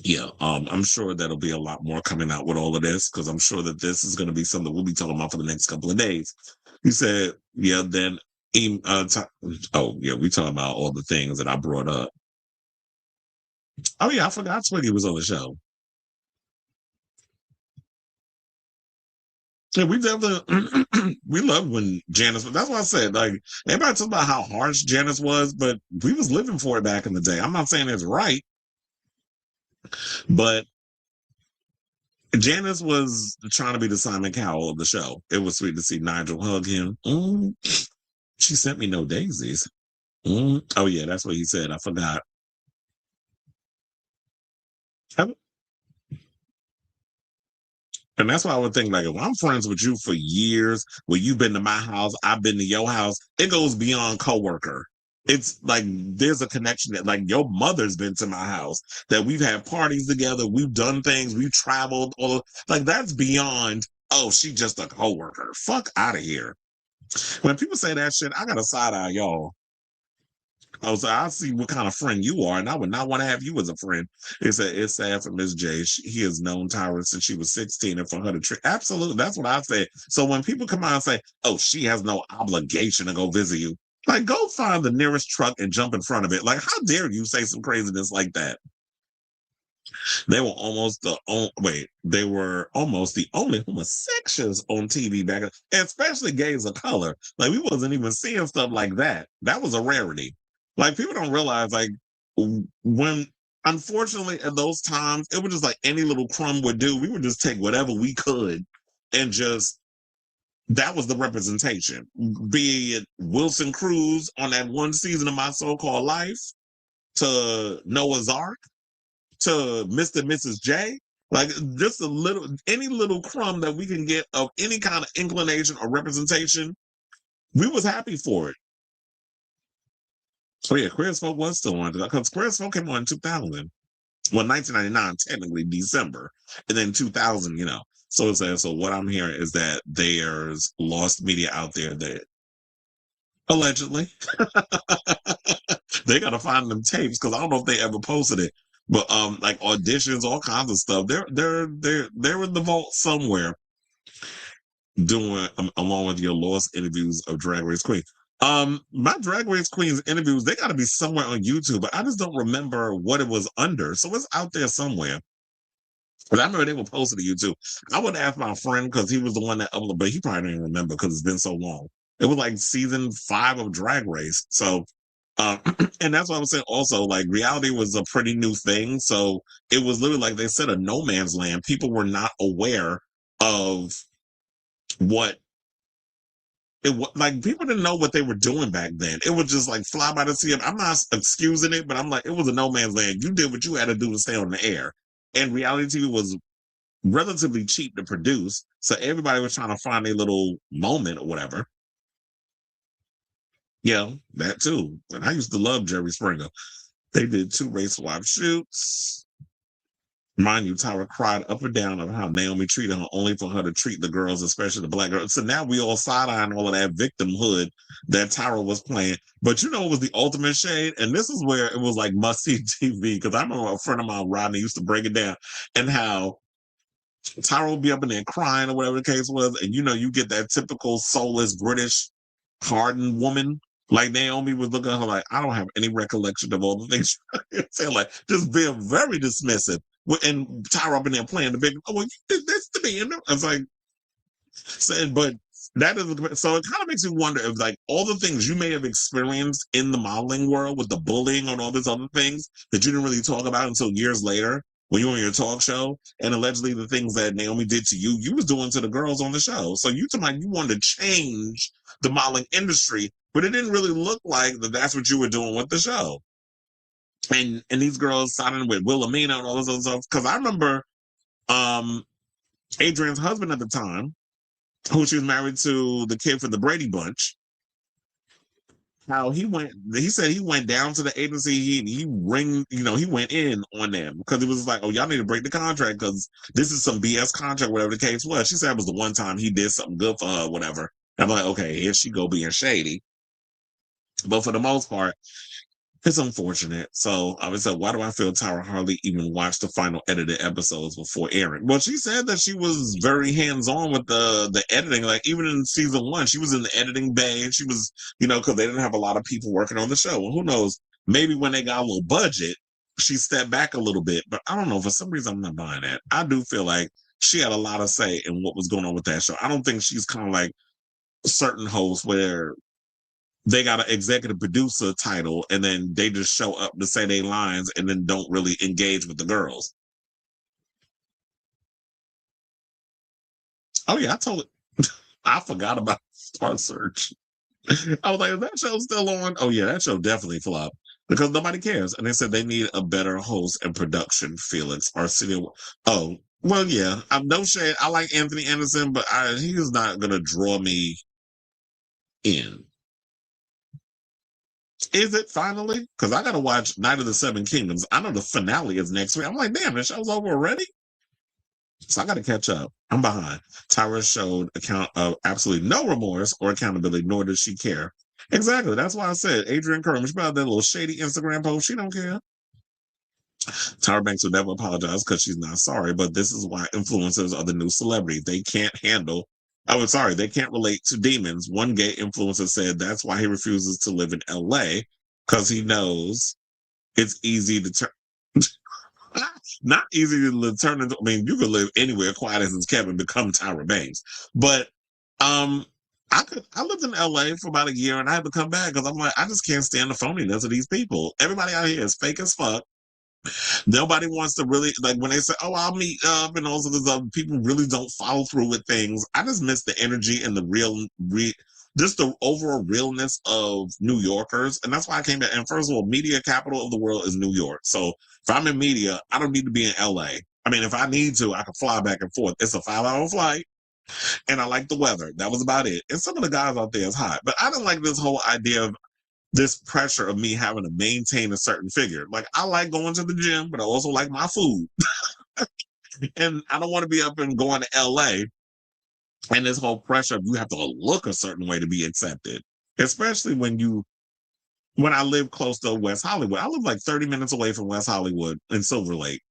Yeah, I'm sure that'll be a lot more coming out with all of this because I'm sure that this is going to be something we'll be talking about for the next couple of days. He said, yeah, then, we talking about all the things that I brought up. Oh, yeah, I forgot Twiggy was on the show. Yeah, we definitely, we loved when Janice, that's what I said, like, everybody talks about how harsh Janice was, but we was living for it back in the day. I'm not saying it's right. But Janice was trying to be the Simon Cowell of the show. It was sweet to see Nigel hug him. She sent me no daisies. Oh, yeah, that's what he said. I forgot. And that's why I would think, like, if I'm friends with you for years, where you've been to my house, I've been to your house, it goes beyond coworker. It's like there's a connection that, like, your mother's been to my house, that we've had parties together, we've done things, we've traveled, like that's beyond, oh, she's just a coworker. Fuck out of here. When people say that shit, I got a side eye, y'all. I see what kind of friend you are, and I would not want to have you as a friend. It's sad for Miss J. He has known Tyra since she was 16, and for her to treat, absolutely, that's what I say. So when people come out and say, oh, she has no obligation to go visit you, like, go find the nearest truck and jump in front of it. Like, how dare you say some craziness like that? They were almost they were almost the only homosexuals on TV back then, especially gays of color. Like, we wasn't even seeing stuff like that. That was a rarity. Like, people don't realize, like, when, unfortunately, at those times, it was just like any little crumb would do. We would just take whatever we could and just, that was the representation. Be it Wilson Cruz on that one season of My So-Called Life, to Noah's Ark, to Mr. and Mrs. J. Like, just any little crumb that we can get of any kind of inclination or representation, we was happy for it. So yeah, Queer Folk was still on, because Queer Folk came on in 2000. Well, 1999, technically December, and then 2000, So so what I'm hearing is that there's lost media out there that allegedly they gotta find them tapes, because I don't know if they ever posted it. But like auditions, all kinds of stuff. They're in the vault somewhere, doing along with your lost interviews of Drag Race Queen. My Drag Race Queens interviews, they got to be somewhere on YouTube, but I just don't remember what it was under. So it's out there somewhere. But I remember they were posted to YouTube. I would ask my friend, because he was the one that uploaded, but he probably didn't remember because it's been so long. It was like season 5 of Drag Race. So, and that's what I was saying. Also, like, reality was a pretty new thing. So it was literally, like they said, a no man's land. People were not aware of what it was. Like, people didn't know what they were doing back then. It was just like fly by the seat. I'm not excusing it, but I'm like, it was a no man's land. You did what you had to do to stay on the air. And reality TV was relatively cheap to produce. So everybody was trying to find a little moment or whatever. Yeah, that too. And I used to love Jerry Springer. They did 2 race swap shoots. Mind you, Tyra cried up and down of how Naomi treated her, only for her to treat the girls, especially the black girls. So now we all side-eyeing all of that victimhood that Tyra was playing. But it was the ultimate shade. And this is where it was like must-see TV. Because I remember a friend of mine, Rodney, used to break it down, and how Tyra would be up in there crying or whatever the case was. And you get that typical soulless British hardened woman. Like, Naomi was looking at her like, I don't have any recollection of all the things you're saying, like, just being very dismissive. And Tyra up in there playing the big, oh, well, you did this to me. And I was like, saying, but that is, so it kind of makes you wonder if, like, all the things you may have experienced in the modeling world with the bullying and all these other things that you didn't really talk about until years later when you were on your talk show, and allegedly the things that Naomi did to you, you was doing to the girls on the show. So you wanted to change the modeling industry, but it didn't really look like that's what you were doing with the show. And these girls signing with Wilhelmina and all this other stuff. Because I remember Adrian's husband at the time, who she was married to, the kid from the Brady Bunch, how he said he went down to the agency, he went in on them because it was like, oh, y'all need to break the contract because this is some BS contract, whatever the case was. She said it was the one time he did something good for her, whatever. I'm like, okay, here she go being shady. But for the most part, it's unfortunate. So I would say, why do I feel Tyra hardly even watched the final edited episodes before airing? Well, she said that she was very hands-on with the editing. Like, even in season 1, she was in the editing bay, and she was, because they didn't have a lot of people working on the show. Well, who knows? Maybe when they got a little budget, she stepped back a little bit. But I don't know. For some reason, I'm not buying that. I do feel like she had a lot of say in what was going on with that show. I don't think she's kind of like certain hosts where they got an executive producer title and then they just show up to say their lines and then don't really engage with the girls. Oh yeah, I forgot about Star Search. I was like, is that show still on? Oh yeah, that show definitely flopped because nobody cares. And they said they need a better host and production. Felix Arsenio. Oh, well, yeah. I'm no shade. I like Anthony Anderson, but he is not gonna draw me in. Is it finally? Because I gotta watch Night of the Seven Kingdoms. I know the finale is next week. I'm like, damn, the show's over already. So I gotta catch up. I'm behind. Tyra showed absolutely no remorse or accountability, nor does she care. Exactly. That's why I said Adrian Kerman. She about that little shady Instagram post. She don't care. Tyra Banks will never apologize because she's not sorry. But this is why influencers are the new celebrity. They can't handle. They can't relate to demons. One gay influencer said that's why he refuses to live in LA because he knows it's easy to turn. Not easy to turn into. I mean, you could live anywhere quiet as Kevin, become Tyra Banks. But I lived in LA for about a year and I had to come back because I'm like, I just can't stand the phoniness of these people. Everybody out here is fake as fuck. Nobody wants to really, like, when they say, oh, I'll meet up and all of this other, people really don't follow through with things. I just miss the energy and the just the overall realness of New Yorkers. And that's why I came back. And first of all, media capital of the world is New York. So if I'm in media, I don't need to be in LA. I mean, if I need to, I can fly back and forth. It's a 5-hour flight. And I like the weather. That was about it. And some of the guys out there is hot. But I didn't like this whole idea of this pressure of me having to maintain a certain figure. Like, I like going to the gym, but I also like my food. And I don't want to be up and going to LA and this whole pressure of you have to look a certain way to be accepted. Especially when I live close to West Hollywood. I live like 30 minutes away from West Hollywood in Silver Lake.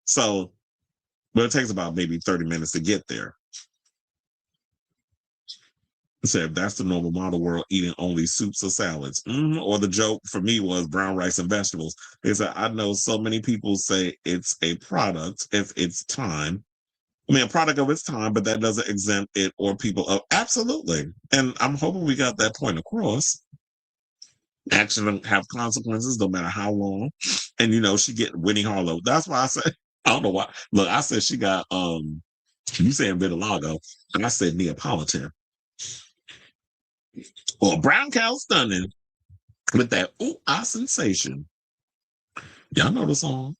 So, but it takes about maybe 30 minutes to get there. Said that's the normal model world, eating only soups or salads. Or the joke for me was brown rice and vegetables. They said, I know so many people say it's a product if it's time. I mean, a product of its time, but that doesn't exempt it or people of absolutely. And I'm hoping we got that point across. Action have consequences no matter how long. And she get Winnie Harlow. That's why I said, I don't know why. Look, I said she got you saying vitiligo, and I said Neapolitan. Or brown cow stunning with that ooh-ah sensation. Y'all know the song.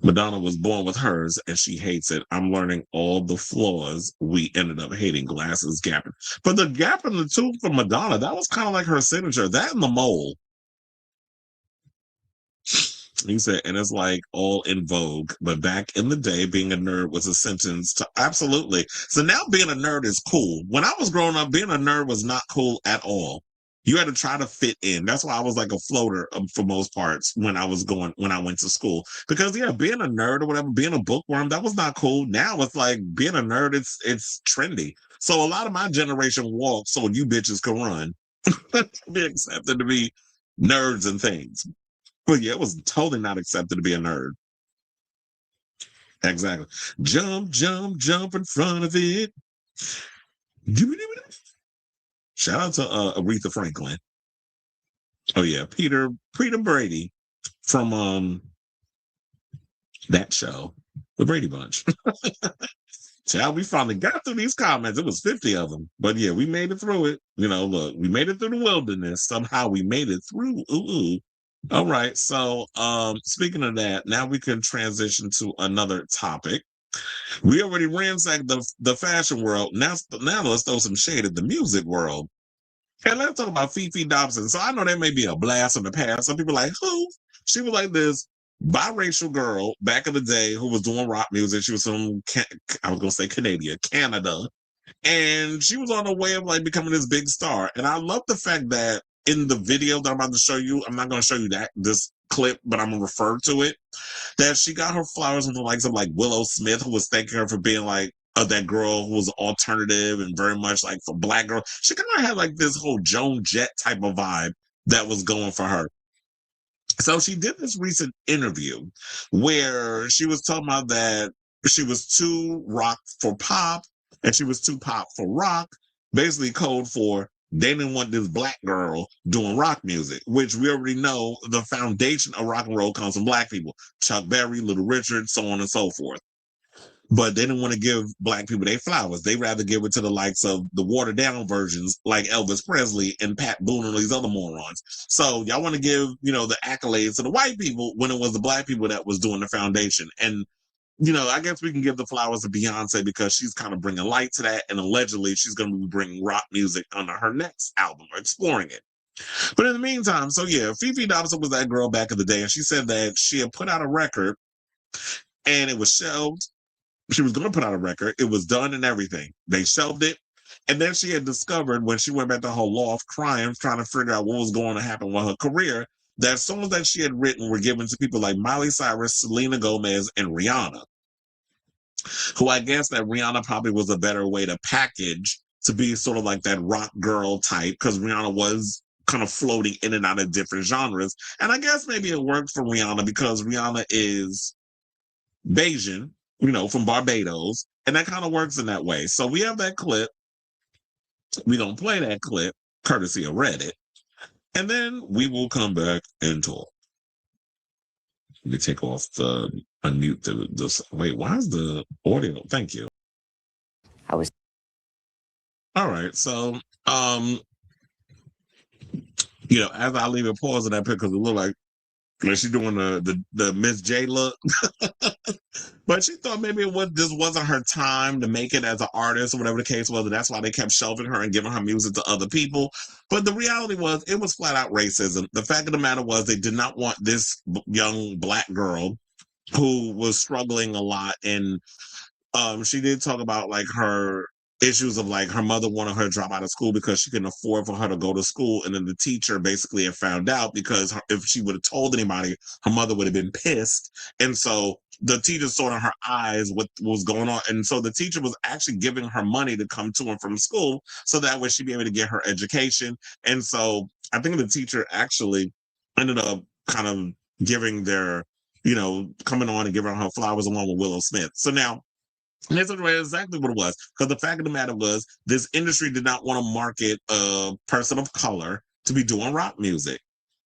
Madonna was born with hers and she hates it. I'm learning all the flaws we ended up hating. Glasses gapping. But the gap in the tooth for Madonna, that was kind of like her signature. That and the mole. He said, and it's like all in vogue. But back in the day, being a nerd was a sentence to absolutely. So now being a nerd is cool. When I was growing up, being a nerd was not cool at all. You had to try to fit in. That's why I was like a floater for most parts when I went to school. Because being a nerd or whatever, being a bookworm, that was not cool. Now it's like being a nerd, it's trendy. So a lot of my generation walked so you bitches can run. Be accepted to be nerds and things. But yeah, it was totally not accepted to be a nerd. Exactly. Jump, jump, jump in front of it. Shout out to Aretha Franklin. Oh yeah, Peter Brady from that show, The Brady Bunch. Child, we finally got through these comments. It was 50 of them. But yeah, we made it through it. Look, we made it through the wilderness. Somehow we made it through. Ooh. All right. So speaking of that, now we can transition to another topic. We already ransacked the fashion world. Now let's throw some shade at the music world. And let's talk about Fefe Dobson. So I know that may be a blast from the past. Some people are like, who? She was like this biracial girl back in the day who was doing rock music. She was from, I was going to say Canada. And she was on her way of like becoming this big star. And I love the fact that in the video that I'm about to show you, I'm not going to show you this clip, but I'm going to refer to it, that she got her flowers from the likes of like Willow Smith, who was thanking her for being like, that girl who was alternative and very much like for Black girl. She kind of had like this whole Joan Jett type of vibe that was going for her. So she did this recent interview where she was talking about that she was too rock for pop and she was too pop for rock, basically code for they didn't want this Black girl doing rock music, which we already know the foundation of rock and roll comes from Black people. Chuck Berry, Little Richard, so on and so forth. But they didn't want to give Black people their flowers. They rather give it to the likes of the watered down versions like Elvis Presley and Pat Boone and these other morons. So y'all want to give, the accolades to the white people when it was the Black people that was doing the foundation. And, I guess we can give the flowers to Beyonce because she's kind of bringing light to that. And allegedly she's going to be bringing rock music on her next album or exploring it. But in the meantime, so yeah, Fefe Dobson was that girl back in the day. And she said that she had put out a record and it was shelved. She was going to put out a record. It was done and everything. They shelved it. And then she had discovered when she went back to her loft crying, trying to figure out what was going to happen with her career, that songs that she had written were given to people like Miley Cyrus, Selena Gomez, and Rihanna. Who I guess that Rihanna probably was a better way to package to be sort of like that rock girl type, because Rihanna was kind of floating in and out of different genres. And I guess maybe it worked for Rihanna because Rihanna is Bayesian, from Barbados, and that kind of works in that way. So we have that clip. We don't play that clip, courtesy of Reddit, and then we will come back and talk. Let me take off unmute the wait, why is the audio? Thank you. All right, so as I leave a pause in that pic because it looked like she's doing the Miss J look. But she thought maybe this wasn't her time to make it as an artist or whatever the case was. And that's why they kept shelving her and giving her music to other people. But the reality was it was flat out racism. The fact of the matter was they did not want this young Black girl who was struggling a lot. And she did talk about like her issues of like her mother wanted her to drop out of school because she couldn't afford for her to go to school. And then the teacher basically had found out because if she would have told anybody, her mother would have been pissed. And so the teacher saw in her eyes what was going on. And so the teacher was actually giving her money to come to and from school so that way she'd be able to get her education. And so I think the teacher actually ended up kind of giving their, coming on and giving her flowers along with Willow Smith. So now, and that's exactly what it was. Because the fact of the matter was, this industry did not want to market a person of color to be doing rock music.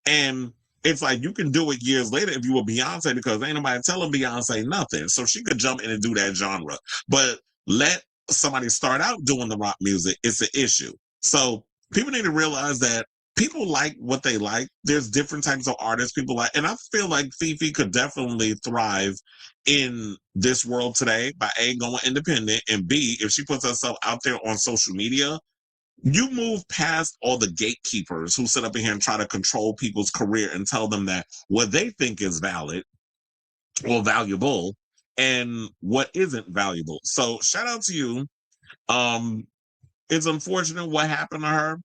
And it's like you can do it years later if you were Beyonce because ain't nobody telling Beyonce nothing. So she could jump in and do that genre. But let somebody start out doing the rock music, it's an issue. So people need to realize that people like what they like. There's different types of artists people like. And I feel like Fefe could definitely thrive in this world today by A, going independent, and B, if she puts herself out there on social media, you move past all the gatekeepers who sit up in here and try to control people's career and tell them that what they think is valid or valuable and what isn't valuable. So shout out to you. It's unfortunate what happened to her.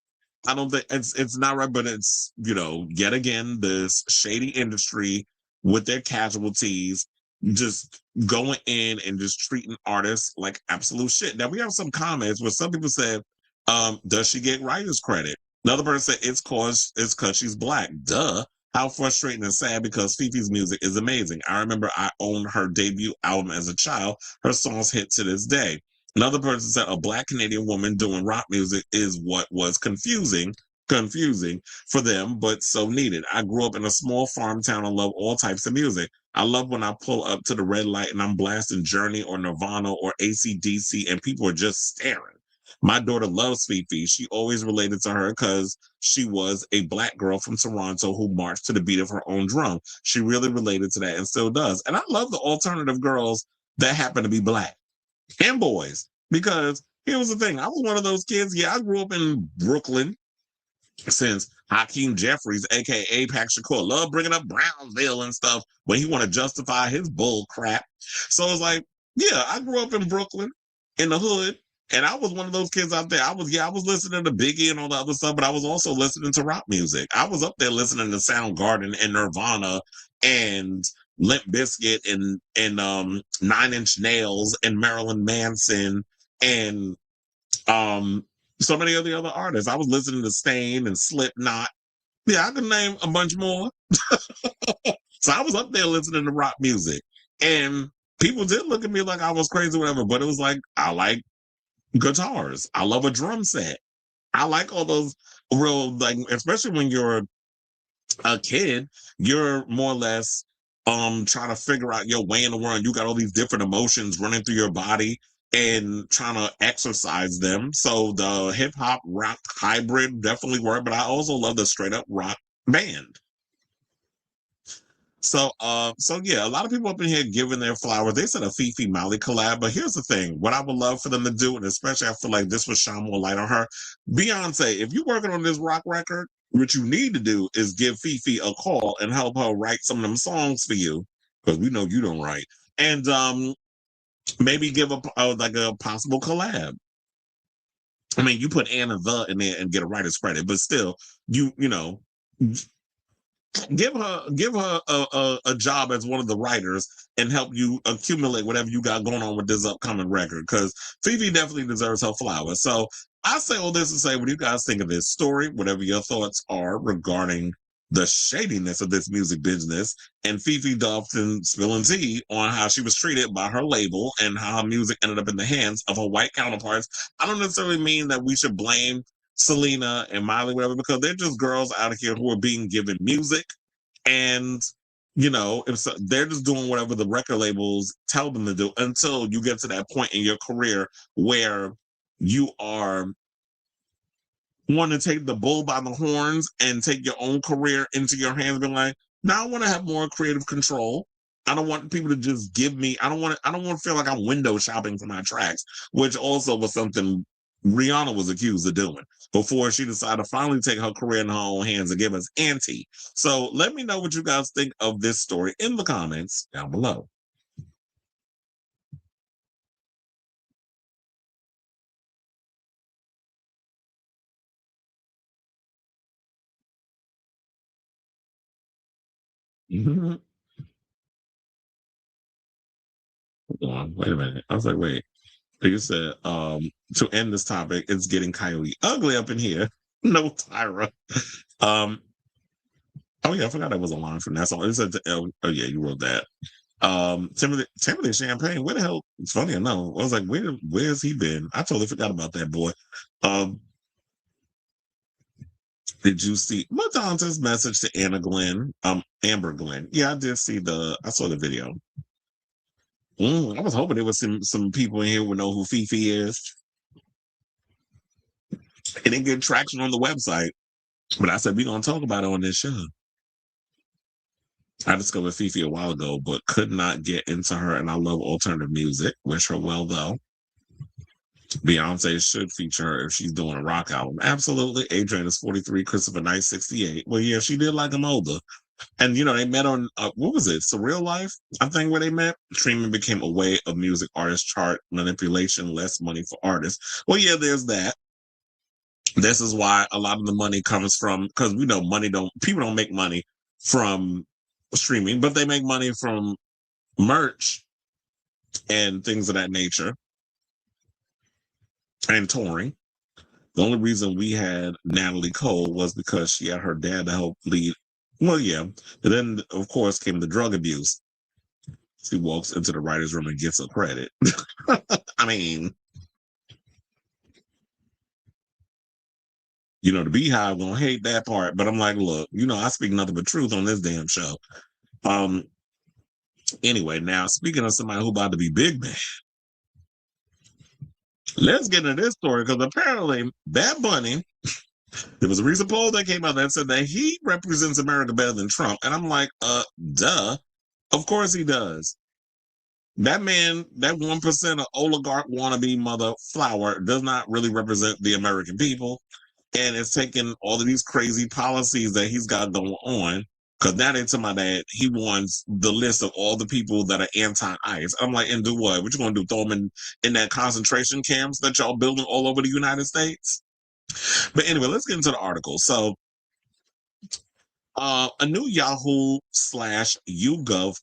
I don't think it's not right, but it's, yet again, this shady industry with their casualties just going in and just treating artists like absolute shit. Now we have some comments where some people said, does she get writer's credit? Another person said it's cause she's Black. Duh. How frustrating and sad because Fefe's music is amazing. I remember I owned her debut album as a child. Her songs hit to this day. Another person said a Black Canadian woman doing rock music is what was confusing for them, but so needed. I grew up in a small farm town and love all types of music. I love when I pull up to the red light and I'm blasting Journey or Nirvana or AC/DC and people are just staring. My daughter loves Fefe. She always related to her because she was a Black girl from Toronto who marched to the beat of her own drum. She really related to that and still does. And I love the alternative girls that happen to be Black and boys because here was the thing. I was one of those kids. Yeah, I grew up in Brooklyn since Hakeem Jeffries, a.k.a. Pac Shakur, loved bringing up Brownsville and stuff when he want to justify his bull crap. So it's like, yeah, I grew up in Brooklyn in the hood. And I was one of those kids out there. I was listening to Biggie and all the other stuff, but I was also listening to rock music. I was up there listening to Soundgarden and Nirvana and Limp Bizkit and 9 Inch Nails and Marilyn Manson and so many of the other artists. I was listening to Stain and Slipknot. Yeah, I can name a bunch more. So I was up there listening to rock music. And people did look at me like I was crazy or whatever, but it was like, I like guitars. I love a drum set. I like all those real, like, especially when you're a kid, you're more or less trying to figure out your way in the world. You got all these different emotions running through your body and trying to exercise them. So the hip hop rock hybrid definitely worked, but I also love the straight up rock band. So yeah, a lot of people up in here giving their flowers. They said a Fefe Miley collab, but here's the thing. What I would love for them to do, and especially I feel like this would shine more light on her. Beyonce, if you're working on this rock record, what you need to do is give Fefe a call and help her write some of them songs for you, because we know you don't write. And maybe give like a possible collab. I mean, you put Anna the in there and get a writer's credit, but still, you know. Give her a job as one of the writers and help you accumulate whatever you got going on with this upcoming record, because Fefe definitely deserves her flowers. So I say all this to say, what do you guys think of this story? Whatever your thoughts are regarding the shadiness of this music business and Fefe Dobson spilling tea on how she was treated by her label and how her music ended up in the hands of her white counterparts. I don't necessarily mean that we should blame Selena and Miley, whatever, because they're just girls out of here who are being given music. And, you know, if so, they're just doing whatever the record labels tell them to do until you get to that point in your career where you are want to take the bull by the horns and take your own career into your hands, being like, now I want to have more creative control. I don't want people to just give me, I don't want to feel like I'm window shopping for my tracks, which also was something Rihanna was accused of doing before she decided to finally take her career in her own hands and give us Auntie. So let me know what you guys think of this story in the comments down below. Hold on, wait a minute. I was like, wait. You said, to end this topic, it's getting coyote ugly up in here. No, Tyra. Oh yeah, I forgot that was a line from that song. It said, oh yeah, you wrote that. Timothy Champagne. Where the hell? It's funny enough. I was like, where's he been? I totally forgot about that boy. Did you see Madonna's message to Amber Glenn? Yeah, I did see I saw the video. I was hoping there was some people in here would know who Fefe is. It didn't get traction on the website, but I said we're gonna talk about it on this show. I discovered Fefe a while ago, but could not get into her, and I love alternative music. Wish her well, though. Beyonce should feature her if she's doing a rock album. Absolutely. Adrian is 43, Christopher Knight 68. Well, yeah, she did like him older. And, you know, they met on, what was it? Surreal Life, I think, where they met. Streaming became a way of music artist chart manipulation, less money for artists. Well, yeah, there's that. This is why a lot of the money comes from, because we know people don't make money from streaming, but they make money from merch and things of that nature and touring. The only reason we had Natalie Cole was because she had her dad to help lead. Well, yeah. And then, of course, came the drug abuse. She walks into the writer's room and gets her credit. I mean, you know, the Beehive gonna hate that part, but I'm like, look, you know, I speak nothing but truth on this damn show. Anyway, now speaking of somebody who about to be big man, let's get into this story because apparently Bad Bunny, there was a recent poll that came out that said that he represents America better than Trump. And I'm like, duh. Of course he does. That man, that 1% of oligarch wannabe mother flower does not really represent the American people. And it's taking all of these crazy policies that he's got going on. Because now they tell my dad he wants the list of all the people that are anti-ICE. I'm like, and do what? What you going to do? Throw them in that concentration camps that y'all building all over the United States? But anyway, let's get into the article. So, a new Yahoo/YouGov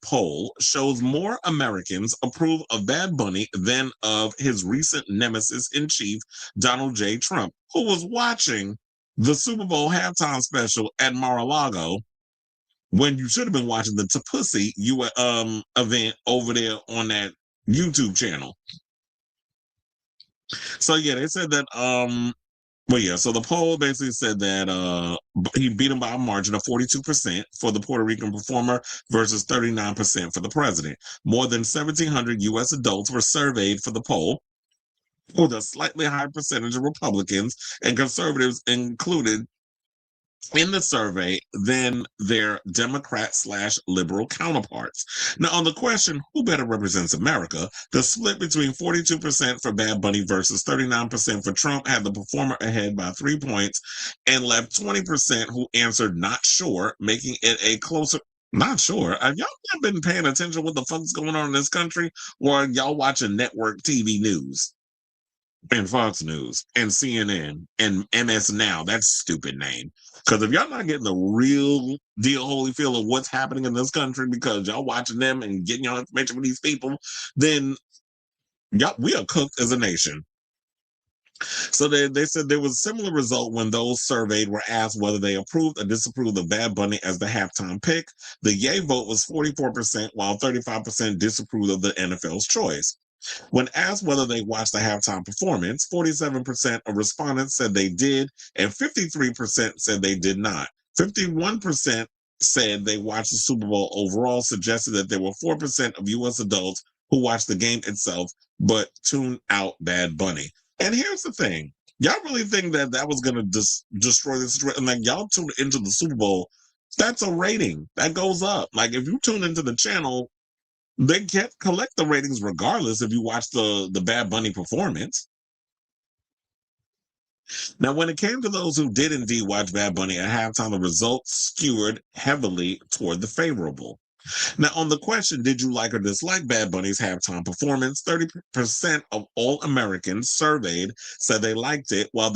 poll shows more Americans approve of Bad Bunny than of his recent nemesis in chief, Donald J. Trump, who was watching the Super Bowl halftime special at Mar-a-Lago when you should have been watching the Tapussy event over there on that YouTube channel. So yeah, they said that well, yeah, so the poll basically said that he beat him by a margin of 42% for the Puerto Rican performer versus 39% for the president. More than 1,700 U.S. adults were surveyed for the poll, with a slightly higher percentage of Republicans and conservatives included in the survey than their Democrat/liberal counterparts. Now, on the question, who better represents America, the split between 42% for Bad Bunny versus 39% for Trump had the performer ahead by 3 points and left 20% who answered not sure, making it a closer. Not sure. Have y'all not been paying attention to what the fuck's going on in this country? Or are y'all watching network TV news? And Fox News and CNN and MS Now, that stupid name. Because if y'all not getting the real deal holy feel of what's happening in this country because y'all watching them and getting y'all information from these people, then we are cooked as a nation. So they said there was a similar result when those surveyed were asked whether they approved or disapproved of Bad Bunny as the halftime pick. The yay vote was 44%, while 35% disapproved of the NFL's choice. When asked whether they watched the halftime performance, 47% of respondents said they did, and 53% said they did not. 51% said they watched the Super Bowl overall, suggested that there were 4% of U.S. adults who watched the game itself but tuned out Bad Bunny. And here's the thing. Y'all really think that that was going to destroy this? Like, y'all tuned into the Super Bowl. That's a rating. That goes up. Like, if you tune into the channel, they get collect the ratings regardless if you watch the Bad Bunny performance. Now, when it came to those who did indeed watch Bad Bunny at halftime, the results skewed heavily toward the favorable. Now, on the question, did you like or dislike Bad Bunny's halftime performance? 30% of all Americans surveyed said they liked it, while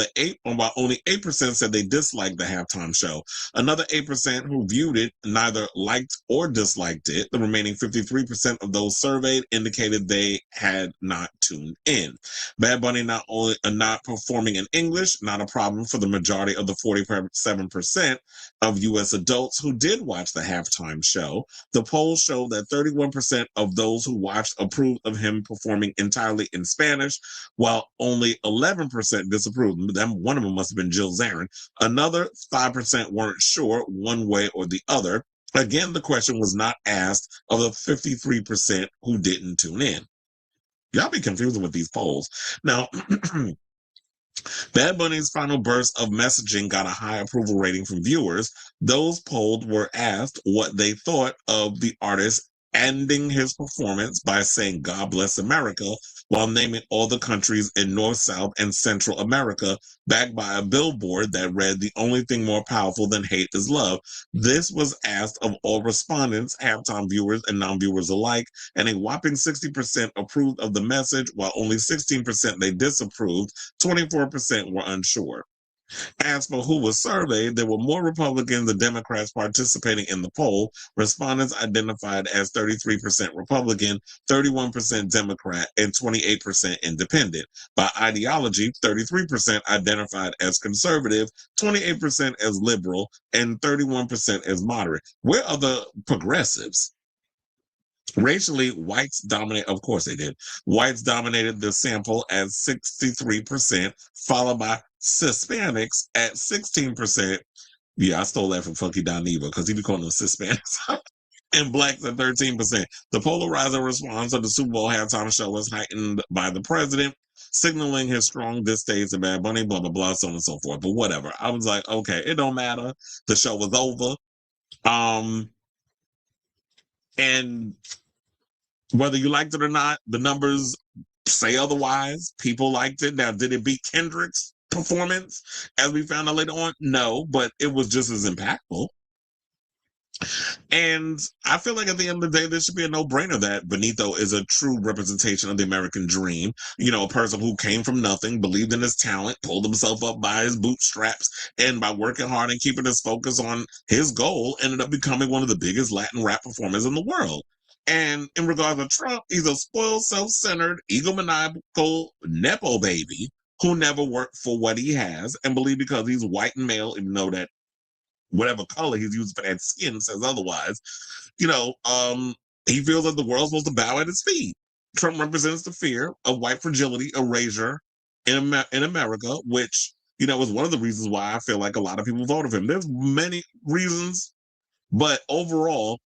only 8% said they disliked the halftime show. Another 8% who viewed it neither liked or disliked it. The remaining 53% of those surveyed indicated they had not tuned in. Bad Bunny not performing in English, not a problem for the majority of the 47% of U.S. adults who did watch the halftime show. The polls show that 31% of those who watched approved of him performing entirely in Spanish, while only 11% disapproved. One of them must have been Jill Zarin. Another 5% weren't sure one way or the other. Again, the question was not asked of the 53% who didn't tune in. Y'all be confusing with these polls. Now, Bad Bunny's final burst of messaging got a high approval rating from viewers. Those polled were asked what they thought of the artist ending his performance by saying "God bless America" while naming all the countries in North, South, and Central America, backed by a billboard that read, "The only thing more powerful than hate is love." This was asked of all respondents, halftime viewers and non-viewers alike, and a whopping 60% approved of the message, while only 16% they disapproved. 24% were unsure. As for who was surveyed, there were more Republicans than Democrats participating in the poll. Respondents identified as 33% Republican, 31% Democrat, and 28% Independent. By ideology, 33% identified as conservative, 28% as liberal, and 31% as moderate. Where are the progressives? Racially, whites dominate. Of course they did. Whites dominated the sample at 63%, followed by Hispanics at 16%. Yeah, I stole that from Funky Dineva because he be calling them Hispanics. And blacks at 13%. The polarizing response of the Super Bowl halftime show was heightened by the president, signaling his strong distaste of Bad Bunny, blah, blah, blah, so on and so forth. But whatever. I was like, okay, it don't matter. The show was over. And whether you liked it or not, the numbers say otherwise. People liked it. Now, did it beat Kendrick's performance, as we found out later on? No, but it was just as impactful. And I feel like at the end of the day, this should be a no-brainer that Benito is a true representation of the American dream. You know, a person who came from nothing, believed in his talent, pulled himself up by his bootstraps, and by working hard and keeping his focus on his goal, ended up becoming one of the biggest Latin rap performers in the world. And in regards to Trump, he's a spoiled, self-centered, egomaniacal Nepo baby who never worked for what he has and believe because he's white and male, even though that whatever color he's using for that skin says otherwise, you know, he feels like the world's supposed to bow at his feet. Trump represents the fear of white fragility, erasure in America, which, you know, is one of the reasons why I feel like a lot of people voted for him. There's many reasons, but overall,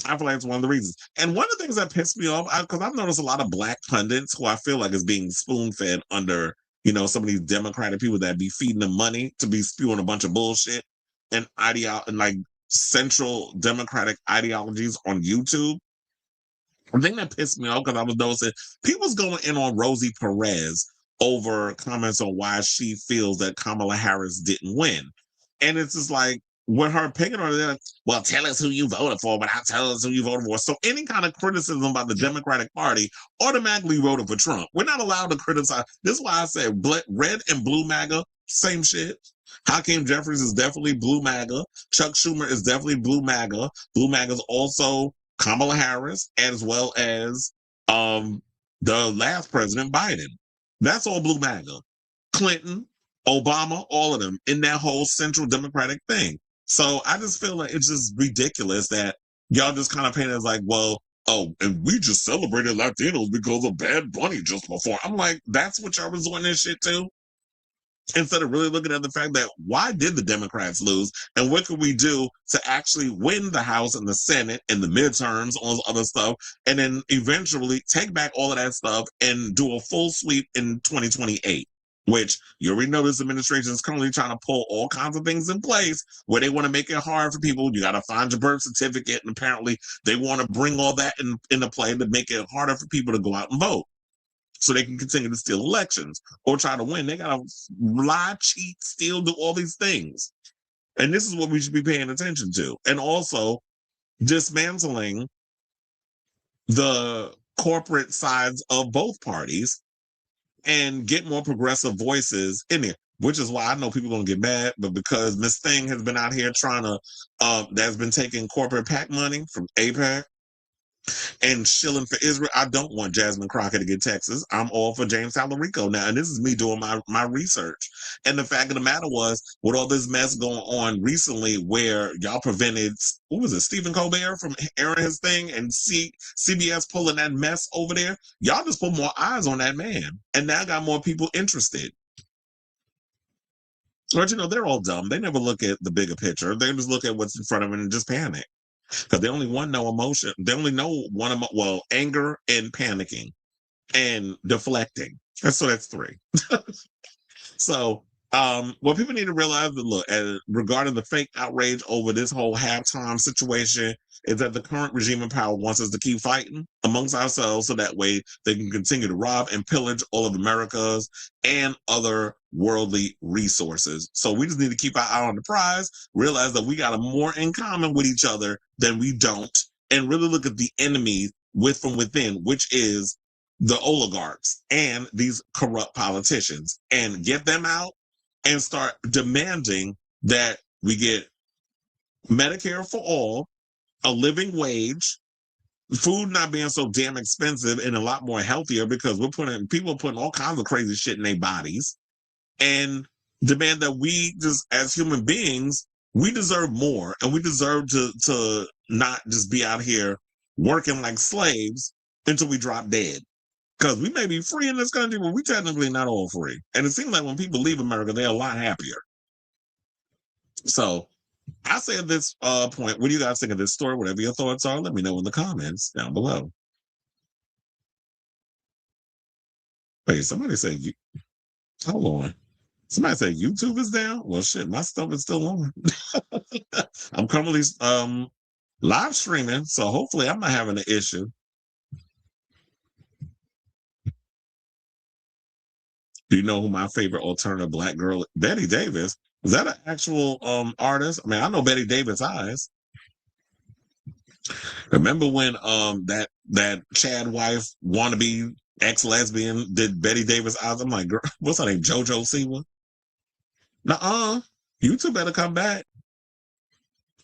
I feel like it's one of the reasons. And one of the things that pissed me off, because I've noticed a lot of black pundits who I feel like is being spoon-fed under, you know, some of these Democratic people that be feeding them money to be spewing a bunch of bullshit and like central Democratic ideologies on YouTube. The thing that pissed me off, because I was noticing people's going in on Rosie Perez over comments on why she feels that Kamala Harris didn't win. And it's just like, with her opinion on it, well, tell us who you voted for, but I'll tell us who you voted for. So any kind of criticism about the Democratic Party automatically voted for Trump. We're not allowed to criticize. This is why I said red and blue MAGA, same shit. Hakeem Jeffries is definitely blue MAGA. Chuck Schumer is definitely blue MAGA. Blue MAGA is also Kamala Harris, as well as the last president, Biden. That's all blue MAGA. Clinton, Obama, all of them in that whole central Democratic thing. So I just feel like it's just ridiculous that y'all just kind of paint it as like, well, oh, and we just celebrated Latinos because of Bad Bunny just before. I'm like, that's what y'all resorting this shit to? Instead of really looking at the fact that why did the Democrats lose and what could we do to actually win the House and the Senate and the midterms, all this other stuff, and then eventually take back all of that stuff and do a full sweep in 2028. Which you already know this administration is currently trying to pull all kinds of things in place where they want to make it hard for people. You got to find your birth certificate, and apparently they want to bring all that into play to make it harder for people to go out and vote, so they can continue to steal elections or try to win. They got to lie, cheat, steal, do all these things. And this is what we should be paying attention to. And also dismantling the corporate sides of both parties and get more progressive voices in there, which is why I know people are going to get mad, but because Miss Thing has been out here trying to, that's been taking corporate PAC money from APAC, and shilling for Israel. I don't want Jasmine Crockett to get Texas. I'm all for James Talarico now. And this is me doing my research. And the fact of the matter was, with all this mess going on recently where y'all prevented, what was it, Stephen Colbert from airing his thing and CBS pulling that mess over there, y'all just put more eyes on that man. And now got more people interested. But you know, they're all dumb. They never look at the bigger picture. They just look at what's in front of them and just panic. Because they only know emotion. They only know anger and panicking and deflecting. So that's three. So what people need to realize that, look, regarding the fake outrage over this whole halftime situation, is that the current regime in power wants us to keep fighting amongst ourselves so that way they can continue to rob and pillage all of America's and other worldly resources. So we just need to keep our eye on the prize, realize that we got more in common with each other than we don't, and really look at the enemy from within, which is the oligarchs and these corrupt politicians, and get them out and start demanding that we get Medicare for all, a living wage, food not being so damn expensive and a lot more healthier, because people are putting all kinds of crazy shit in their bodies, and demand that we just, as human beings, we deserve more, and we deserve to not just be out here working like slaves until we drop dead. Because we may be free in this country, but we technically not all free. And it seems like when people leave America, they're a lot happier. So I say at this point, what do you guys think of this story? Whatever your thoughts are, let me know in the comments down below. Wait, somebody said, hold on. Somebody said YouTube is down? Well, shit, my stuff is still on. I'm currently live streaming, so hopefully I'm not having an issue. Do you know who my favorite alternative black girl is? Betty Davis. Is that an actual artist? I mean, I know Betty Davis Eyes. Remember when that Chad wife wannabe ex-lesbian did Betty Davis Eyes? I'm like, girl, what's her name? JoJo Siwa? Nuh-uh. YouTube better come back.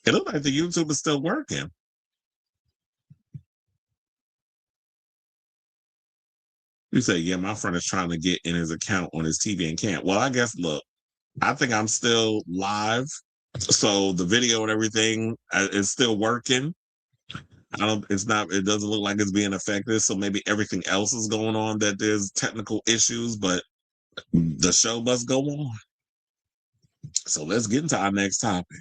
It looks like the YouTube is still working. You say, yeah, my friend is trying to get in his account on his TV and can't. Well, I guess, look, I think I'm still live. So the video and everything is still working. It doesn't look like it's being affected. So maybe everything else is going on, that there's technical issues, but the show must go on. So let's get into our next topic.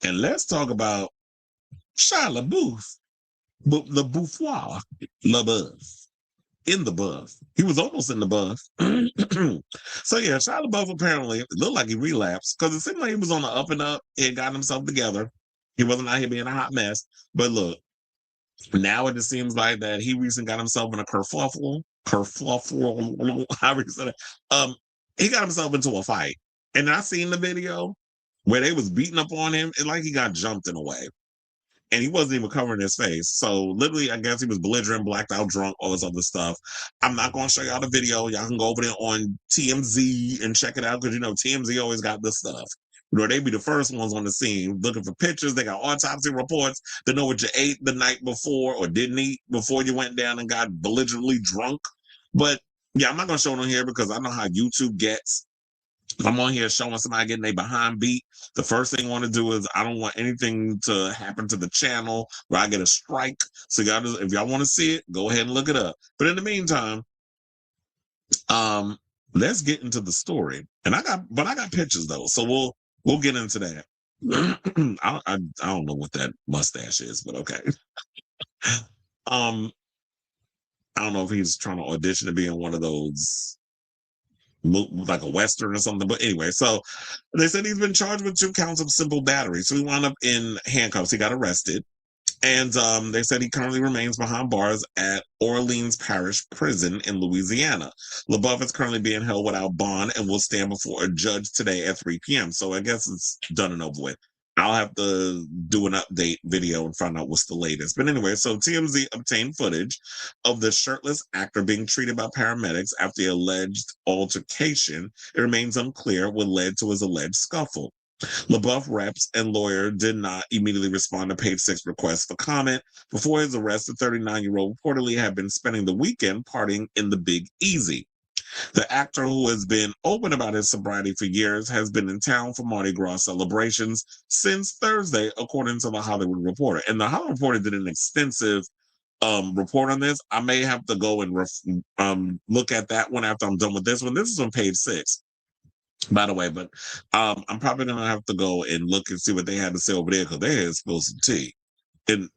And let's talk about Shia LaBeouf, LaBeouf. In the buff. He was almost in the buff. So yeah, Shia LaBeouf apparently, it looked like he relapsed, because it seemed like he was on the up and up. He had gotten himself together. He wasn't out here being a hot mess. But look, now it just seems like that he recently got himself in a kerfuffle, however you said it. He got himself into a fight. And I seen the video where they was beating up on him, and like he got jumped in a way. And he wasn't even covering his face. So literally, I guess he was belligerent, blacked out, drunk, all this other stuff. I'm not going to show y'all the video. Y'all can go over there on TMZ and check it out, because, you know, TMZ always got this stuff. You know, they be the first ones on the scene looking for pictures. They got autopsy reports. They know what you ate the night before or didn't eat before you went down and got belligerently drunk. But Yeah, I'm not gonna show it on here because I know how YouTube gets. If I'm on here showing somebody getting their behind beat, the first thing I want to do is I don't want anything to happen to the channel where I get a strike. So y'all just, if y'all want to see it, go ahead and look it up. But in the meantime, let's get into the story. And I got pictures though, so we'll get into that. I don't know what that mustache is, but okay. I don't know if he's trying to audition to be in one of those like a Western or something. But anyway, so they said he's been charged with 2 counts of simple battery. So he wound up in handcuffs. He got arrested. And they said he currently remains behind bars at Orleans Parish Prison in Louisiana. LaBeouf is currently being held without bond and will stand before a judge today at 3 p.m. So I guess it's done and over with. I'll have to do an update video and find out what's the latest. But anyway, so TMZ obtained footage of the shirtless actor being treated by paramedics after the alleged altercation. It remains unclear what led to his alleged scuffle. LaBeouf reps and lawyer did not immediately respond to page 6 requests for comment. Before his arrest, the 39-year-old reportedly had been spending the weekend partying in the Big Easy. The actor, who has been open about his sobriety for years, has been in town for Mardi Gras celebrations since Thursday, according to the Hollywood Reporter. And the Hollywood Reporter did an extensive report on this. I may have to go and look at that one after I'm done with this one. This is on page 6. By the way, but I'm probably gonna have to go and look and see what they had to say over there because they had spilled some tea and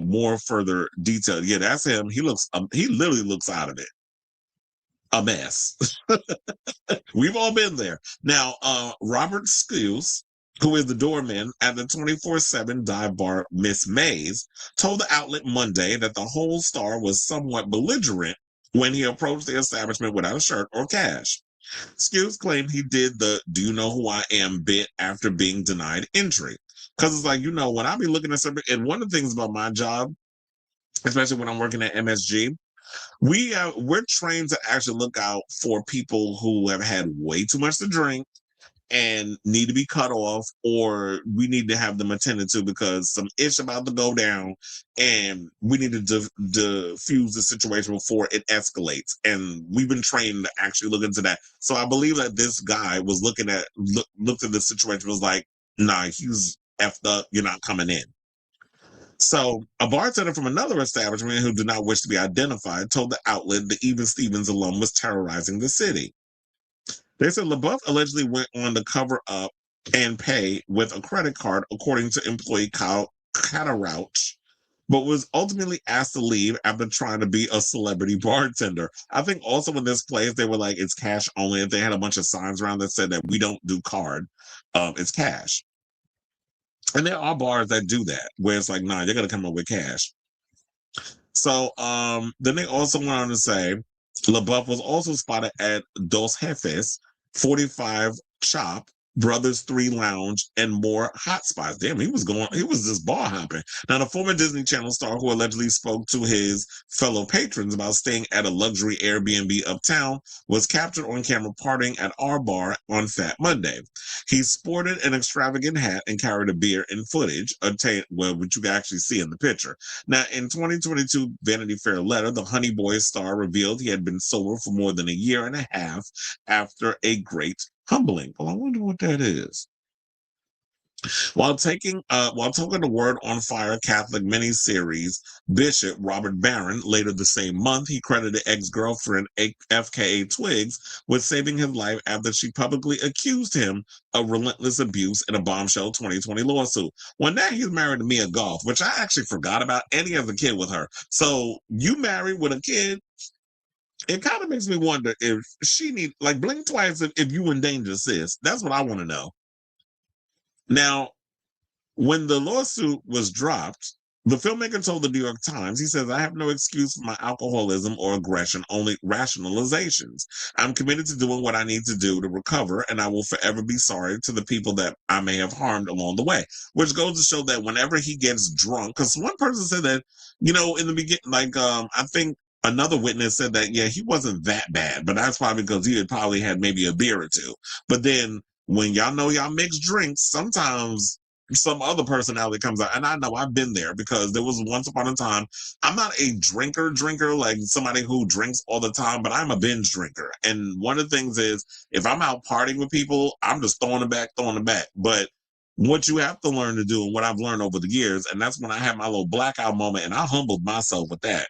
more further detail. Yeah, that's him. He literally looks out of it a mess. We've all been there. Now, Robert Skills, who is the doorman at the 24/7 dive bar Miss Mays, told the outlet Monday that the whole star was somewhat belligerent when he approached the establishment without a shirt or cash. Skills claimed he did the "do you know who I am" bit after being denied entry. Because it's like, when I be looking at something, and one of the things about my job, especially when I'm working at MSG, we're trained to actually look out for people who have had way too much to drink and need to be cut off, or we need to have them attended to because some ish about to go down and we need to diffuse the situation before it escalates. And we've been trained to actually look into that. So I believe that this guy was looked at the situation, was like, nah, he's effed up, you're not coming in. So a bartender from another establishment who did not wish to be identified told the outlet the Even Stevens alum was terrorizing the city. They said LaBeouf allegedly went on to cover up and pay with a credit card, according to employee Kyle Catarouch, but was ultimately asked to leave after trying to be a celebrity bartender. I think also in this place, they were like, it's cash only. If they had a bunch of signs around that said that we don't do card, it's cash. And there are bars that do that, where it's like, nah, you're going to come up with cash. So then they also went on to say, LaBeouf was also spotted at Dos Jefes, 45 Chop, Brothers 3 Lounge, and more hot spots. Damn, he was just bar hopping. Now, the former Disney Channel star who allegedly spoke to his fellow patrons about staying at a luxury Airbnb uptown was captured on camera partying at our bar on Fat Monday. He sported an extravagant hat and carried a beer in footage, which you can actually see in the picture. Now, in 2022 Vanity Fair letter, the Honey Boy star revealed he had been sober for more than a year and a half after a great humbling. Well, I wonder what that is. While talking the Word on Fire Catholic miniseries Bishop Robert Barron later the same month, he credited ex-girlfriend FKA Twigs with saving his life after she publicly accused him of relentless abuse in a bombshell 2020 lawsuit. Well, now he's married to Mia Goth, which I actually forgot about, and he has a kid with her. So you married with a kid? It kind of makes me wonder if she blink twice if you in danger, sis. That's what I want to know. Now, when the lawsuit was dropped, the filmmaker told the New York Times, he says, I have no excuse for my alcoholism or aggression, only rationalizations. I'm committed to doing what I need to do to recover, and I will forever be sorry to the people that I may have harmed along the way. Which goes to show that whenever he gets drunk, because one person said that, in the beginning, I think another witness said that, yeah, he wasn't that bad, but that's probably because he had probably had maybe a beer or two. But then when y'all know y'all mix drinks, sometimes some other personality comes out. And I know I've been there because there was once upon a time, I'm not a drinker, like somebody who drinks all the time, but I'm a binge drinker. And one of the things is if I'm out partying with people, I'm just throwing it back. But what you have to learn to do, and what I've learned over the years, and that's when I had my little blackout moment, and I humbled myself with that.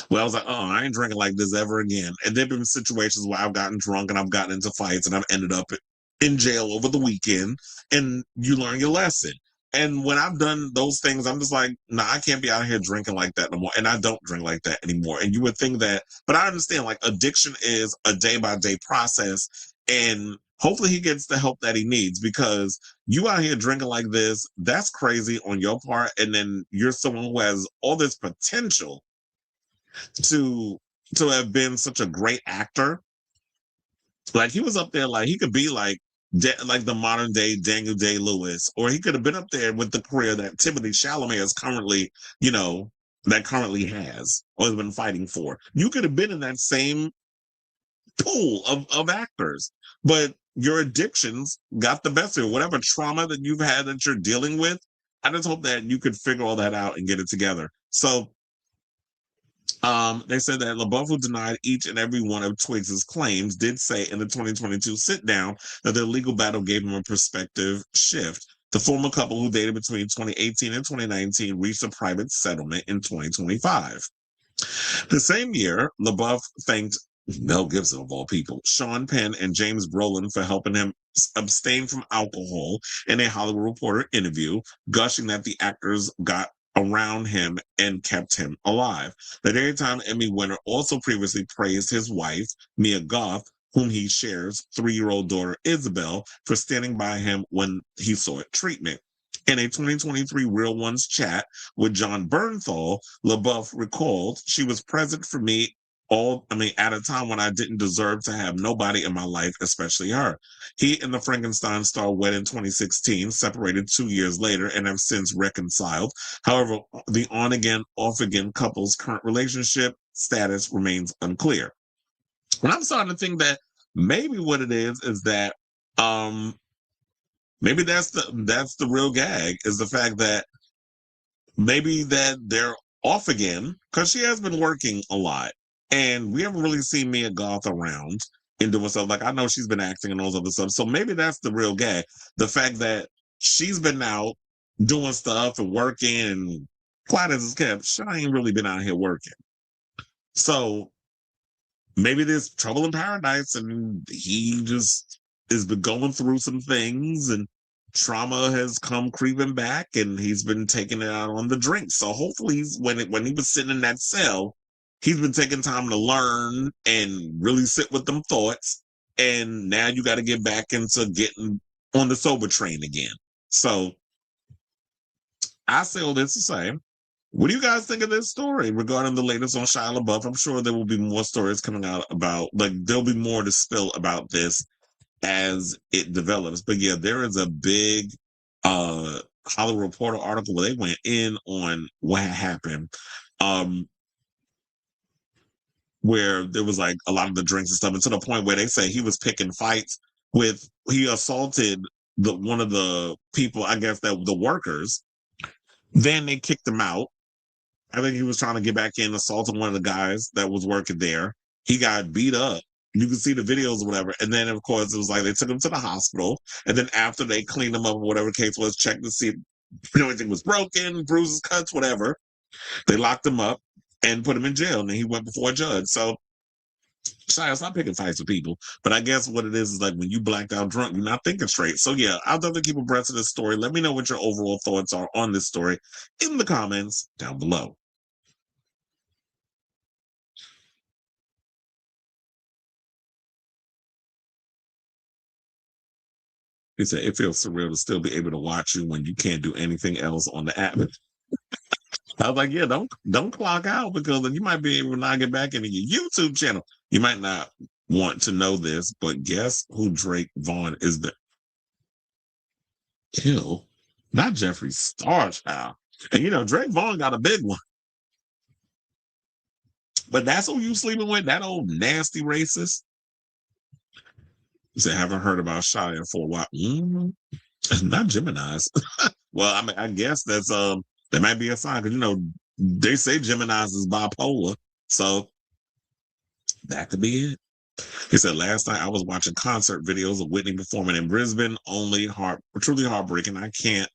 Well, I was like, oh, I ain't drinking like this ever again. And there have been situations where I've gotten drunk and I've gotten into fights and I've ended up in jail over the weekend, and you learn your lesson. And when I've done those things, I'm just like, nah, I can't be out here drinking like that no more. And I don't drink like that anymore. And you would think that, but I understand like addiction is a day by day process. And hopefully he gets the help that he needs, because you out here drinking like this, that's crazy on your part. And then you're someone who has all this potential to have been such a great actor. Like he was up there, like he could be like the modern day Daniel Day-Lewis, or he could have been up there with the career that Timothée Chalamet is currently, currently has or has been fighting for. You could have been in that same pool of actors, but your addictions got the best of you. Whatever trauma that you've had that you're dealing with, I just hope that you could figure all that out and get it together. So they said that LaBeouf, who denied each and every one of Twigs' claims, did say in the 2022 sit-down that their legal battle gave him a perspective shift. The former couple, who dated between 2018 and 2019, reached a private settlement in 2025. The same year, LaBeouf thanked Mel Gibson, of all people, Sean Penn, and James Brolin for helping him abstain from alcohol in a Hollywood Reporter interview, gushing that the actors got around him and kept him alive. The Daytime Emmy winner also previously praised his wife, Mia Goth, whom he shares 3-year-old daughter Isabel, for standing by him when he sought treatment. In a 2023 Real Ones chat with John Bernthal, LaBeouf recalled, "She was present for me at a time when I didn't deserve to have nobody in my life, especially her." He and the Frankenstein star wed in 2016, separated 2 years later, and have since reconciled. However, the on-again, off-again couple's current relationship status remains unclear. And I'm starting to think that maybe what it is that maybe that's the real gag, is the fact that maybe that they're off again, because she has been working a lot. And we haven't really seen Mia Goth around and doing stuff. Like, I know she's been acting and all this other stuff. So maybe that's the real gag. The fact that she's been out doing stuff and working, and quiet as it's kept, she ain't really been out here working. So maybe there's trouble in paradise, and he just has been going through some things, and trauma has come creeping back, and he's been taking it out on the drink. So hopefully when he was sitting in that cell, he's been taking time to learn and really sit with them thoughts. And now you got to get back into getting on the sober train again. So I say all this to say, what do you guys think of this story regarding the latest on Shia LaBeouf? I'm sure there will be more stories coming out about, like, there'll be more to spill about this as it develops. But yeah, there is a big Hollywood Reporter article where they went in on what happened, where there was like a lot of the drinks and stuff, and to the point where they say he was picking fights he assaulted one of the people, I guess, that the workers. Then they kicked him out. I think he was trying to get back in, assaulting one of the guys that was working there. He got beat up. You can see the videos or whatever. And then, of course, it was like they took him to the hospital. And then after they cleaned him up, or whatever the case was, checked to see if anything was broken, bruises, cuts, whatever, they locked him up and put him in jail. And then he went before a judge. So, Shia, stop picking fights with people. But I guess what it is like when you blacked out drunk, you're not thinking straight. So, yeah, I'll definitely keep abreast of this story. Let me know what your overall thoughts are on this story in the comments down below. He said, "It feels surreal to still be able to watch you when you can't do anything else on the app." I was like, yeah, don't clock out, because then you might be able to not get back into your YouTube channel. You might not want to know this, but guess who Drake Vaughn is the kill? Not Jeffree Star, child. And Drake Vaughn got a big one. But that's who you sleeping with, that old nasty racist. He said, haven't heard about Shia for a while. Not Geminis. Well, I mean, I guess that's that might be a sign because they say Geminis is bipolar, so that could be it. He said, last night I was watching concert videos of Whitney performing in Brisbane. Truly heartbreaking. I can't.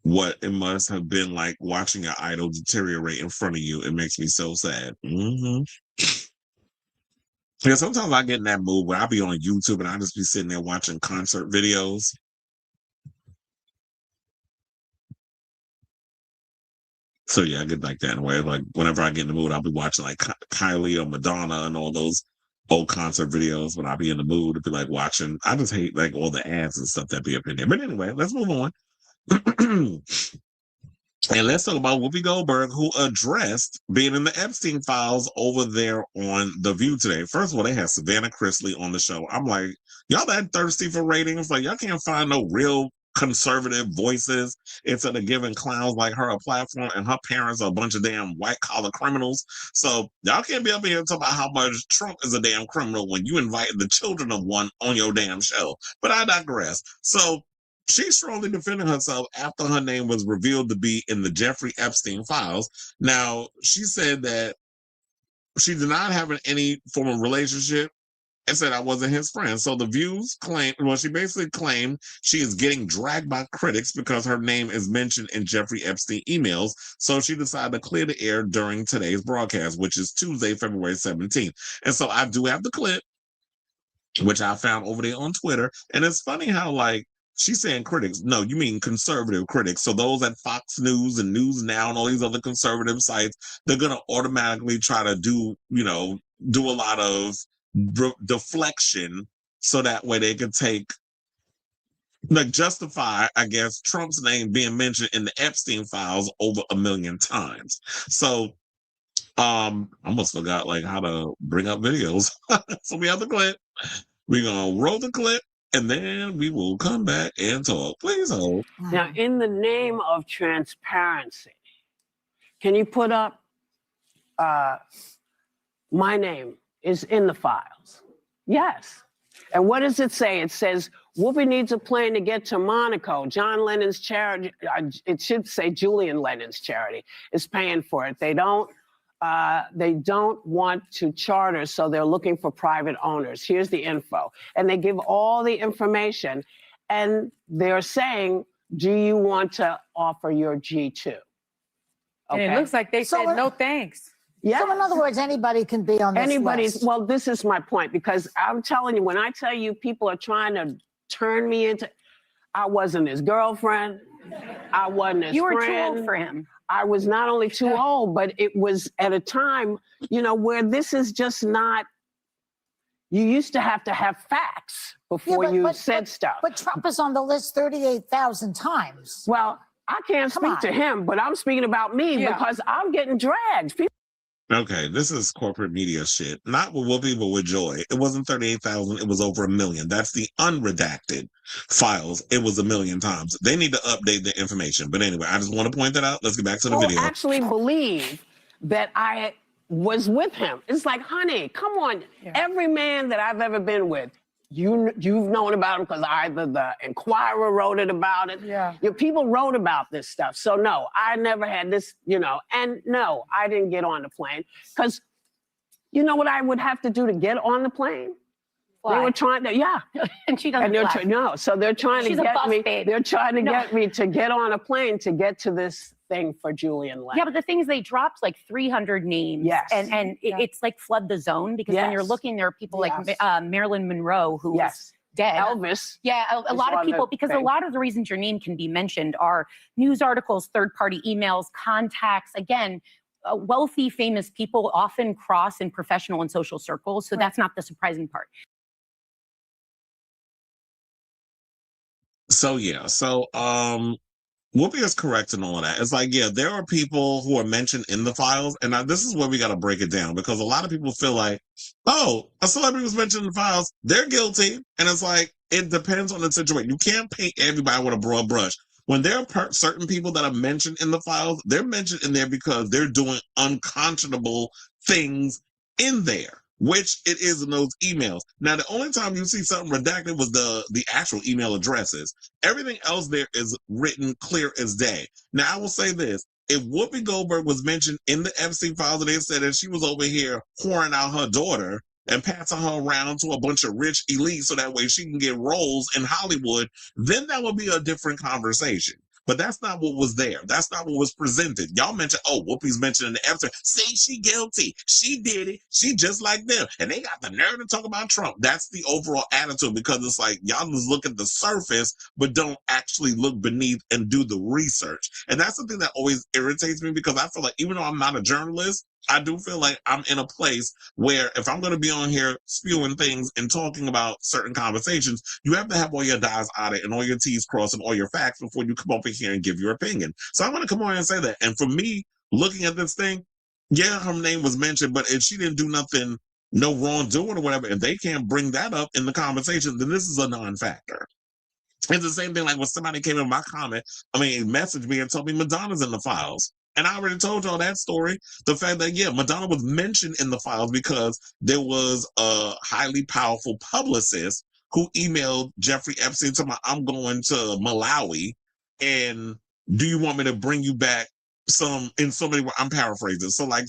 What it must have been like watching an idol deteriorate in front of you. It makes me so sad. Mm-hmm. Yeah, sometimes I get in that mood where I'll be on YouTube and I just be sitting there watching concert videos. So yeah, I get like that in a way. Like whenever I get in the mood, I'll be watching like Kylie or Madonna and all those old concert videos. When I'll be in the mood to be like watching, I just hate like all the ads and stuff that be up in there. But anyway, let's move on. And let's talk about Whoopi Goldberg, who addressed being in the Epstein files over there on The View today. First of all, they had Savannah Chrisley on the show. I'm like, y'all that thirsty for ratings? Like, y'all can't find no real conservative voices instead of giving clowns like her a platform, and her parents are a bunch of damn white-collar criminals. So y'all can't be up here and talk about how much Trump is a damn criminal when you invite the children of one on your damn show. But I digress. So she's strongly defending herself after her name was revealed to be in the Jeffrey Epstein files. Now, she said that she did not have any form of relationship and said I wasn't his friend. So the Views claim, well, she basically claimed she is getting dragged by critics because her name is mentioned in Jeffrey Epstein emails. So she decided to clear the air during today's broadcast, which is Tuesday, February 17th. And so I do have the clip, which I found over there on Twitter. And it's funny how, like, she's saying critics. No, you mean conservative critics. So those at Fox News and News Now and all these other conservative sites, they're going to automatically try to do a lot of deflection so that way they could justify, I guess, Trump's name being mentioned in the Epstein files over 1 million times. So I almost forgot like how to bring up videos. So we have the clip. We're going to roll the clip. And then we will come back and talk. Please hold. Now, in the name of transparency, can you put up my name is in the files? Yes. And what does it say? It says, Whoopi needs a plane to get to Monaco. John Lennon's charity, it should say Julian Lennon's charity, is paying for it. They don't want to charter, so they're looking for private owners. Here's the info. And they give all the information, and they're saying, do you want to offer your G2? Okay. And it looks like they said no thanks. Yeah. So in other words, anybody can be on this list. Well, this is my point, because I'm telling you, when I tell you people are trying to turn me into, I wasn't his girlfriend. I wasn't his friend. You were too old for him. I was not only too old, but it was at a time, where this is just not, you used to have facts before you said stuff. But Trump is on the list 38,000 times. Well, I can't speak to him, but I'm speaking about me because I'm getting dragged. Okay, this is corporate media shit. Not with Whoopi, but with Joy. It wasn't 38,000. It was over 1 million. That's the unredacted files. It was 1 million times. They need to update the information. But anyway, I just want to point that out. Let's get back to the video. I actually believe that I was with him. It's like, honey, come on. Yeah. Every man that I've ever been with, you've known about him because either the Inquirer wrote it about it. Yeah. People wrote about this stuff. So no, I never had this, and no, I didn't get on the plane because you know what I would have to do to get on the plane? Fly. They were trying to, and she doesn't fly. No, so they're trying She's to get me. Babe. They're trying to get me to get on a plane to get to this thing for Julian Lennon. Yeah, but the thing is, they dropped like 300 names. Yes. And it's like flood the zone because when you're looking, there are people like Marilyn Monroe who was dead. Elvis. Yeah, a lot of people, because a lot of the reasons your name can be mentioned are news articles, third-party emails, contacts. Again, wealthy, famous people often cross in professional and social circles. So that's not the surprising part. So Whoopi is correct in all of that. It's like, there are people who are mentioned in the files, and this is where we got to break it down, because a lot of people feel like, oh, a celebrity was mentioned in the files, they're guilty. And it's like, it depends on the situation. You can't paint everybody with a broad brush. When there are certain people that are mentioned in the files, they're mentioned in there because they're doing unconscionable things in there. which it is in those emails. Now, the only time you see something redacted was the actual email addresses. Everything else there is written clear as day. Now, I will say this. If Whoopi Goldberg was mentioned in the Epstein files and they said that she was over here whoring out her daughter and passing her around to a bunch of rich elites so that way she can get roles in Hollywood, then that would be a different conversation. But that's not what was there. That's not what was presented. Y'all mentioned, oh, Whoopi's mentioned in the episode. See, she guilty. She did it. She just like them. And they got the nerve to talk about Trump. That's the overall attitude, because it's like y'all just look at the surface, but don't actually look beneath and do the research. And that's the thing that always irritates me, because I feel like even though I'm not a journalist, I do feel like I'm in a place where if I'm going to be on here spewing things and talking about certain conversations, you have to have all your I's out and all your T's crossed and all your facts before you come over here and give your opinion. So I'm going to come on and say that. And for me, looking at this thing, yeah, her name was mentioned, but if she didn't do nothing, no wrongdoing or whatever, if they can't bring that up in the conversation, then this is a non-factor. It's the same thing like when somebody came in my comment, messaged me and told me Madonna's in the files. And I already told y'all that story. The fact that, yeah, Madonna was mentioned in the files because there was a highly powerful publicist who emailed Jeffrey Epstein to I'm going to Malawi, and do you want me to bring you back some, in so many words, I'm paraphrasing. So like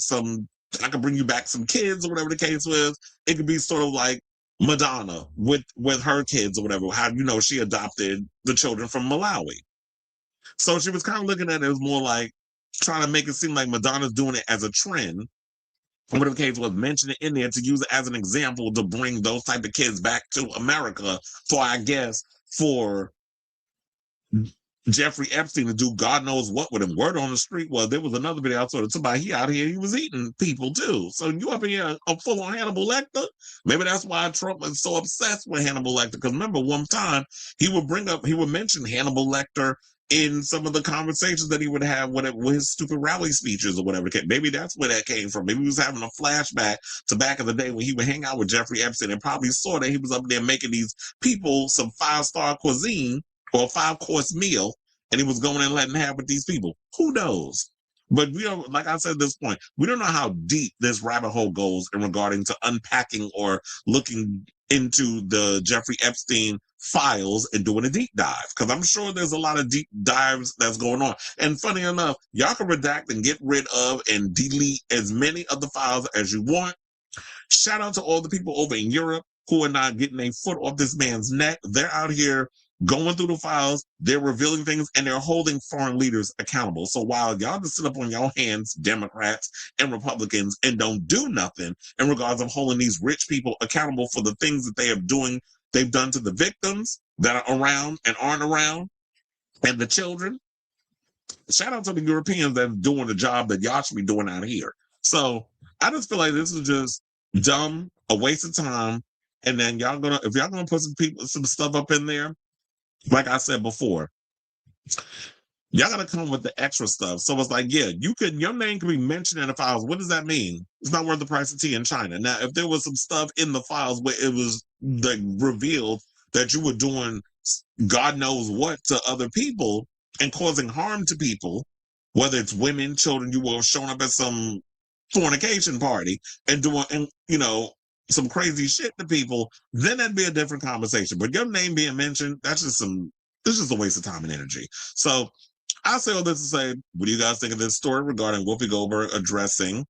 I could bring you back some kids or whatever the case was. It could be sort of like Madonna with her kids or whatever, how, she adopted the children from Malawi. So she was kind of looking at it as more like, trying to make it seem like Madonna's doing it as a trend. Whatever the case was, mention it in there to use it as an example to bring those type of kids back to America for Jeffrey Epstein to do God knows what with him. Word on the street was there was another video I saw that somebody he out here, he was eating people too. So you up in here a full on Hannibal Lecter? Maybe that's why Trump was so obsessed with Hannibal Lecter. Because remember, one time he would mention Hannibal Lecter in some of the conversations that he would have with his stupid rally speeches or whatever. Maybe that's where that came from. Maybe he was having a flashback to back in the day when he would hang out with Jeffrey Epstein and probably saw that he was up there making these people some 5-star cuisine or a 5-course meal, and he was going and letting have with these people. Who knows? But we don't, like I said at this point, we don't know how deep this rabbit hole goes in regarding to unpacking or looking into the Jeffrey Epstein files and doing a deep dive, because I'm sure there's a lot of deep dives that's going on. And funny enough, y'all can redact and get rid of and delete as many of the files as you want. Shout out to all the people over in Europe who are not getting a foot off this man's neck. They're out here going through the files, they're revealing things, and they're holding foreign leaders accountable. So while y'all just sit up on your hands, Democrats and Republicans, and don't do nothing in regards of holding these rich people accountable for the things that they've done to the victims that are around and aren't around, and the children, shout out to the Europeans that are doing the job that y'all should be doing out here. So I just feel like this is just dumb, a waste of time. And then if y'all gonna put some stuff up in there, like I said before, y'all gotta come with the extra stuff. So it's like, yeah, your name can be mentioned in the files. What does that mean? It's not worth the price of tea in China. Now, if there was some stuff in the files where it was like revealed that you were doing God knows what to other people and causing harm to people, whether it's women, children, you were showing up at some fornication party and doing, some crazy shit to people, then that'd be a different conversation. But your name being mentioned, this is just a waste of time and energy. So I say all this to say, what do you guys think of this story regarding Whoopi Goldberg addressing,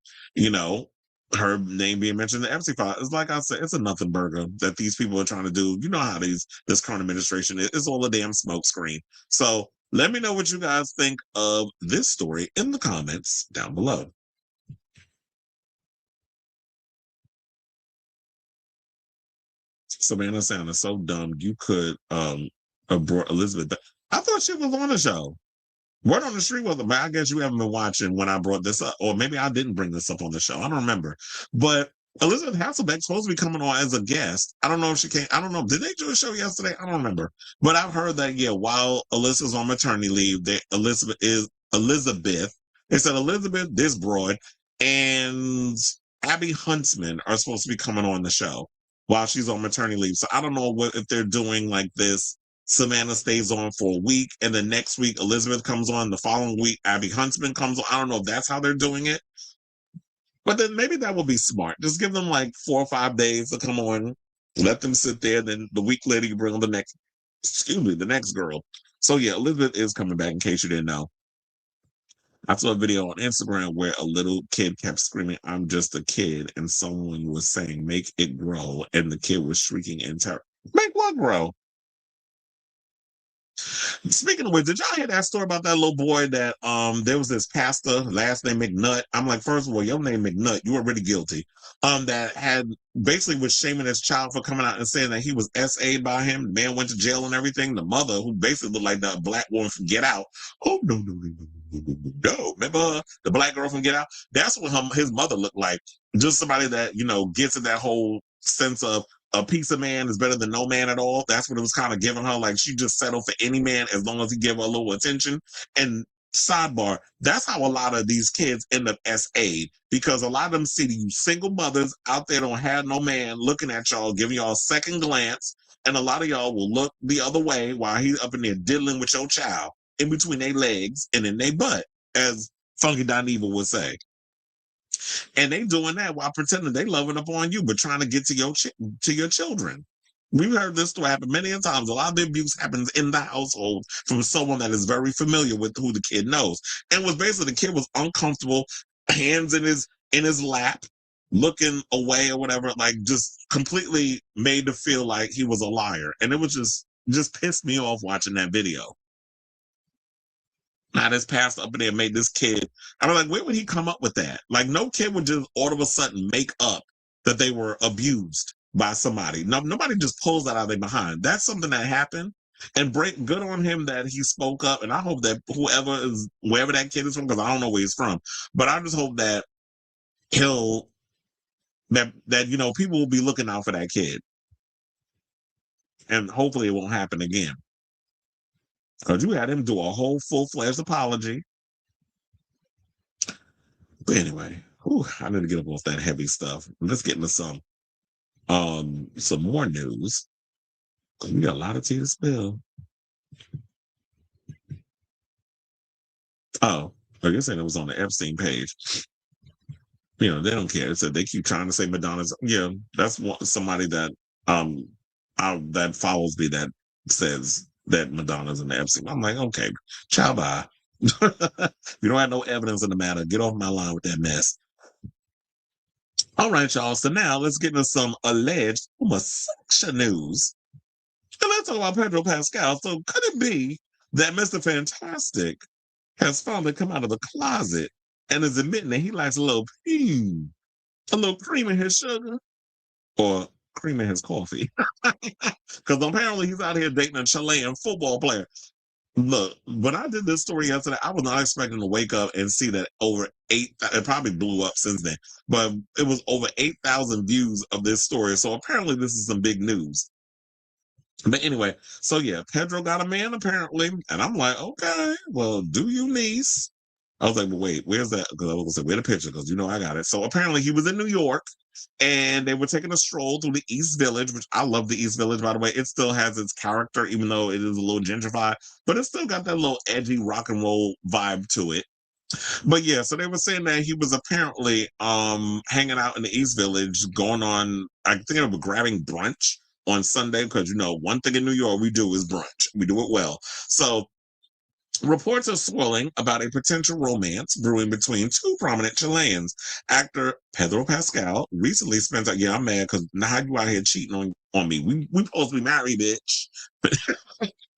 her name being mentioned in the Epstein file? It's like I said, it's a nothing burger that these people are trying to do. You know how this current administration is. It's all a damn smoke screen. So let me know what you guys think of this story in the comments down below. Savannah sounded so dumb. You could have brought Elizabeth. I thought she was on the show. Word on the street was, but I guess you haven't been watching when I brought this up, or maybe I didn't bring this up on the show. I don't remember. But Elizabeth Hasselbeck's supposed to be coming on as a guest. I don't know if she came. I don't know. Did they do a show yesterday? I don't remember. But I've heard that, yeah, while Alyssa's on maternity leave, Elizabeth, they said Elizabeth, this broad, and Abby Huntsman are supposed to be coming on the show while she's on maternity leave. So I don't know if they're doing like this. Savannah stays on for a week, and the next week Elizabeth comes on. The following week Abby Huntsman comes on. I don't know if that's how they're doing it. But then maybe that would be smart. Just give them like 4 or 5 days to come on. Let them sit there. Then the week later, you bring on the next girl. So yeah, Elizabeth is coming back, in case you didn't know. I saw a video on Instagram where a little kid kept screaming, "I'm just a kid," and someone was saying, "Make it grow," and the kid was shrieking in terror. Make what grow? Speaking of which, did y'all hear that story about that little boy that there was this pastor, last name McNutt? I'm like, first of all, your name McNutt, you were already guilty. That had basically was shaming his child for coming out and saying that he was SA'd by him. The man went to jail and everything. The mother, who basically looked like the black woman from Get Out. Oh no. Remember the black girl from Get Out? That's what his mother looked like. Just somebody that, gets in that whole sense of a piece of man is better than no man at all. That's what it was kind of giving her. Like, she just settled for any man as long as he give her a little attention. And sidebar, that's how a lot of these kids end up SA'd, because a lot of them see these single mothers out there don't have no man looking at y'all, giving y'all a second glance. And a lot of y'all will look the other way while he's up in there diddling with your child in between their legs and in their butt, as Funky Dineva would say. And they doing that while pretending they loving up on you, but trying to get to your children. We've heard this story happen many times. A lot of the abuse happens in the household from someone that is very familiar with who the kid knows. And was basically, the kid was uncomfortable, hands in his lap, looking away or whatever, like just completely made to feel like he was a liar. And it was just pissed me off watching that video. Now this pastor up in there made this kid. I was like, where would he come up with that? Like, no kid would just all of a sudden make up that they were abused by somebody. No, nobody just pulls that out of their behind. That's something that happened. And good on him that he spoke up. And I hope that wherever that kid is from, because I don't know where he's from, but I just hope that that people will be looking out for that kid. And hopefully it won't happen again. Because you had him do a whole full-fledged apology. But anyway, I need to get up off that heavy stuff. Let's get into some more news. We got a lot of tea to spill. Oh, you're saying it was on the Epstein page. They don't care. It said they keep trying to say Madonna's. Yeah, that's somebody that that follows me that says that Madonna's in the Epstein. I'm like, okay, ciao, bye. You don't have no evidence in the matter. Get off my line with that mess. All right, y'all. So now let's get into some alleged homosexual news. And let's talk about Pedro Pascal. So could it be that Mr. Fantastic has finally come out of the closet and is admitting that he likes a little cream in his sugar, or cream in his coffee? Because apparently he's out here dating a Chilean football player. Look, when I did this story yesterday, I was not expecting to wake up and see that it probably blew up since then, but it was over 8,000 views of this story. So apparently this is some big news. But anyway, so yeah, Pedro got a man apparently. And I'm like, okay, well, do you, niece? I was like, well, wait, where's that? Because I was going to say, where the picture? Because I got it. So apparently he was in New York. And they were taking a stroll through the East Village, which I love the East Village, by the way. It still has its character, even though it is a little gentrified, but it's still got that little edgy rock and roll vibe to it. But yeah, so they were saying that he was apparently hanging out in the East Village, going on, I think it was grabbing brunch on Sunday, because one thing in New York we do is brunch. We do it well. So reports are swirling about a potential romance brewing between two prominent Chileans. Actor Pedro Pascal recently spent out. Yeah, I'm mad because now you out here cheating on me. We supposed to be married, bitch.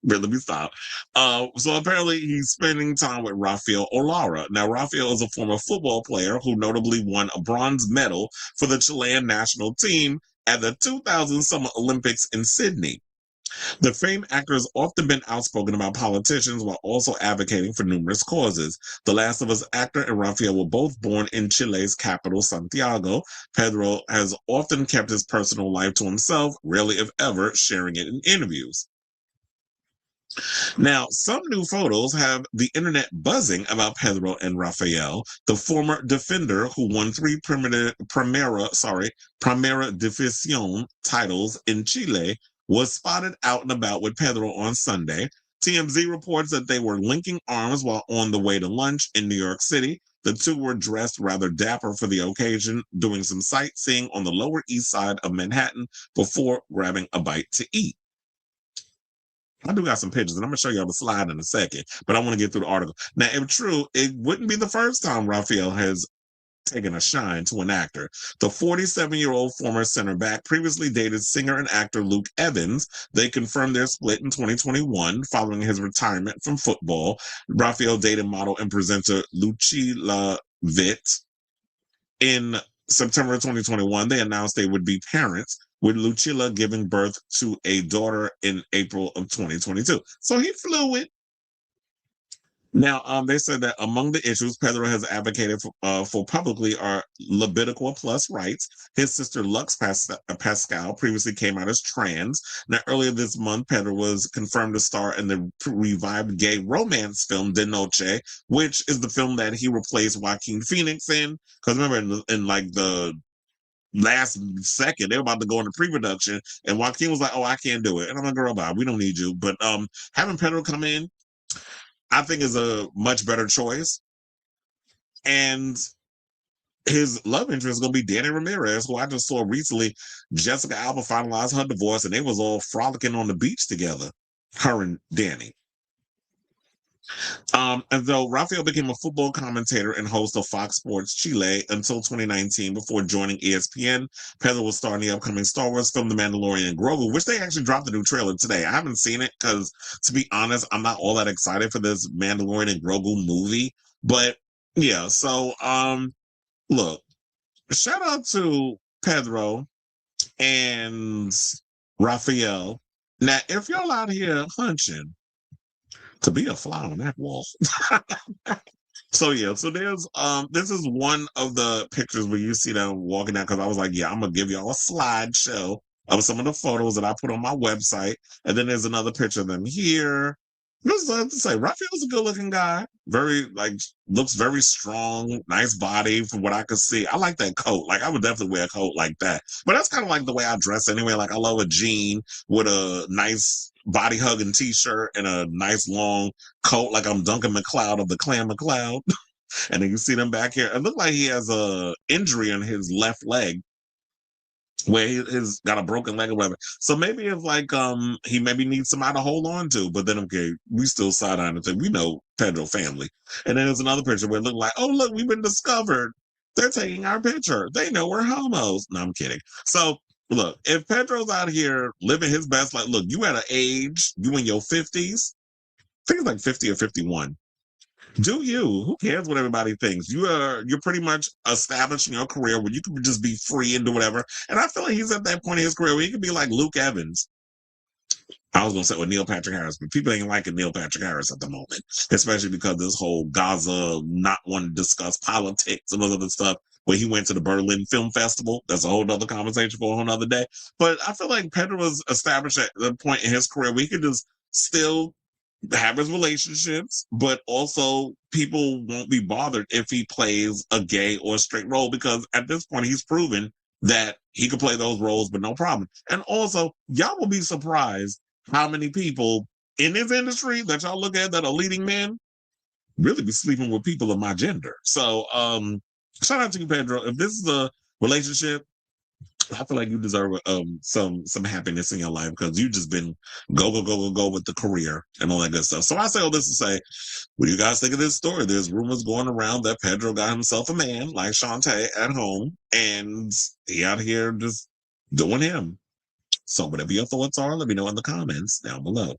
Really, me stop. So apparently he's spending time with Rafael Olarra. Now, Rafael is a former football player who notably won a bronze medal for the Chilean national team at the 2000 Summer Olympics in Sydney. The famed actor has often been outspoken about politicians while also advocating for numerous causes. The Last of Us actor and Rafael were both born in Chile's capital, Santiago. Pedro has often kept his personal life to himself, rarely if ever sharing it in interviews. Now, some new photos have the internet buzzing about Pedro and Rafael. The former defender who won 3 Primera División titles in Chile was spotted out and about with Pedro on Sunday. TMZ reports that they were linking arms while on the way to lunch in New York City. The two were dressed rather dapper for the occasion, doing some sightseeing on the Lower East Side of Manhattan before grabbing a bite to eat. I do got some pictures, and I'm going to show y'all the slide in a second, but I want to get through the article. Now, if true, it wouldn't be the first time Rafael has taken a shine to an actor. The 47-year-old former center back previously dated singer and actor Luke Evans. They confirmed their split in 2021 following his retirement from football. Rafael dated model and presenter Lucilla Vitt. In September 2021, they announced they would be parents, with Lucilla giving birth to a daughter in April of 2022. So he fluid. Now, they said that among the issues Pedro has advocated for publicly are libidical plus rights. His sister Lux Pascal previously came out as trans. Now, earlier this month, Pedro was confirmed to star in the revived gay romance film De Noche, which is the film that he replaced Joaquin Phoenix in. Because remember, in like the last second, they were about to go into pre-production, and Joaquin was like, "Oh, I can't do it," and I'm like, "Girl, bye, we don't need you." But having Pedro come in, I think, is a much better choice. And his love interest is going to be Danny Ramirez, who I just saw recently. Jessica Alba finalized her divorce, and they was all frolicking on the beach together, her and Danny. And though Rafael became a football commentator and host of Fox Sports Chile until 2019 before joining ESPN, Pedro will star in the upcoming Star Wars film The Mandalorian and Grogu, which they actually dropped the new trailer today. I haven't seen it because, to be honest, I'm not all that excited for this Mandalorian and Grogu movie. But yeah, so look, shout out to Pedro and Rafael. Now, if y'all out here hunching to be a fly on that wall. So yeah, so there's this is one of the pictures where you see them walking out, because I was like, yeah, I'm gonna give y'all a slideshow of some of the photos that I put on my website. And then there's another picture of them here. Just like to say, Raphael's a good looking guy. Very, like, looks very strong, nice body from what I could see. I like that coat. Like, I would definitely wear a coat like that. But that's kind of like the way I dress anyway. Like, I love a jean with a nice body hugging t-shirt and a nice long coat, like I'm Duncan McLeod of the Clan McLeod. And then you see them back here. It looked like he has a injury on his left leg, where he's got a broken leg or whatever. So maybe it's like he maybe needs somebody to hold on to. But then, okay, we still side on it. We know Pedro family. And then there's another picture where it looked like, oh, look, we've been discovered. They're taking our picture. They know we're homos. No, I'm kidding. So look, if Pedro's out here living his best life, look, you at an age, you in your 50s, I think it's like 50 or 51. Do you? Who cares what everybody thinks? You're pretty much established in your career where you can just be free and do whatever. And I feel like he's at that point in his career where he could be like Luke Evans. I was going to say with Neil Patrick Harris, but people ain't liking Neil Patrick Harris at the moment, especially because this whole Gaza not wanting to discuss politics and all other stuff, where he went to the Berlin Film Festival. That's a whole other conversation for a whole other day. But I feel like Pedro was established at the point in his career where he could just still have his relationships, but also people won't be bothered if he plays a gay or straight role, because at this point he's proven that he could play those roles but no problem. And also, y'all will be surprised how many people in this industry that y'all look at that are leading men really be sleeping with people of my gender. So shout out to you, Pedro. If this is a relationship, I feel like you deserve some happiness in your life, because you've just been go with the career and all that good stuff. So I say all this to say, what do you guys think of this story? There's rumors going around that Pedro got himself a man like Shantae at home, and he out here just doing him. So whatever your thoughts are, let me know in the comments down below.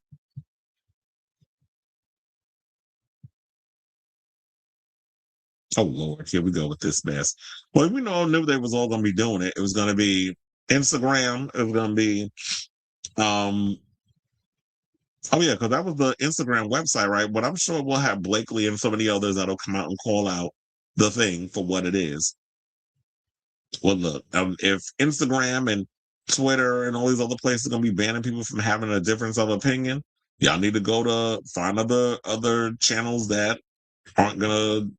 Oh, Lord, here we go with this mess. Well, we knew they was all going to be doing it. It was going to be Instagram. It was going to be, oh, yeah, because that was the Instagram website, right? But I'm sure we'll have Blakely and some of the others that'll come out and call out the thing for what it is. Well, look, if Instagram and Twitter and all these other places are going to be banning people from having a difference of opinion, y'all need to go to find other channels that aren't going to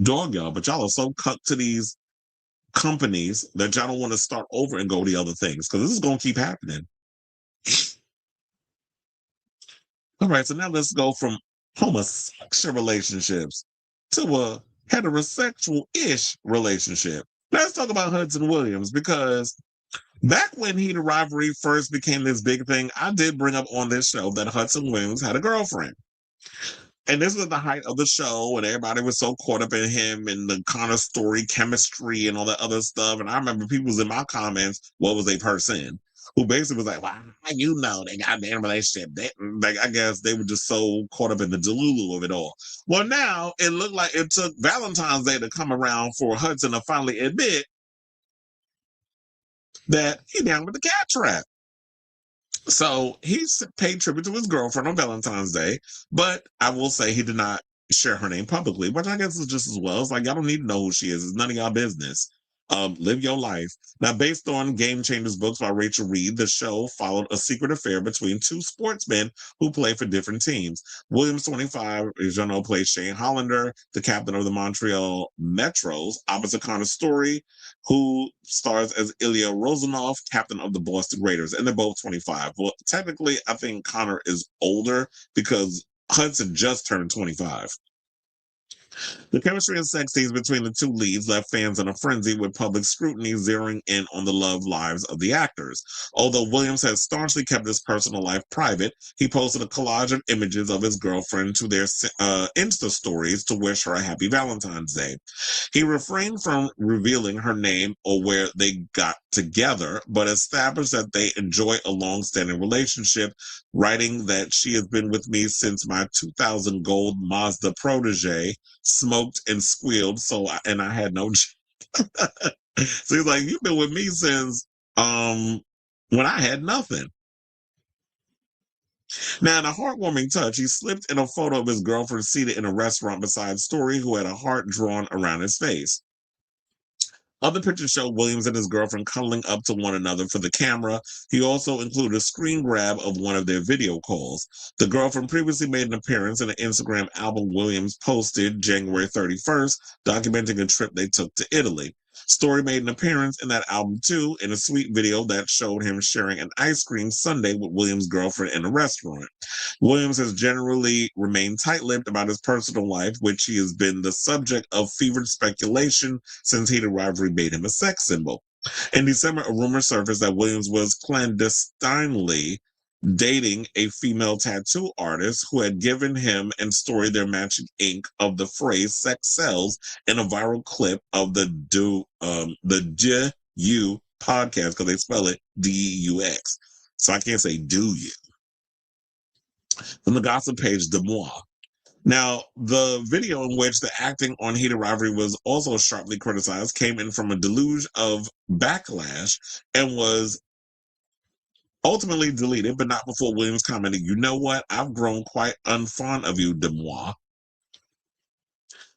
dog y'all. But y'all are so cut to these companies that y'all don't want to start over and go to the other things, because this is going to keep happening. All right, so now let's go from homosexual relationships to a heterosexual-ish relationship. Let's talk about Hudson Williams, because back when Heat of Rivalry first became this big thing, I did bring up on this show that Hudson Williams had a girlfriend. And this was the height of the show, and everybody was so caught up in him and the kind of story, chemistry, and all that other stuff. And I remember people was in my comments, what was a person, who basically was like, well, you know, they got their relationship. Like, I guess they were just so caught up in the delulu of it all. Well, now it looked like it took Valentine's Day to come around for Hudson to finally admit that he down with the cat trap. So he paid tribute to his girlfriend on Valentine's Day, but I will say he did not share her name publicly, which I guess is just as well. It's like, y'all don't need to know who she is. It's none of y'all business. Live your life. Now, based on Game Changers books by Rachel Reed, the show followed a secret affair between two sportsmen who play for different teams. Williams, 25, as you know, plays Shane Hollander, the captain of the Montreal Metros, opposite Connor Story, who stars as Ilya Rozanov, captain of the Boston Raiders, and they're both 25. Well, technically, I think Connor is older because Hudson just turned 25. The chemistry and sex scenes between the two leads left fans in a frenzy, with public scrutiny zeroing in on the love lives of the actors. Although Williams has staunchly kept his personal life private, he posted a collage of images of his girlfriend to their Insta stories to wish her a happy Valentine's Day. He refrained from revealing her name or where they got together, but established that they enjoy a long-standing relationship, writing that she has been with me since my 2000 gold Mazda protege smoked and squealed, and I had no so he's like, you've been with me since when I had nothing. Now, in a heartwarming touch, he slipped in a photo of his girlfriend seated in a restaurant beside Story, who had a heart drawn around his face. Other pictures show Williams and his girlfriend cuddling up to one another for the camera. He also included a screen grab of one of their video calls. The girlfriend previously made an appearance in an Instagram album Williams posted January 31st, documenting a trip they took to Italy. Story made an appearance in that album too, in a sweet video that showed him sharing an ice cream sundae with Williams' girlfriend in a restaurant. Williams has generally remained tight-lipped about his personal life, which he has been the subject of fevered speculation since Heat of Rivalry made him a sex symbol. In December, a rumor surfaced that Williams was clandestinely dating a female tattoo artist who had given him and Story their matching ink of the phrase "sex sells" in a viral clip of the Du podcast, because they spell it D-U-X. So I can't say do you. From the gossip page, De Moi. Now, the video in which the acting on Heat of Rivalry was also sharply criticized came in from a deluge of backlash and was ultimately deleted, but not before Williams commented, "You know what? I've grown quite unfond of you, De Moi."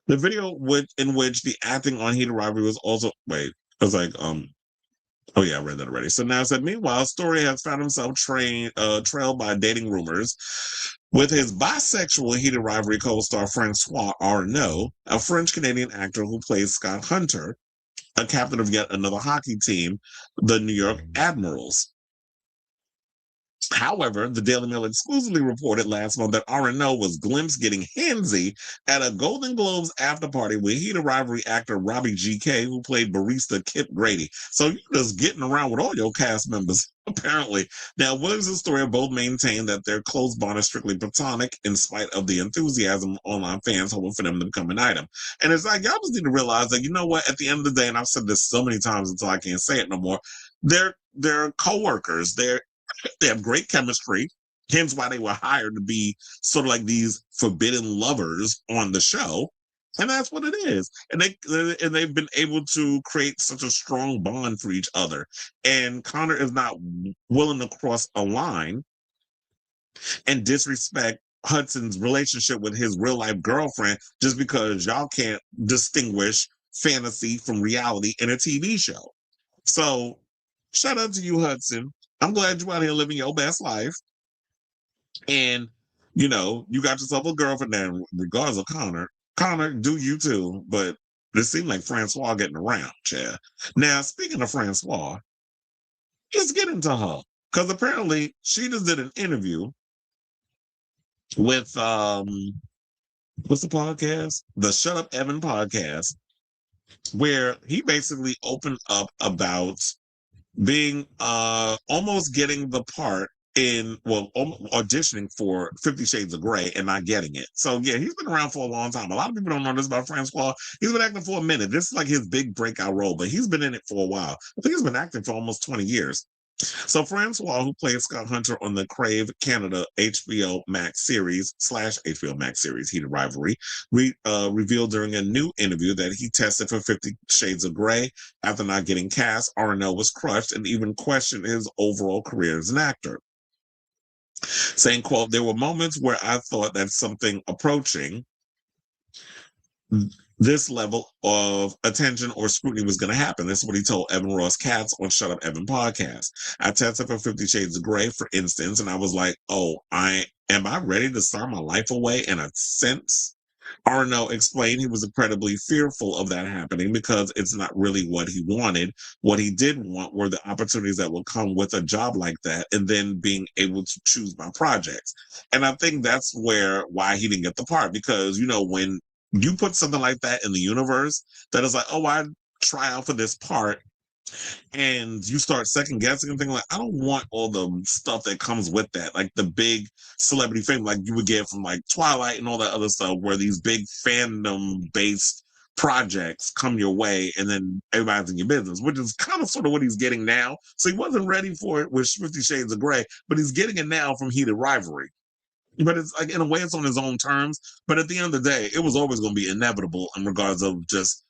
The video in which the acting on Heat of Rivalry was also, I was like, oh yeah, I read that already. So now it said, meanwhile, Story has found himself trailed by dating rumors with his bisexual Heat of Rivalry co-star François Arnaud, a French-Canadian actor who plays Scott Hunter, a captain of yet another hockey team, the New York Admirals. However, the Daily Mail exclusively reported last month that Arnaud was glimpsed getting handsy at a Golden Globes after party with Heat of Rivalry actor Robbie GK, who played barista Kip Grady. So you're just getting around with all your cast members, apparently. Now, Williams and Story both maintain that their close bond is strictly platonic, in spite of the enthusiasm of online fans hoping for them to become an item. And it's like, y'all just need to realize that, you know what, at the end of the day, and I've said this so many times until I can't say it no more, they're co-workers. They have great chemistry, hence why they were hired to be sort of like these forbidden lovers on the show. And that's what it is. And they've been able to create such a strong bond for each other. And Connor is not willing to cross a line and disrespect Hudson's relationship with his real life girlfriend just because y'all can't distinguish fantasy from reality in a TV show. So shout out to you, Hudson. I'm glad you're out here living your best life. And, you know, you got yourself a girlfriend now, regardless of Connor. Connor, do you too. But it seemed like François getting around, Chad. Now, speaking of François, let's get into her. Because apparently she just did an interview with what's the podcast? The Shut Up Evan podcast, where he basically opened up about being almost getting the part in auditioning for 50 Shades of Grey and not getting it. So yeah, he's been around for a long time. A lot of people don't know this about François. He's been acting for a minute. This is like his big breakout role, but he's been in it for a while. I think he's been acting for almost 20 years. So François, who played Scott Hunter on the Crave Canada HBO Max series / HBO Max series Heated Rivalry, revealed during a new interview that he tested for 50 Shades of Grey. After not getting cast, Arnaud was crushed and even questioned his overall career as an actor. Saying, quote, "There were moments where I thought that something approaching this level of attention or scrutiny was going to happen." This is what he told Evan Ross Katz on Shut Up Evan podcast. "I tested for 50 Shades of Grey, for instance, and I was like, oh, am I ready to start my life away in a sense?" Arnaud explained he was incredibly fearful of that happening because it's not really what he wanted. What he did want were the opportunities that would come with a job like that, and then being able to choose my projects. And I think that's why he didn't get the part, because, you know, when you put something like that in the universe, that is like, oh, I try out for this part, and you start second guessing and thinking like, I don't want all the stuff that comes with that, like the big celebrity fame, like you would get from like Twilight and all that other stuff, where these big fandom based projects come your way and then everybody's in your business, which is kind of sort of what he's getting now. So he wasn't ready for it with 50 Shades of Grey, but he's getting it now from Heated Rivalry. But it's like, in a way, it's on his own terms. But at the end of the day, it was always going to be inevitable in regards of just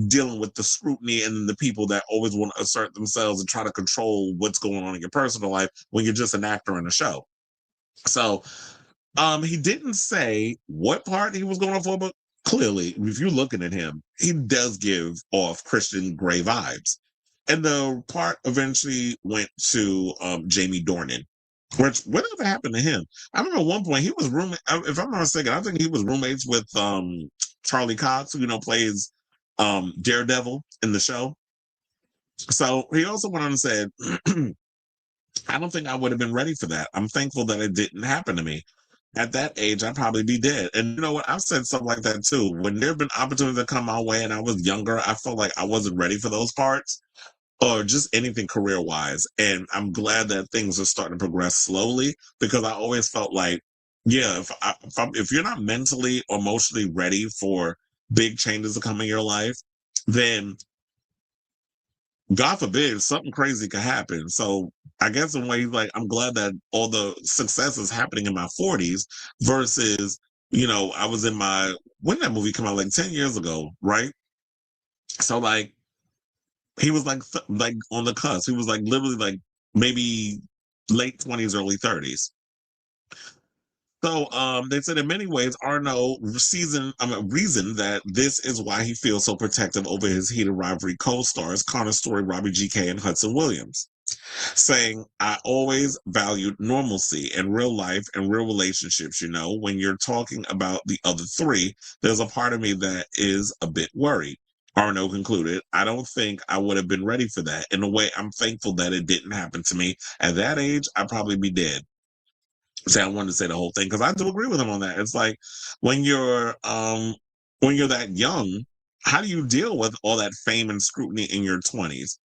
dealing with the scrutiny and the people that always want to assert themselves and try to control what's going on in your personal life when you're just an actor in a show. So he didn't say what part he was going for, but clearly, if you're looking at him, he does give off Christian Grey vibes. And the part eventually went to Jamie Dornan. Which, whatever happened to him? I remember at one point he was roommate. If I'm not mistaken, I think he was roommates with Charlie Cox, who plays Daredevil in the show. So he also went on and said, "I don't think I would have been ready for that. I'm thankful that it didn't happen to me. At that age, I'd probably be dead." And you know what? I've said stuff like that too. When there have been opportunities that come my way and I was younger, I felt like I wasn't ready for those parts, or just anything career-wise. And I'm glad that things are starting to progress slowly, because I always felt like, yeah, if you're not mentally or emotionally ready for big changes to come in your life, then God forbid something crazy could happen. So I guess in a way, like, I'm glad that all the success is happening in my 40s versus, I was in when did that movie come out? Like 10 years ago, right? So like, he was like on the cusp. He was like literally like maybe late 20s, early 30s. So they said in many ways, Arnaud reasoned that this is why he feels so protective over his Heated Rivalry co-stars, Connor Story, Robbie GK, and Hudson Williams, saying, "I always valued normalcy in real life and real relationships. When you're talking about the other three, there's a part of me that is a bit worried." Arnaud concluded, "I don't think I would have been ready for that. In a way, I'm thankful that it didn't happen to me. At that age, I'd probably be dead." So I wanted to say the whole thing because I do agree with him on that. It's like when you're that young, how do you deal with all that fame and scrutiny in your 20s?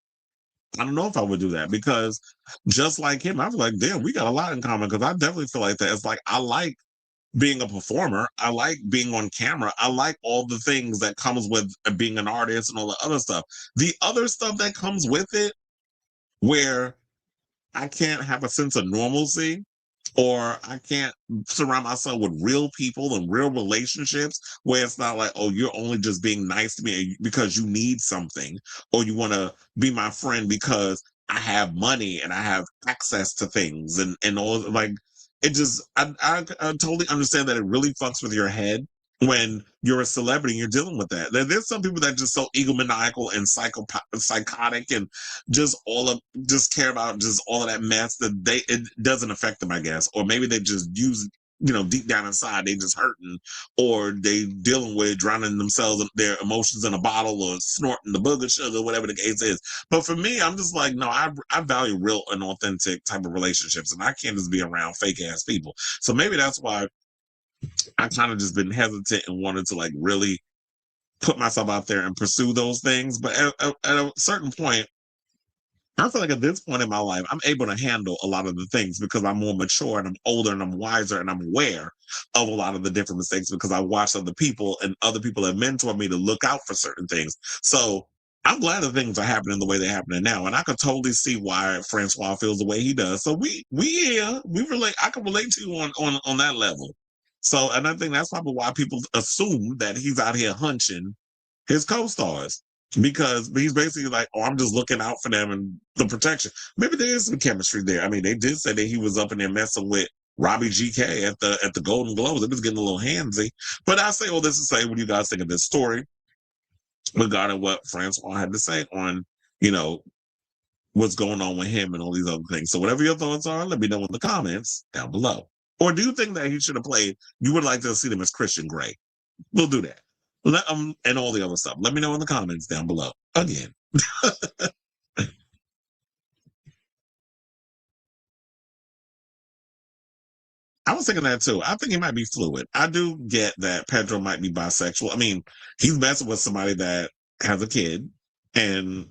I don't know if I would do that, because just like him, I was like, damn, we got a lot in common, because I definitely feel like that. It's like, I like being a performer. I like being on camera. I like all the things that comes with being an artist and all the other stuff. The other stuff that comes with it, where I can't have a sense of normalcy, or I can't surround myself with real people and real relationships, where it's not like, oh, you're only just being nice to me because you need something, or you want to be my friend because I have money and I have access to things and all. Like, it just, I totally understand that it really fucks with your head when you're a celebrity and you're dealing with that. There's some people that are just so egomaniacal and psychotic and just care about just all of that mess that it doesn't affect them, I guess. Or maybe they just use, deep down inside, they just hurting, or they dealing with drowning themselves in their emotions in a bottle, or snorting the booger sugar, whatever the case is. But for me, I'm just like, no, I value real and authentic type of relationships, and I can't just be around fake ass people. So maybe that's why I kind of just been hesitant and wanted to like really put myself out there and pursue those things. But at a certain point, I feel like at this point in my life, I'm able to handle a lot of the things because I'm more mature and I'm older and I'm wiser and I'm aware of a lot of the different mistakes because I watched other people and other people have mentored me to look out for certain things. So I'm glad that things are happening the way they're happening now. And I could totally see why François feels the way he does. So we relate. I can relate to you on that level. So, and I think that's probably why people assume that he's out here hunching his co-stars. Because he's basically like, oh, I'm just looking out for them and the protection. Maybe there is some chemistry there. I mean, they did say that he was up in there messing with Robbie GK at the Golden Globes. It was getting a little handsy. But I say all this to say, what do you guys think of this story regarding what François had to say on, you know, what's going on with him and all these other things. So whatever your thoughts are, let me know in the comments down below. Or do you think that he should have played, you would like to see him as Christian Grey? We'll do that. And all the other stuff. Let me know in the comments down below. Again. I was thinking that too. I think he might be fluid. I do get that Pedro might be bisexual. I mean, he's messing with somebody that has a kid and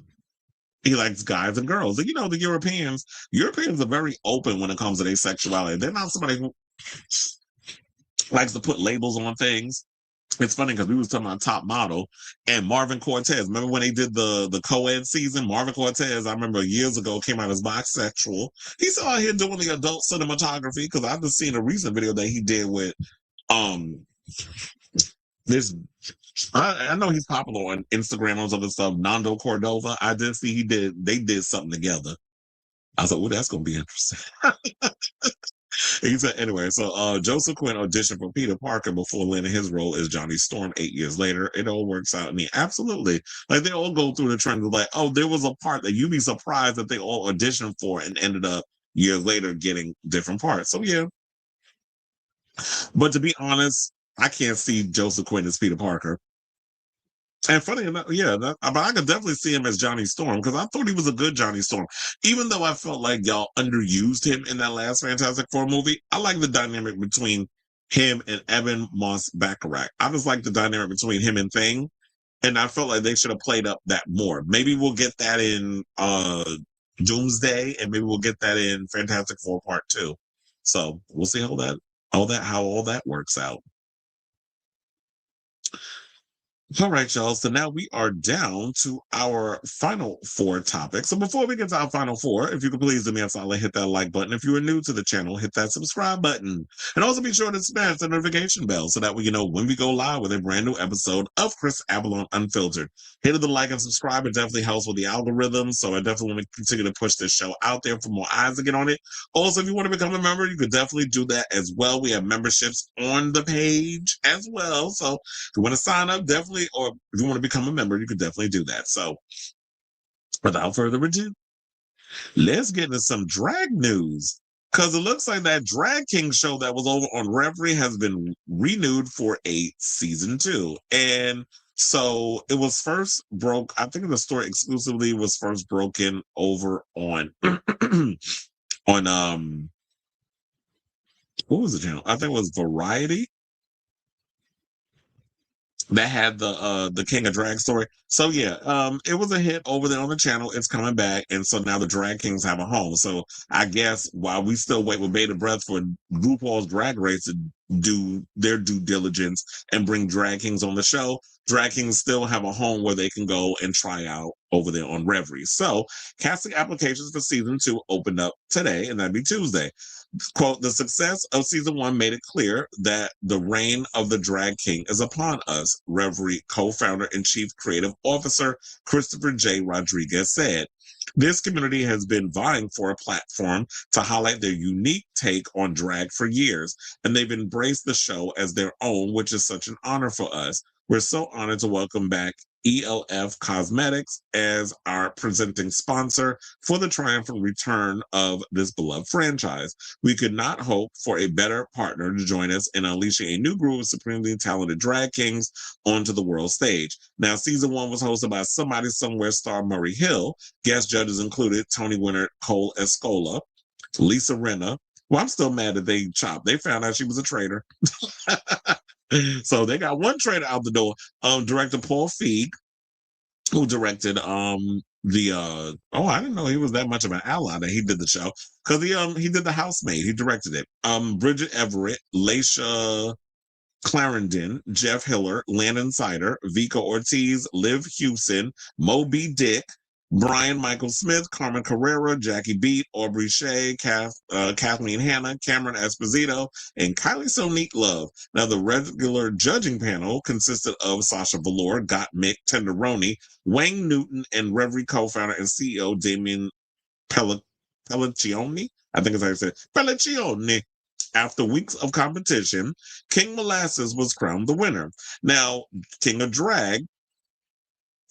he likes guys and girls. And you know, the Europeans are very open when it comes to their sexuality. They're not somebody who likes to put labels on things. It's funny because we was talking about Top Model and Marvin Cortez. Remember when they did the co-ed season? Marvin Cortez, I remember years ago, came out as bisexual. He's out here doing the adult cinematography because I've just seen a recent video that he did with this. I know he's popular on Instagram and other stuff. Nando Cordova. I did see they did something together. I was like, well, that's gonna be interesting. He said, anyway, so Joseph Quinn auditioned for Peter Parker before landing his role as Johnny Storm 8 years later. It all works out. And absolutely, like they all go through the trend of like, oh, there was a part that you'd be surprised that they all auditioned for and ended up years later getting different parts. So yeah. But to be honest, I can't see Joseph Quinn as Peter Parker. And funny enough, yeah, but I could definitely see him as Johnny Storm because I thought he was a good Johnny Storm. Even though I felt like y'all underused him in that last Fantastic Four movie, I like the dynamic between him and Evan Moss Baccarat. I just like the dynamic between him and Thing, and I felt like they should have played up that more. Maybe we'll get that in Doomsday, and maybe we'll get that in Fantastic Four Part 2. So we'll see how all that works out. All right, y'all. So now we are down to our final 4 topics. So before we get to our final 4, if you could please do me a solid, hit that like button. If you are new to the channel, hit that subscribe button. And also be sure to smash the notification bell so that way you know when we go live with a brand new episode of Chris Avalon Unfiltered. Hit the like and subscribe. It definitely helps with the algorithm. So I definitely want to continue to push this show out there for more eyes to get on it. Also, if you want to become a member, you could definitely do that as well. We have memberships on the page as well. So if you want to sign up, definitely. Or if you want to become a member, you could definitely do that. So without further ado, let's get into some drag news. Because it looks like that Drag King show that was over on Revry has been renewed for a season 2. And so it was first I think the story exclusively was first broken over on on what was the channel? I think it was Variety. That had the King of Drag story. So yeah, it was a hit over there on the channel. It's coming back, and so now the Drag Kings have a home. So I guess while we still wait with bated breath for RuPaul's Drag Race to do their due diligence and bring Drag Kings on the show, Drag Kings still have a home where they can go and try out over there on Revry. So casting applications for season 2 opened up today, and that'd be Tuesday. Quote, the success of season 1 made it clear that the reign of the Drag King is upon us, Revry co-founder and chief creative officer Christopher J. Rodriguez said. This community has been vying for a platform to highlight their unique take on drag for years, and they've embraced the show as their own, which is such an honor for us. We're so honored to welcome back ELF Cosmetics as our presenting sponsor for the triumphant return of this beloved franchise. We could not hope for a better partner to join us in unleashing a new group of supremely talented drag kings onto the world stage. Now, season 1 was hosted by Somebody Somewhere star Murray Hill. Guest judges included Tony winner Cole Escola, Lisa Rinna, Well, I'm still mad that they chopped. They found out she was a traitor. So they got one traitor out the door. Director Paul Feig, who directed I didn't know he was that much of an ally that he did the show. Because he did The Housemaid. He directed it. Bridget Everett, Laisha Clarendon, Jeff Hiller, Landon Sider, Vika Ortiz, Liv Hewson, Moby Dick, Brian Michael Smith, Carmen Carrera, Jackie Beat, Aubrey Shea, Kathleen Hanna, Cameron Esposito, and Kylie Sonique Love. Now, the regular judging panel consisted of Sasha Velour, Gottmik, Tenderoni, Wayne Newton, and Revry co-founder and CEO Damien Pelliccioni. I think it's how you say it. Pelliccioni. After weeks of competition, King Molasses was crowned the winner. Now, King of Drag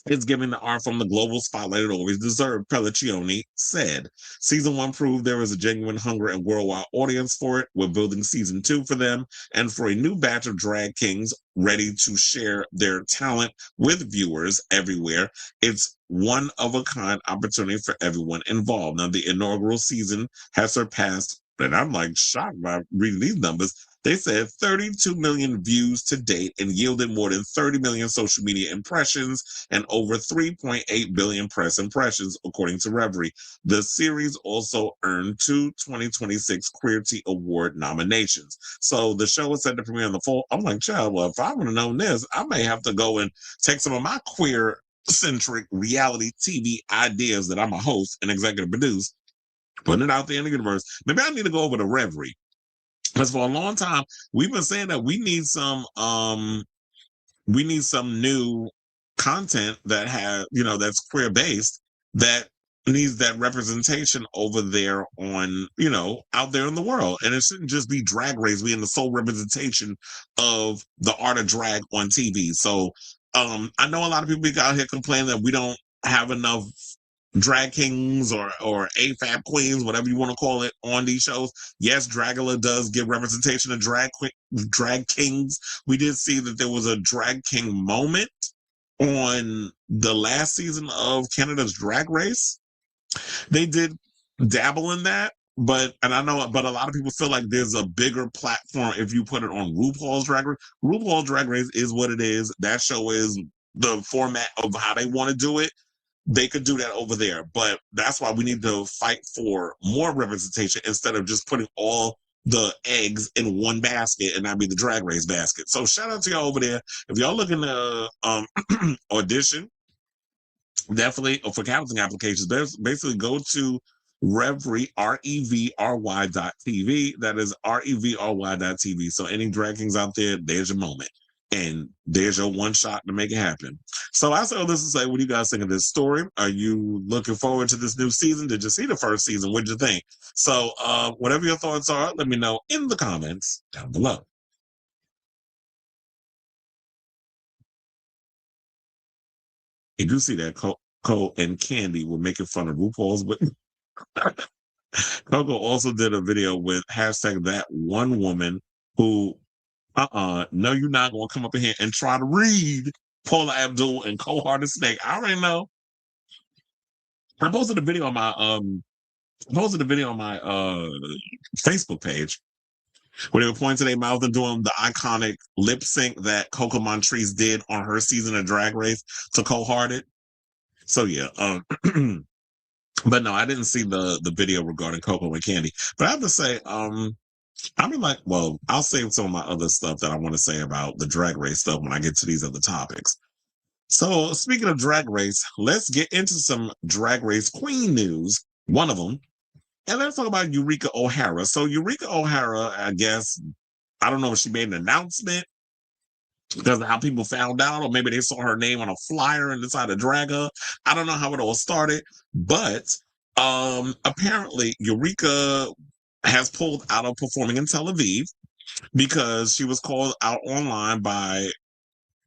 is giving the art from the global spotlight it always deserved, Pelliccioni said. Season 1 proved there was a genuine hunger and worldwide audience for it. We're building season 2 for them and for a new batch of drag kings ready to share their talent with viewers everywhere. It's one-of-a-kind opportunity for everyone involved. Now, the inaugural season has surpassed, and I'm like shocked by reading these numbers, they said 32 million views to date and yielded more than 30 million social media impressions and over 3.8 billion press impressions, according to Revry. The series also earned 2 2026 Queerty Award nominations. So the show is set to premiere in the fall. I'm like, child, well, if I would have known this, I may have to go and take some of my queer-centric reality TV ideas that I'm a host and executive produce, putting it out there in the universe. Maybe I need to go over to Revry. Because for a long time, we've been saying that we need some new content that has, that's queer based, that needs that representation over there on, out there in the world. And it shouldn't just be Drag Race being the sole representation of the art of drag on TV. So I know a lot of people out here complaining that we don't have enough drag kings or AFAB queens, whatever you want to call it, on these shows. Yes, Dragula does give representation of drag kings. We did see that there was a drag king moment on the last season of Canada's Drag Race. They did dabble in that, but a lot of people feel like there's a bigger platform if you put it on RuPaul's Drag Race. RuPaul's Drag Race is what it is. That show is the format of how they want to do it. They could do that over there, but that's why we need to fight for more representation instead of just putting all the eggs in one basket and not be the Drag Race basket. So shout out to y'all over there. If y'all looking to audition, definitely, or for casting applications, basically go to Revry, REVRY.TV. That is REVRY.TV. So any drag kings out there, there's your moment. And there's your one shot to make it happen. So I say all this to say, what do you guys think of this story? Are you looking forward to this new season? Did you see the first season? What did you think? So whatever your thoughts are, let me know in the comments down below. You do see that Coco and Candy were making fun of RuPaul's, but Coco also did a video with #ThatOneWoman who no, you're not going to come up in here and try to read Paula Abdul and Cold Hearted Snake. I already know. I posted a video on my Facebook page where they were pointing to their mouth and doing the iconic lip sync that Coco Montrese did on her season of Drag Race to Cold Hearted. So yeah, but no, I didn't see the video regarding Coco and Candy. But I have to say, I'll save some of my other stuff that I want to say about the Drag Race stuff when I get to these other topics. So speaking of Drag Race, let's get into some Drag Race Queen news, one of them. And let's talk about Eureka O'Hara. So Eureka O'Hara, I guess, I don't know if she made an announcement because of how people found out, or maybe they saw her name on a flyer and decided to drag her. I don't know how it all started, but apparently Eureka has pulled out of performing in Tel Aviv because she was called out online by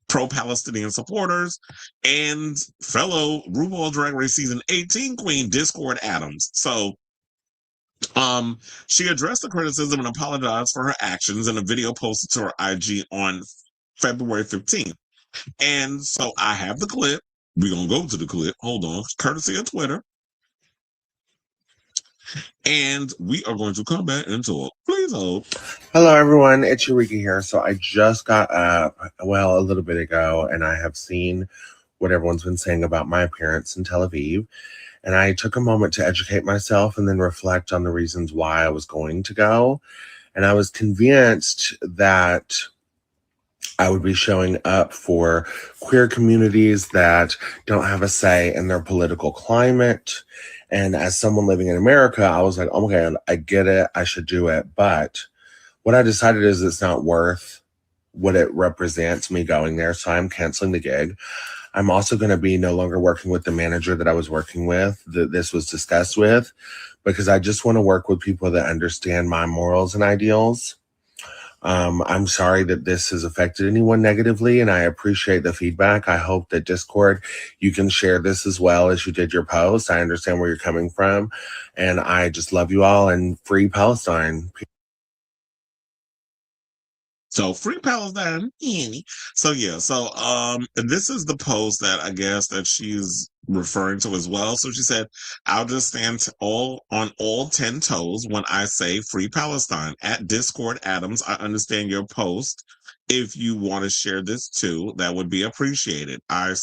pro-Palestinian supporters and fellow RuPaul Drag Race Season 18 queen Discord Adams. So she addressed the criticism and apologized for her actions in a video posted to her IG on February 15th. And so I have the clip. We're going to go to the clip. Hold on. Courtesy of Twitter. And we are going to come back and talk. Please hold. Hello, everyone. It's Eureka here. So I just got up, a little bit ago, and I have seen what everyone's been saying about my appearance in Tel Aviv. And I took a moment to educate myself and then reflect on the reasons why I was going to go. And I was convinced that I would be showing up for queer communities that don't have a say in their political climate. And as someone living in America, I was like, oh my God, I get it. I should do it. But what I decided is it's not worth what it represents me going there. So I'm canceling the gig. I'm also going to be no longer working with the manager that I was working with, that this was discussed with, because I just want to work with people that understand my morals and ideals. I'm sorry that this has affected anyone negatively, and I appreciate the feedback. I hope that Discord, you can share this as well as you did your post. I understand where you're coming from, and I just love you all, and free Palestine. So free Palestine. So yeah, so this is the post that I guess that she's referring to as well. So she said, I'll just stand on all 10 toes when I say free Palestine. At Discord Adams, I understand your post. If you want to share this too, that would be appreciated. A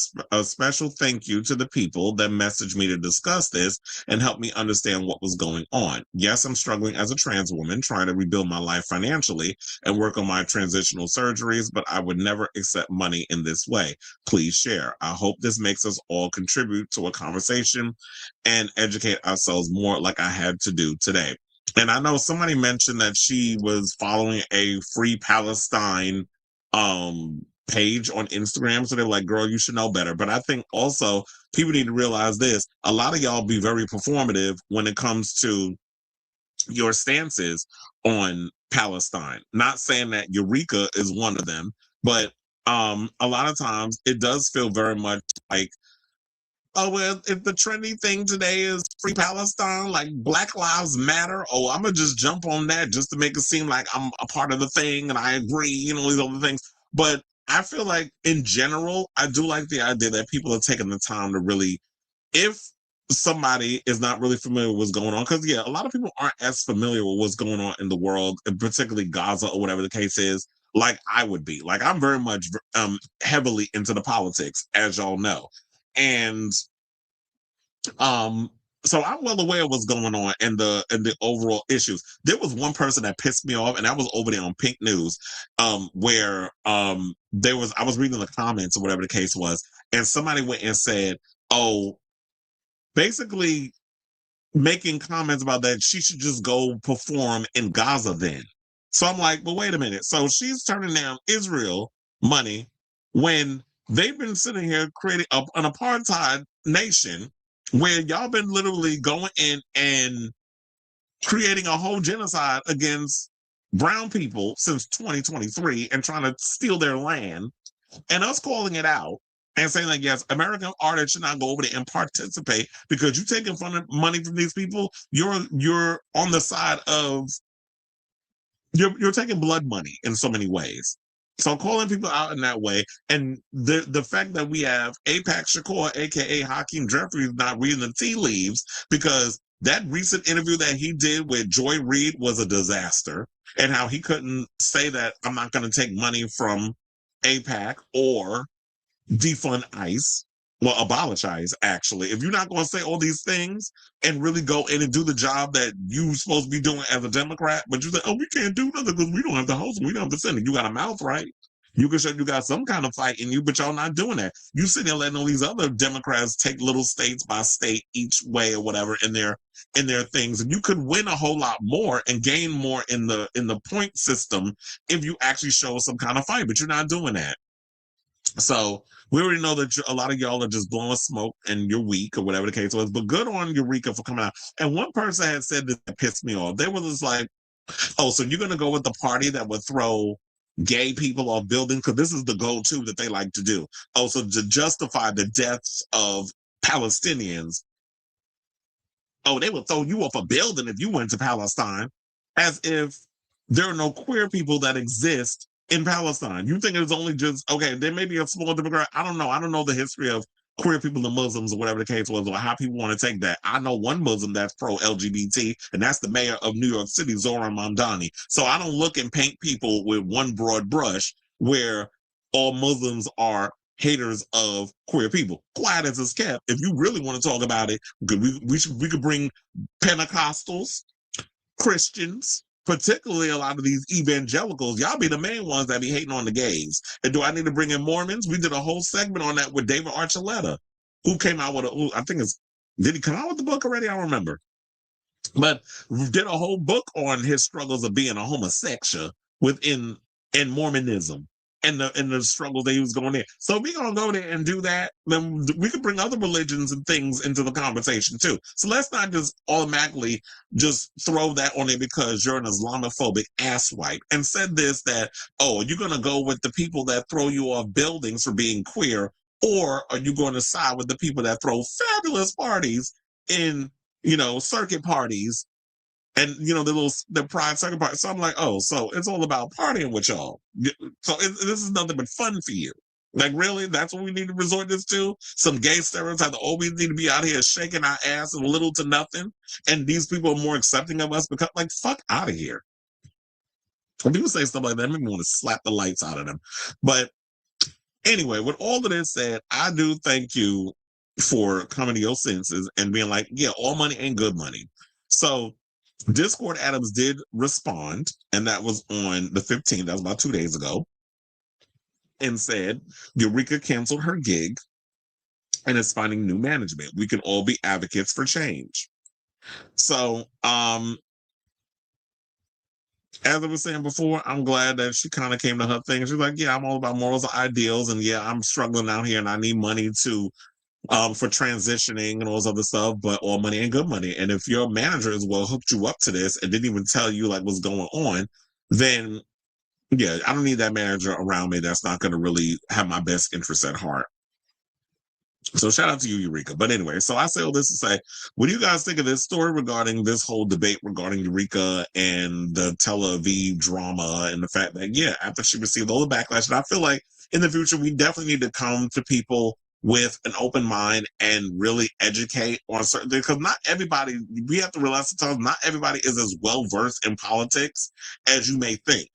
special thank you to the people that messaged me to discuss this and help me understand what was going on. Yes, I'm struggling as a trans woman, trying to rebuild my life financially and work on my transitional surgeries, but I would never accept money in this way. Please share. I hope this makes us all contribute to a conversation and educate ourselves more like I had to do today. And I know somebody mentioned that she was following a Free Palestine page on Instagram. So they're like, girl, you should know better. But I think also people need to realize this. A lot of y'all be very performative when it comes to your stances on Palestine. Not saying that Eureka is one of them, but a lot of times it does feel very much like, oh, well, if the trendy thing today is free Palestine, like Black Lives Matter, oh, I'm going to just jump on that just to make it seem like I'm a part of the thing and I agree, these other things. But I feel like in general, I do like the idea that people are taking the time to really, if somebody is not really familiar with what's going on, because yeah, a lot of people aren't as familiar with what's going on in the world, and particularly Gaza or whatever the case is, like I would be. Like I'm very much heavily into the politics, as y'all know. And so I'm well aware of what's going on and the overall issues. There was one person that pissed me off, and that was over there on Pink News, where I was reading the comments or whatever the case was, and somebody went and said, oh, basically making comments about that she should just go perform in Gaza then. So I'm like, well, wait a minute. So she's turning down Israel money when they've been sitting here creating an apartheid nation where y'all been literally going in and creating a whole genocide against brown people since 2023 and trying to steal their land, and us calling it out and saying like, yes, American artists should not go over there and participate because you're taking money from these people. You're on the side of you're taking blood money in so many ways. So calling people out in that way, and the fact that we have APAC Shakur, aka Hakeem Jeffries, not reading the tea leaves, because that recent interview that he did with Joy Reid was a disaster, and how he couldn't say that I'm not going to take money from APAC or defund ICE, well, abolish ICE, actually. If you're not going to say all these things and really go in and do the job that you're supposed to be doing as a Democrat, but you say, oh, we can't do nothing because we don't have the host, we don't have the Senate. You got a mouth, right? You can show you got some kind of fight in you, but y'all not doing that. You sitting there letting all these other Democrats take little states by state each way or whatever in their things, and you could win a whole lot more and gain more in the point system if you actually show some kind of fight, but you're not doing that. So we already know that a lot of y'all are just blowing smoke and you're weak or whatever the case was, but good on Eureka for coming out. And one person had said that pissed me off. They were just like, oh, so you're going to go with the party that would throw gay people off buildings? Because this is the go-to that they like to do. Oh, so to justify the deaths of Palestinians, oh, they would throw you off a building if you went to Palestine, as if there are no queer people that exist in Palestine. You think it's only just, okay, there may be a small demographic. I don't know. I don't know the history of queer people and Muslims or whatever the case was, or how people want to take that. I know one Muslim that's pro-LGBT, and that's the mayor of New York City, Zohran Mamdani. So I don't look and paint people with one broad brush where all Muslims are haters of queer people. Quiet as it's kept. If you really want to talk about it, we could bring Pentecostals, Christians, particularly a lot of these evangelicals. Y'all be the main ones that be hating on the gays. And do I need to bring in Mormons? We did a whole segment on that with David Archuleta, who came out with did he come out with the book already? I don't remember. But did a whole book on his struggles of being a homosexual in Mormonism. And the struggle that he was going in. So we're going to go there and do that. Then we could bring other religions and things into the conversation too. So let's not just automatically just throw that on there because you're an Islamophobic asswipe. And said this, that, oh, are you going to go with the people that throw you off buildings for being queer? Or are you going to side with the people that throw fabulous parties in, circuit parties? And, the pride circuit party. So I'm like, oh, so it's all about partying with y'all. So this is nothing but fun for you. Like, really? That's what we need to resort this to? Some gay stereotypes that always need to be out here shaking our ass and little to nothing. And these people are more accepting of us because, like, fuck out of here. When people say stuff like that, it makes me want to slap the lights out of them. But anyway, with all of this said, I do thank you for coming to your senses and being like, yeah, all money ain't good money. So Discord Adams did respond, and that was on the 15th. That was about 2 days ago, and said Eureka canceled her gig and is finding new management. We can all be advocates for change. So, as I was saying before, I'm glad that she kind of came to her thing. She's like, yeah, I'm all about morals and ideals, and yeah, I'm struggling out here, and I need money to for transitioning and all this other stuff, but all money ain't good money. And if your manager as well hooked you up to this and didn't even tell you like what's going on, then yeah, I don't need that manager around me that's not going to really have my best interests at heart. So shout out to you, Eureka. But anyway, so I say all this to say, what do you guys think of this story regarding this whole debate regarding Eureka and the Tel Aviv drama and the fact that, yeah, after she received all the backlash, and I feel like in the future, we definitely need to come to people with an open mind and really educate on certain things. Because not everybody, we have to realize sometimes not everybody is as well versed in politics as you may think.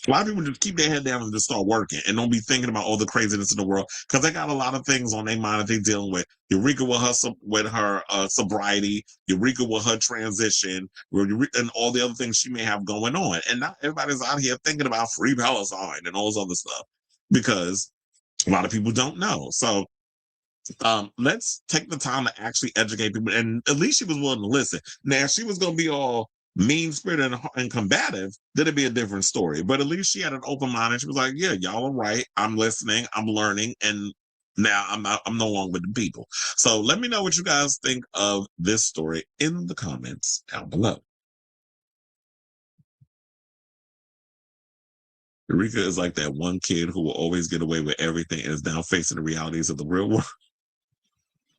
A lot of people just keep their head down and just start working and don't be thinking about all the craziness in the world because they got a lot of things on their mind that they're dealing with. Eureka with her sobriety, Eureka with her transition, and all the other things she may have going on. And not everybody's out here thinking about free Palestine and all this other stuff because a lot of people don't know. So let's take the time to actually educate people. And at least she was willing to listen. Now, if she was going to be all mean-spirited and combative, then it'd be a different story. But at least she had an open mind and she was like, yeah, y'all are right. I'm listening. I'm learning. And now I'm no longer with the people. So let me know what you guys think of this story in the comments down below. Eureka is like that one kid who will always get away with everything and is now facing the realities of the real world.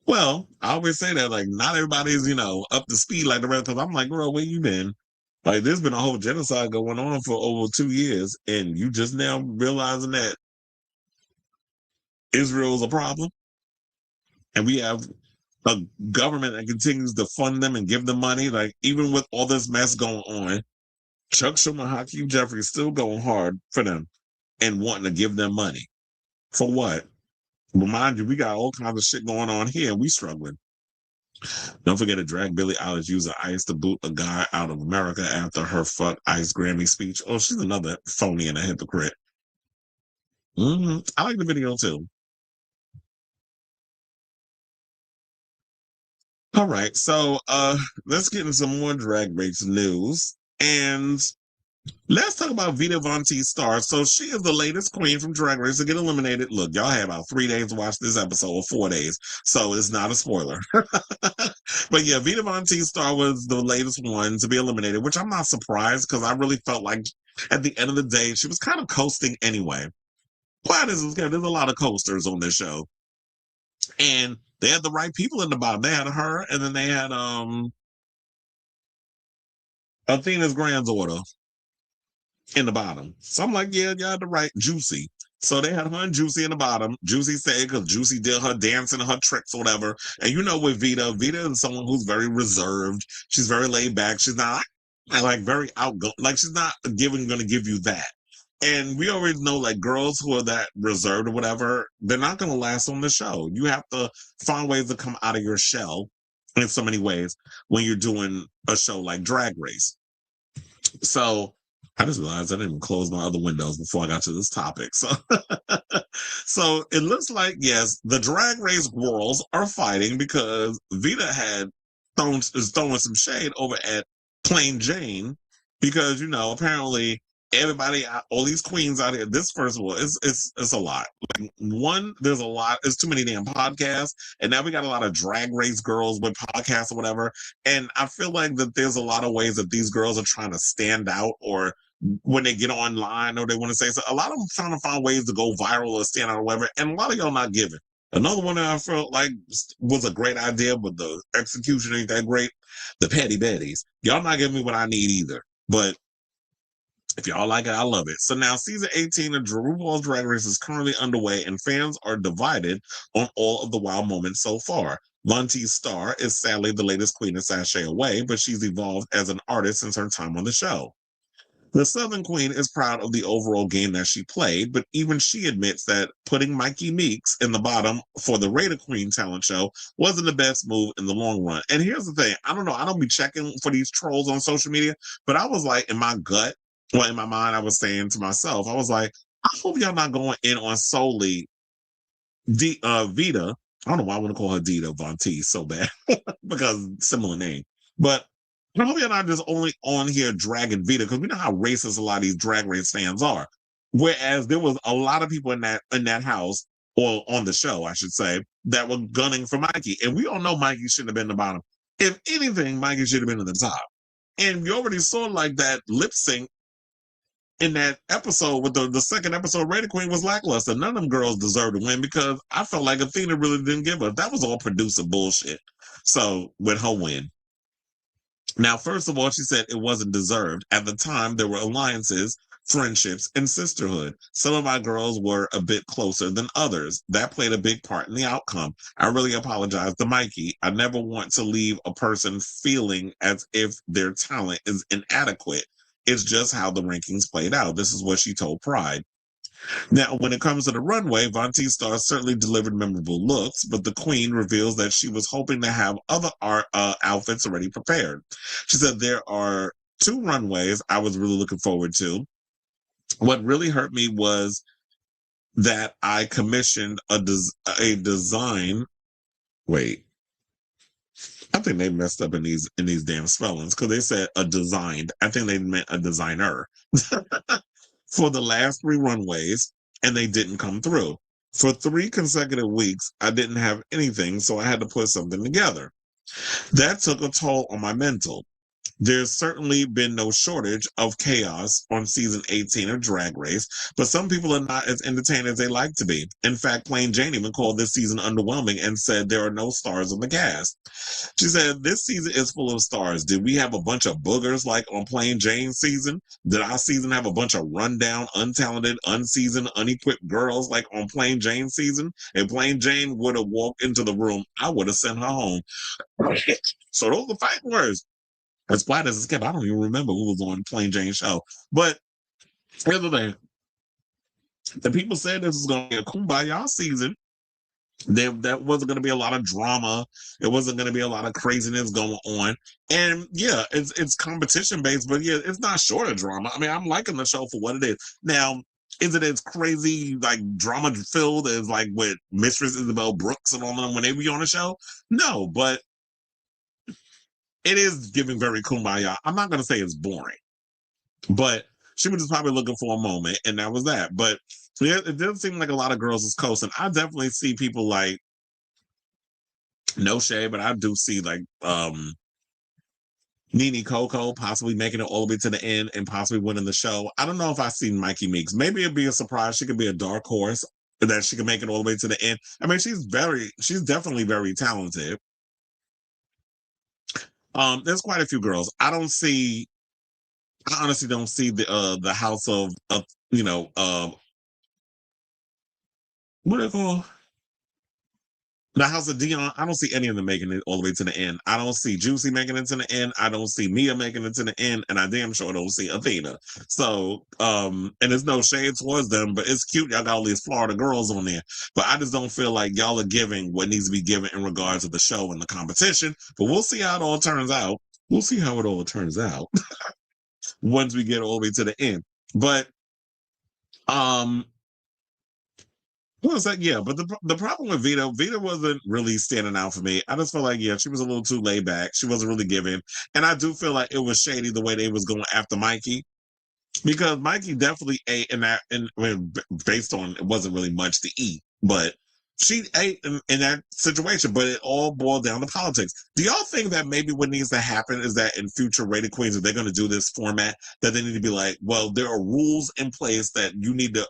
Well, I always say that, like, not everybody's, up to speed like the rest of them. I'm like, girl, where you been? Like, there's been a whole genocide going on for over 2 years, and you just now realizing that Israel is a problem, and we have a government that continues to fund them and give them money. Like, even with all this mess going on, Chuck Schumer, Hakeem Jeffrey is still going hard for them and wanting to give them money. For what? Remind you, we got all kinds of shit going on here, and we struggling. Don't forget to drag Billie Eilish using ICE to boot a guy out of America after her fuck ICE Grammy speech. Oh, she's another phony and a hypocrite. I like the video too. All right, so let's get into some more Drag Race news. And let's talk about Vita Von Teese Star. So she is the latest queen from Drag Race to get eliminated. Look, y'all had about 3 days to watch this episode, or 4 days, so it's not a spoiler. But yeah, Vita Von Teese Star was the latest one to be eliminated, which I'm not surprised because I really felt like at the end of the day, she was kind of coasting anyway. There's a lot of coasters on this show. And they had the right people in the bottom. They had her, and then they had Athena's granddaughter in the bottom. So I'm like, yeah, y'all had the right Juicy. So they had her and Juicy in the bottom. Juicy stayed because Juicy did her dancing, her tricks, or whatever. And you know, with Vita is someone who's very reserved. She's very laid back. She's not like very outgoing. Like she's not going to give you that. And we already know, like, girls who are that reserved or whatever, they're not going to last on the show. You have to find ways to come out of your shell in so many ways when you're doing a show like Drag Race. So I just realized I didn't even close my other windows before I got to this topic. So, so it looks like, yes, the Drag Race girls are fighting because Vita is throwing some shade over at Plain Jane because, you know, apparently everybody, all these queens out here, this first of all, it's a lot. Like, one, there's a lot, it's too many damn podcasts, and now we got a lot of Drag Race girls with podcasts or whatever, and I feel like that there's a lot of ways that these girls are trying to stand out, or when they get online or they want to say so, a lot of them trying to find ways to go viral or stand out or whatever, and a lot of y'all not giving. Another one that I felt like was a great idea, but the execution ain't that great, the Patty Betties. Y'all not giving me what I need either, but if y'all like it, I love it. So now season 18 of RuPaul's Drag Race is currently underway and fans are divided on all of the wild moments so far. Monty's star is sadly the latest queen to sashay away, but she's evolved as an artist since her time on the show. The Southern Queen is proud of the overall game that she played, but even she admits that putting Mikey Meeks in the bottom for the Raider Queen talent show wasn't the best move in the long run. And here's the thing, I don't know, I don't be checking for these trolls on social media, but I was like, in my gut, well, in my mind, I was saying to myself, I was like, I hope y'all not going in on solely Vita. I don't know why I want to call her Dita Von T so bad because similar name. But I hope y'all not just only on here dragging Vita because we know how racist a lot of these Drag Race fans are. Whereas there was a lot of people in that house, or on the show, I should say, that were gunning for Mikey. And we all know Mikey shouldn't have been the bottom. If anything, Mikey should have been at the top. And you already saw like that lip sync in that episode with the second episode, Raider Queen was lackluster. None of them girls deserved to win because I felt like Athena really didn't give us. That was all producer bullshit. So with her win. Now, first of all, she said it wasn't deserved. At the time, there were alliances, friendships, and sisterhood. Some of my girls were a bit closer than others. That played a big part in the outcome. I really apologize to Mikey. I never want to leave a person feeling as if their talent is inadequate. It's just how the rankings played out. This is what she told Pride. Now, when it comes to the runway, Von T Star certainly delivered memorable looks, but the queen reveals that she was hoping to have other outfits already prepared. She said there are 2 runways I was really looking forward to. What really hurt me was that I commissioned a design. Wait. I think they messed up in these damn spellings because they said a designed. I think they meant a designer for the last 3 runways, and they didn't come through. For 3 consecutive weeks, I didn't have anything, so I had to put something together. That took a toll on my mental. There's certainly been no shortage of chaos on season 18 of Drag Race, but some people are not as entertained as they like to be. In fact, Plain Jane even called this season underwhelming and said there are no stars on the cast. She said, this season is full of stars. Did we have a bunch of boogers like on Plain Jane's season? Did our season have a bunch of rundown, untalented, unseasoned, unequipped girls like on Plain Jane's season? If Plain Jane would have walked into the room, I would have sent her home. So those are fighting words. As flat as it's kept, I don't even remember who was on Plain Jane's show. But here's the thing. The people said this was going to be a kumbaya season. That wasn't going to be a lot of drama. It wasn't going to be a lot of craziness going on. And yeah, it's competition based, but yeah, it's not short of drama. I mean, I'm liking the show for what it is. Now, is it as crazy, like drama filled as like with Mistress Isabel Brooks and all of them when they be on the show? No, but it is giving very kumbaya. I'm not going to say it's boring, but she was just probably looking for a moment, and that was that. But it doesn't seem like a lot of girls is coasting. I definitely see people like, no shade, but I do see like Nene Coco possibly making it all the way to the end and possibly winning the show. I don't know if I see Mikey Meeks. Maybe it'd be a surprise. She could be a dark horse that she can make it all the way to the end. I mean, she's definitely very talented. There's quite a few girls. I honestly don't see the house of what do they call? The House of Dion, I don't see any of them making it all the way to the end. I don't see Juicy making it to the end. I don't see Mia making it to the end, and I damn sure don't see Athena. So, and there's no shade towards them, but it's cute. Y'all got all these Florida girls on there, but I just don't feel like y'all are giving what needs to be given in regards to the show and the competition. But we'll see how it all turns out. We'll see how it all turns out once we get all the way to the end. But, what was that? Yeah, but the problem with Vita wasn't really standing out for me. I just felt like, yeah, she was a little too laid back. She wasn't really giving. And I do feel like it was shady the way they was going after Mikey. Because Mikey definitely ate in that, and I mean, based on, it wasn't really much to eat, but she ate in that situation, but it all boiled down to politics. Do y'all think that maybe what needs to happen is that in future Rated Queens, if they're going to do this format, that they need to be like, well, there are rules in place that you need to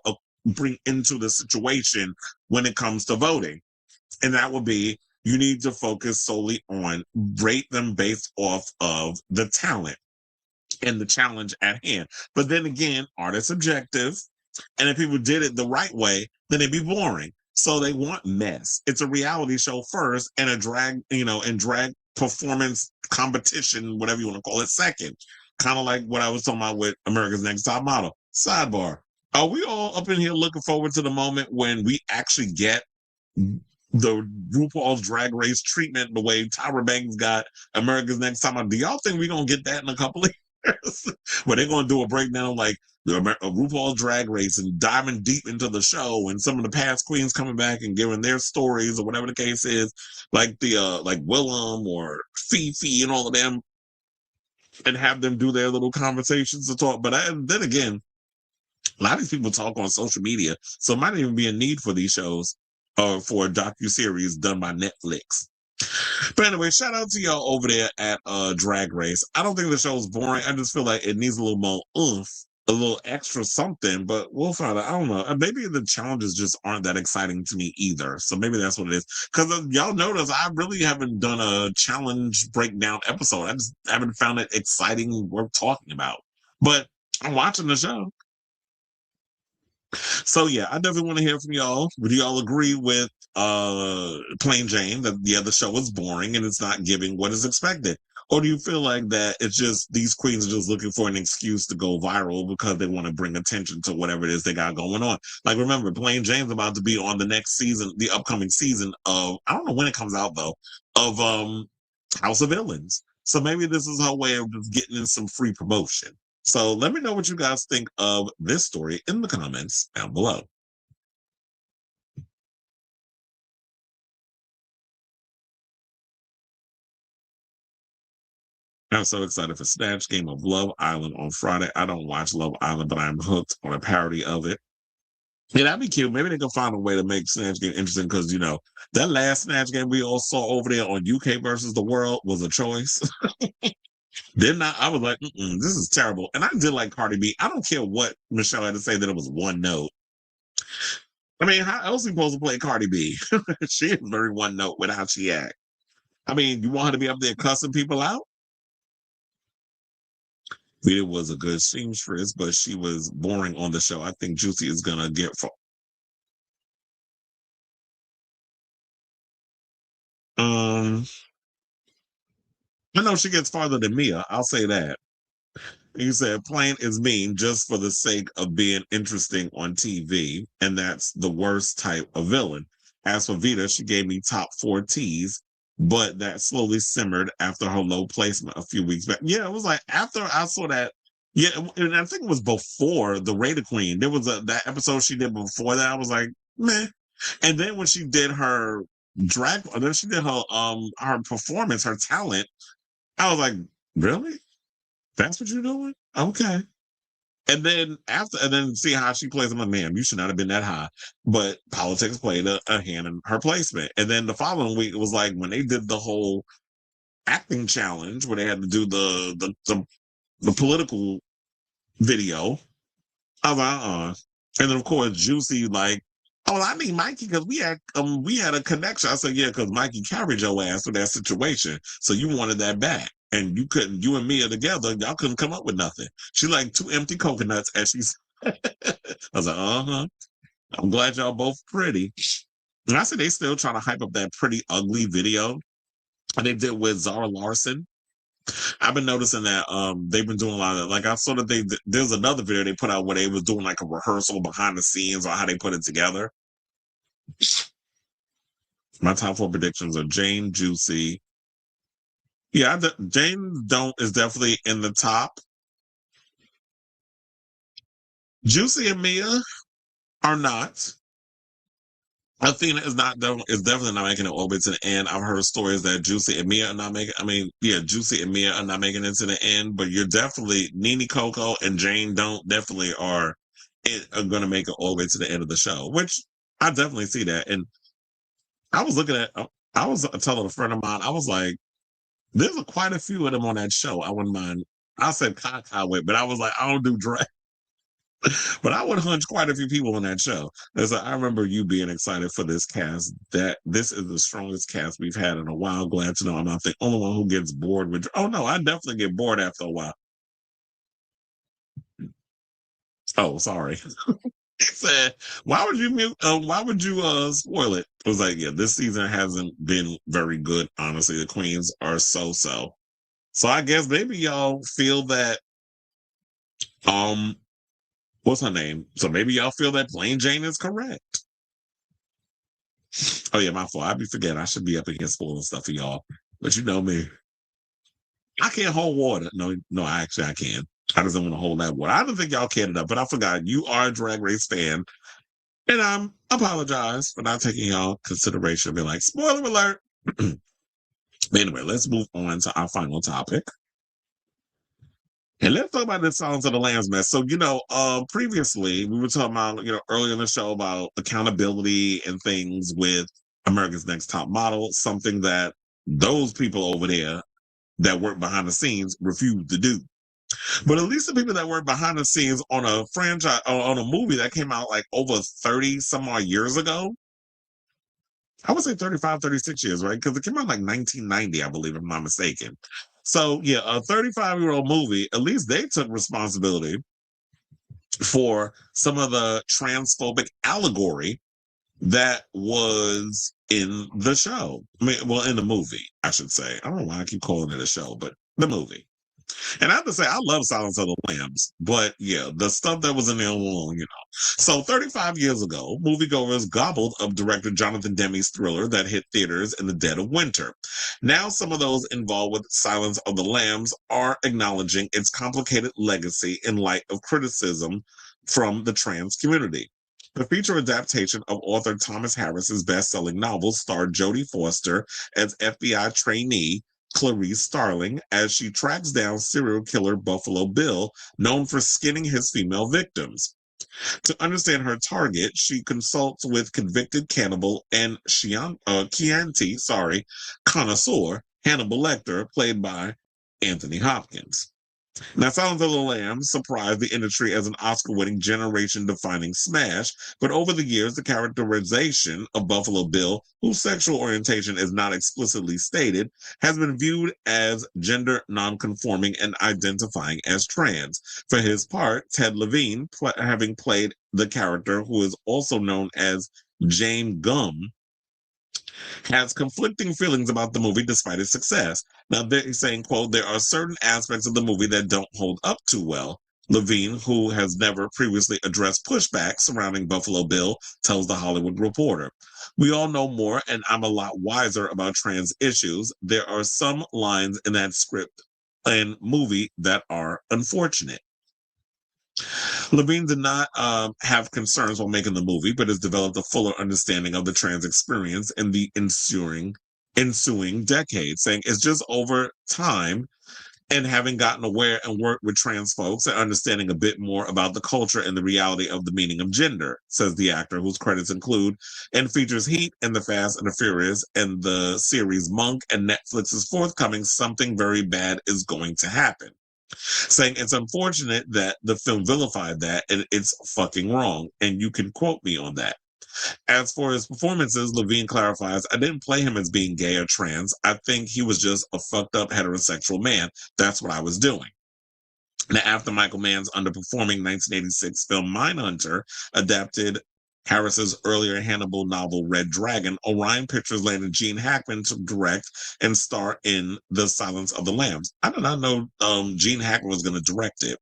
bring into the situation when it comes to voting. And that would be, you need to focus solely on rate them based off of the talent and the challenge at hand. But then again, art is subjective. And if people did it the right way, then it'd be boring. So they want mess. It's a reality show first and a drag, and drag performance competition, whatever you want to call it, second. Kind of like what I was talking about with America's Next Top Model. Sidebar. Are we all up in here looking forward to the moment when we actually get the RuPaul's Drag Race treatment the way Tyra Banks got America's Next Top Model? Do y'all think we're going to get that in a couple of years? Where they're going to do a breakdown like the RuPaul's Drag Race and diving deep into the show and some of the past queens coming back and giving their stories or whatever the case is, like like Willem or Fefe and all of them, and have them do their little conversations to talk. But then again, a lot of these people talk on social media, so it might even be a need for these shows or for a docuseries done by Netflix. But anyway, shout out to y'all over there at Drag Race. I don't think the show's boring. I just feel like it needs a little more oomph, a little extra something, but we'll find out. I don't know. Maybe the challenges just aren't that exciting to me either. So maybe that's what it is. Because y'all notice I really haven't done a challenge breakdown episode. I just haven't found it exciting, worth talking about. But I'm watching the show. So yeah, I definitely want to hear from y'all. Would y'all agree with Plain Jane that the show is boring and it's not giving what is expected? Or do you feel like that it's just these queens are just looking for an excuse to go viral because they want to bring attention to whatever it is they got going on? Like, remember, Plain Jane's about to be on the next season, the upcoming season of, I don't know when it comes out though, of House of Villains. So maybe this is her way of just getting in some free promotion. So let me know what you guys think of this story in the comments down below. I'm so excited for Snatch Game of Love Island on Friday. I don't watch Love Island, but I'm hooked on a parody of it. Yeah, that'd be cute. Maybe they can find a way to make Snatch Game interesting because, that last Snatch Game we all saw over there on UK versus the World was a choice. Then I was like, this is terrible. And I did like Cardi B. I don't care what Michelle had to say that it was one note. I mean, how else are you supposed to play Cardi B? She is very one note with how she act. I mean, you want her to be up there cussing people out? Vita was a good seamstress, but she was boring on the show. I think Juicy is going to get for. I know she gets farther than Mia. I'll say that. You said Plain is mean just for the sake of being interesting on TV, and that's the worst type of villain. As for Vita, she gave me top 4 T's, but that slowly simmered after her low placement a few weeks back. Yeah, it was like after I saw that. Yeah, and I think it was before the Raider Queen. There was that episode she did before that. I was like, meh. And then when she did her drag, then she did her performance, her talent. I was like, really? That's what you're doing? Okay. And then see how she plays. I'm like, ma'am, you should not have been that high. But politics played a hand in her placement. And then the following week, it was like when they did the whole acting challenge where they had to do the political video. I was like, And then of course, Juicy like, oh, I need Mikey because we had a connection. I said, yeah, because Mikey carried your ass through that situation. So you wanted that back. And you and Mia together, y'all couldn't come up with nothing. She like 2 empty coconuts, as she said. I was like, I'm glad y'all both pretty. And I said they still trying to hype up that pretty ugly video and they did with Zara Larson. I've been noticing that they've been doing a lot of that. Like I saw that there's another video they put out where they was doing like a rehearsal behind the scenes on how they put it together. My top 4 predictions are Jane, Juicy. Yeah, Jane is definitely in the top. Juicy and Mia are not. Athena is definitely not making it all the way to the end. I've heard stories that Juicy and Mia are not making. Juicy and Mia are not making it to the end. But you're definitely Nene, Coco, and Jane definitely are going to make it all the way to the end of the show. Which I definitely see that. And I was looking at. I was telling a friend of mine. I was like, "There's quite a few of them on that show. I wouldn't mind." I said Kaka with, but I was like, I don't do drag. But I would hunch quite a few people on that show. I remember you being excited for this cast. That this is the strongest cast we've had in a while. Glad to know I'm not the only one who gets bored with. Oh no, I definitely get bored after a while. Oh, sorry. Said, why would you mute? Why would you spoil it? I was like, yeah, this season hasn't been very good. Honestly, the queens are so. So I guess maybe y'all feel that. What's her name? So maybe y'all feel that Plain Jane is correct. Oh yeah, my fault. I be forgetting. I should be up against spoiling stuff for y'all. But you know me. I can't hold water. No, actually I can. I just don't want to hold that water. I don't think y'all cared enough, but I forgot you are a Drag Race fan. And I apologize for not taking y'all consideration. Be like, spoiler alert. But anyway, let's move on to our final topic. And let's talk about this Silence of the Lambs mess. So, previously we were talking about, earlier in the show about accountability and things with America's Next Top Model, something that those people over there that work behind the scenes refuse to do. But at least the people that work behind the scenes on a franchise, on a movie that came out like over 30 some odd years ago, I would say 35, 36 years, right? Because it came out like 1990, I believe, if I'm not mistaken. So, yeah, a 35-year-old movie, at least they took responsibility for some of the transphobic allegory that was in the show. In the movie, I should say. I don't know why I keep calling it a show, but the movie. And I have to say, I love Silence of the Lambs, but yeah, the stuff that was in there alone, So 35 years ago, moviegoers gobbled up director Jonathan Demme's thriller that hit theaters in the dead of winter. Now, some of those involved with Silence of the Lambs are acknowledging its complicated legacy in light of criticism from the trans community. The feature adaptation of author Thomas Harris's best-selling novel starred Jodie Foster as FBI trainee Clarice Starling as she tracks down serial killer Buffalo Bill, known for skinning his female victims. To understand her target, she consults with convicted cannibal and Chianti connoisseur Hannibal Lecter, played by Anthony Hopkins. Now, Silence of the Lambs surprised the industry as an Oscar-winning, generation-defining smash, but over the years, the characterization of Buffalo Bill, whose sexual orientation is not explicitly stated, has been viewed as gender non-conforming and identifying as trans. For his part, Ted Levine, having played the character who is also known as James Gum, has conflicting feelings about the movie despite its success. Now, they're saying, quote, there are certain aspects of the movie that don't hold up too well. Levine, who has never previously addressed pushback surrounding Buffalo Bill, tells The Hollywood Reporter. We all know more, and I'm a lot wiser about trans issues. There are some lines in that script and movie that are unfortunate. Levine did not have concerns while making the movie, but has developed a fuller understanding of the trans experience in the ensuing decade, saying it's just over time and having gotten aware and worked with trans folks and understanding a bit more about the culture and the reality of the meaning of gender, says the actor, whose credits include and features Heat and The Fast and the Furious and the series Monk and Netflix's forthcoming Something Very Bad Is Going to Happen. Saying it's unfortunate that the film vilified that and it's fucking wrong. And you can quote me on that. As for his performances, Levine clarifies, I didn't play him as being gay or trans. I think he was just a fucked up heterosexual man. That's what I was doing. Now, after Michael Mann's underperforming 1986 film Mindhunter adapted Harris's earlier Hannibal novel Red Dragon, Orion Pictures landed Gene Hackman to direct and star in The Silence of the Lambs. I did not know Gene Hackman was going to direct it.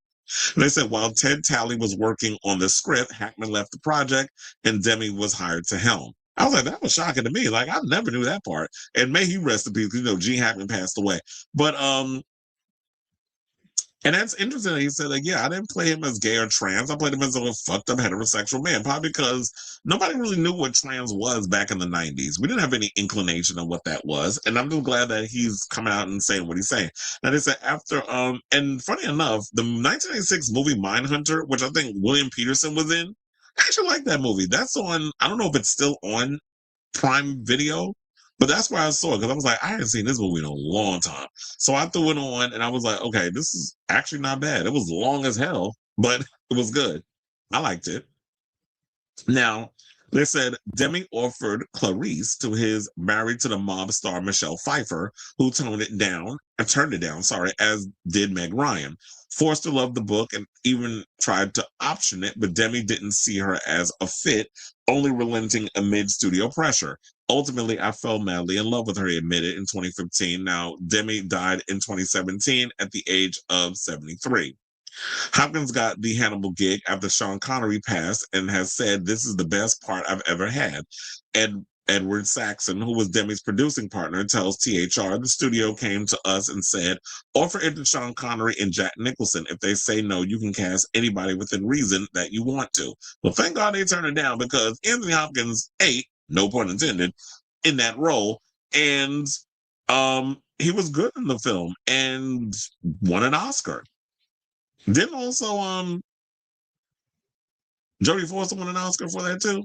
And they said while Ted Talley was working on the script, Hackman left the project and Demme was hired to helm. I was like, that was shocking to me. Like, I never knew that part. And may he rest in peace, Gene Hackman passed away. But and that's interesting that he said, like, yeah, I didn't play him as gay or trans. I played him as a fucked up heterosexual man, probably because nobody really knew what trans was back in the 90s. We didn't have any inclination of what that was. And I'm just glad that he's coming out and saying what he's saying. Now, they said after, and funny enough, the 1986 movie Mindhunter, which I think William Peterson was in, I actually like that movie. That's on, I don't know if it's still on Prime Video, but that's where I saw it because I was like, I hadn't seen this movie in a long time. So I threw it on and I was like, okay, this is actually not bad. It was long as hell, but it was good. I liked it. Now, they said Demme offered Clarice to his Married to the Mob star Michelle Pfeiffer, who turned it down, as did Meg Ryan. Forster loved the book and even tried to option it, but Demme didn't see her as a fit, only relenting amid studio pressure. Ultimately, I fell madly in love with her, he admitted in 2015. Now, Demme died in 2017 at the age of 73. Hopkins got the Hannibal gig after Sean Connery passed and has said, this is the best part I've ever had. Edward Saxon, who was Demme's producing partner, tells THR, the studio came to us and said, offer it to Sean Connery and Jack Nicholson. If they say no, you can cast anybody within reason that you want to. Well, thank God they turned it down because Anthony Hopkins ate, no pun intended, in that role. And he was good in the film and won an Oscar. Didn't also Jodie Foster won an Oscar for that too?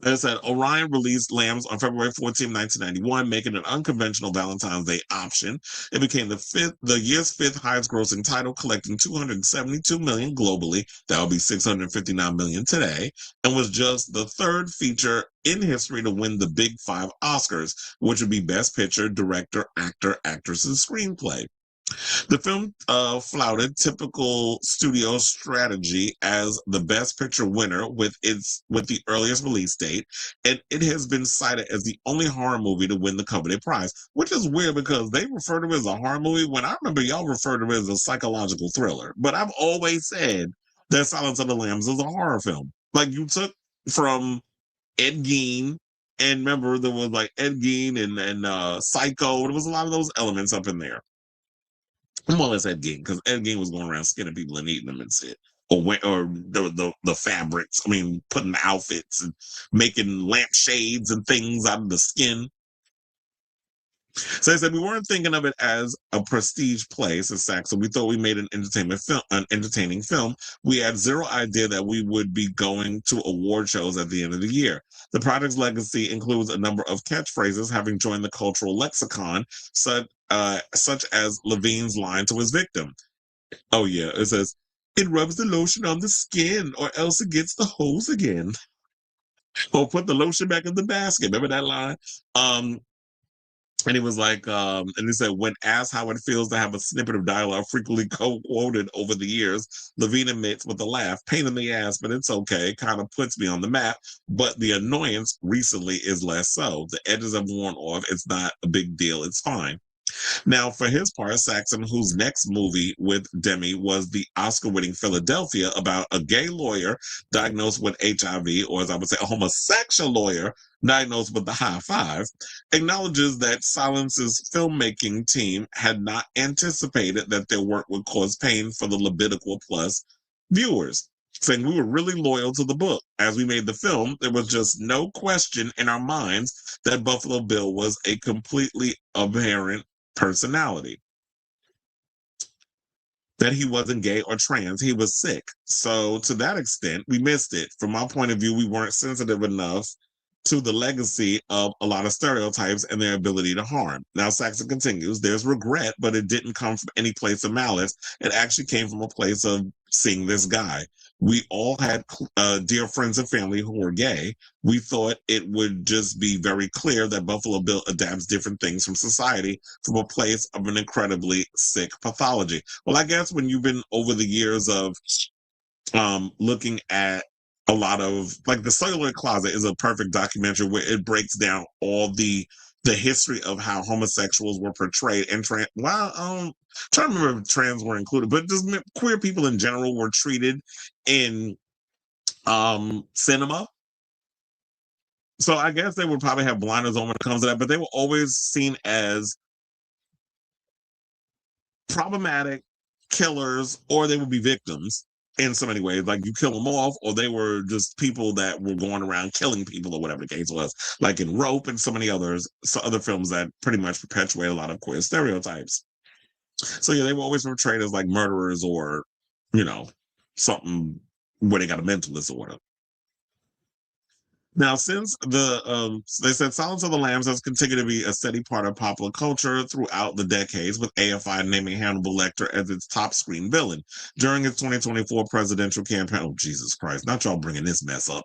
As I said, Orion released Lambs on February 14, 1991, making an unconventional Valentine's Day option. It became the year's fifth highest grossing title, collecting $272 million globally. That would be $659 million today, and was just the third feature in history to win the Big Five Oscars, which would be Best Picture, Director, Actor, Actress, and Screenplay. The film flouted typical studio strategy as the Best Picture winner with the earliest release date, and it has been cited as the only horror movie to win the coveted prize, which is weird because they refer to it as a horror movie when I remember y'all referred to it as a psychological thriller. But I've always said that Silence of the Lambs is a horror film. Like, you took from Ed Gein, and remember there was like Ed Gein and Psycho. There was a lot of those elements up in there. Well, it's Ed Gein, because Ed Gein was going around skinning people and eating them and shit. Or the fabrics. I mean, putting the outfits and making lampshades and things out of the skin. So they said we weren't thinking of it as a prestige play, says Saxon. We thought we made an entertaining film. We had zero idea that we would be going to award shows at the end of the year. The project's legacy includes a number of catchphrases having joined the cultural lexicon, such as Levine's line to his victim. Oh yeah, it says, it rubs the lotion on the skin or else it gets the hose again. Or put the lotion back in the basket. Remember that line? And he was like, and he said, when asked how it feels to have a snippet of dialogue frequently quoted over the years, Levine admits with a laugh, pain in the ass, but it's okay. It kind of puts me on the map. But the annoyance recently is less so. The edges have worn off. It's not a big deal. It's fine. Now, for his part, Saxon, whose next movie with Demme was the Oscar-winning Philadelphia about a gay lawyer diagnosed with HIV, or as I would say, a homosexual lawyer diagnosed with the high five, acknowledges that Silence's filmmaking team had not anticipated that their work would cause pain for the Libidical Plus viewers, saying we were really loyal to the book. As we made the film, there was just no question in our minds that Buffalo Bill was a completely aberrant personality. That he wasn't gay or trans, he was sick. So to that extent, we missed it. From my point of view, we weren't sensitive enough to the legacy of a lot of stereotypes and their ability to harm. Now, Saxon continues, there's regret, but it didn't come from any place of malice. It actually came from a place of seeing this guy. We all had dear friends and family who were gay. We thought it would just be very clear that Buffalo Bill adapts different things from society from a place of an incredibly sick pathology. Well, I guess when you've been over the years of looking at a lot of, like, The Cellular Closet is a perfect documentary where it breaks down all the history of how homosexuals were portrayed and trying to remember if trans were included, but just queer people in general were treated in cinema. So I guess they would probably have blinders on when it comes to that, but they were always seen as problematic killers, or they would be victims in so many ways. Like, you kill them off, or they were just people that were going around killing people, or whatever the case was. Like in Rope and so many others, other films that pretty much perpetuate a lot of queer stereotypes. So yeah, they were always portrayed as like murderers, or something where they got a mentalist or whatever. Now, since they said Silence of the Lambs has continued to be a steady part of popular culture throughout the decades, with AFI naming Hannibal Lecter as its top screen villain. During its 2024 presidential campaign, oh, Jesus Christ, not y'all bringing this mess up.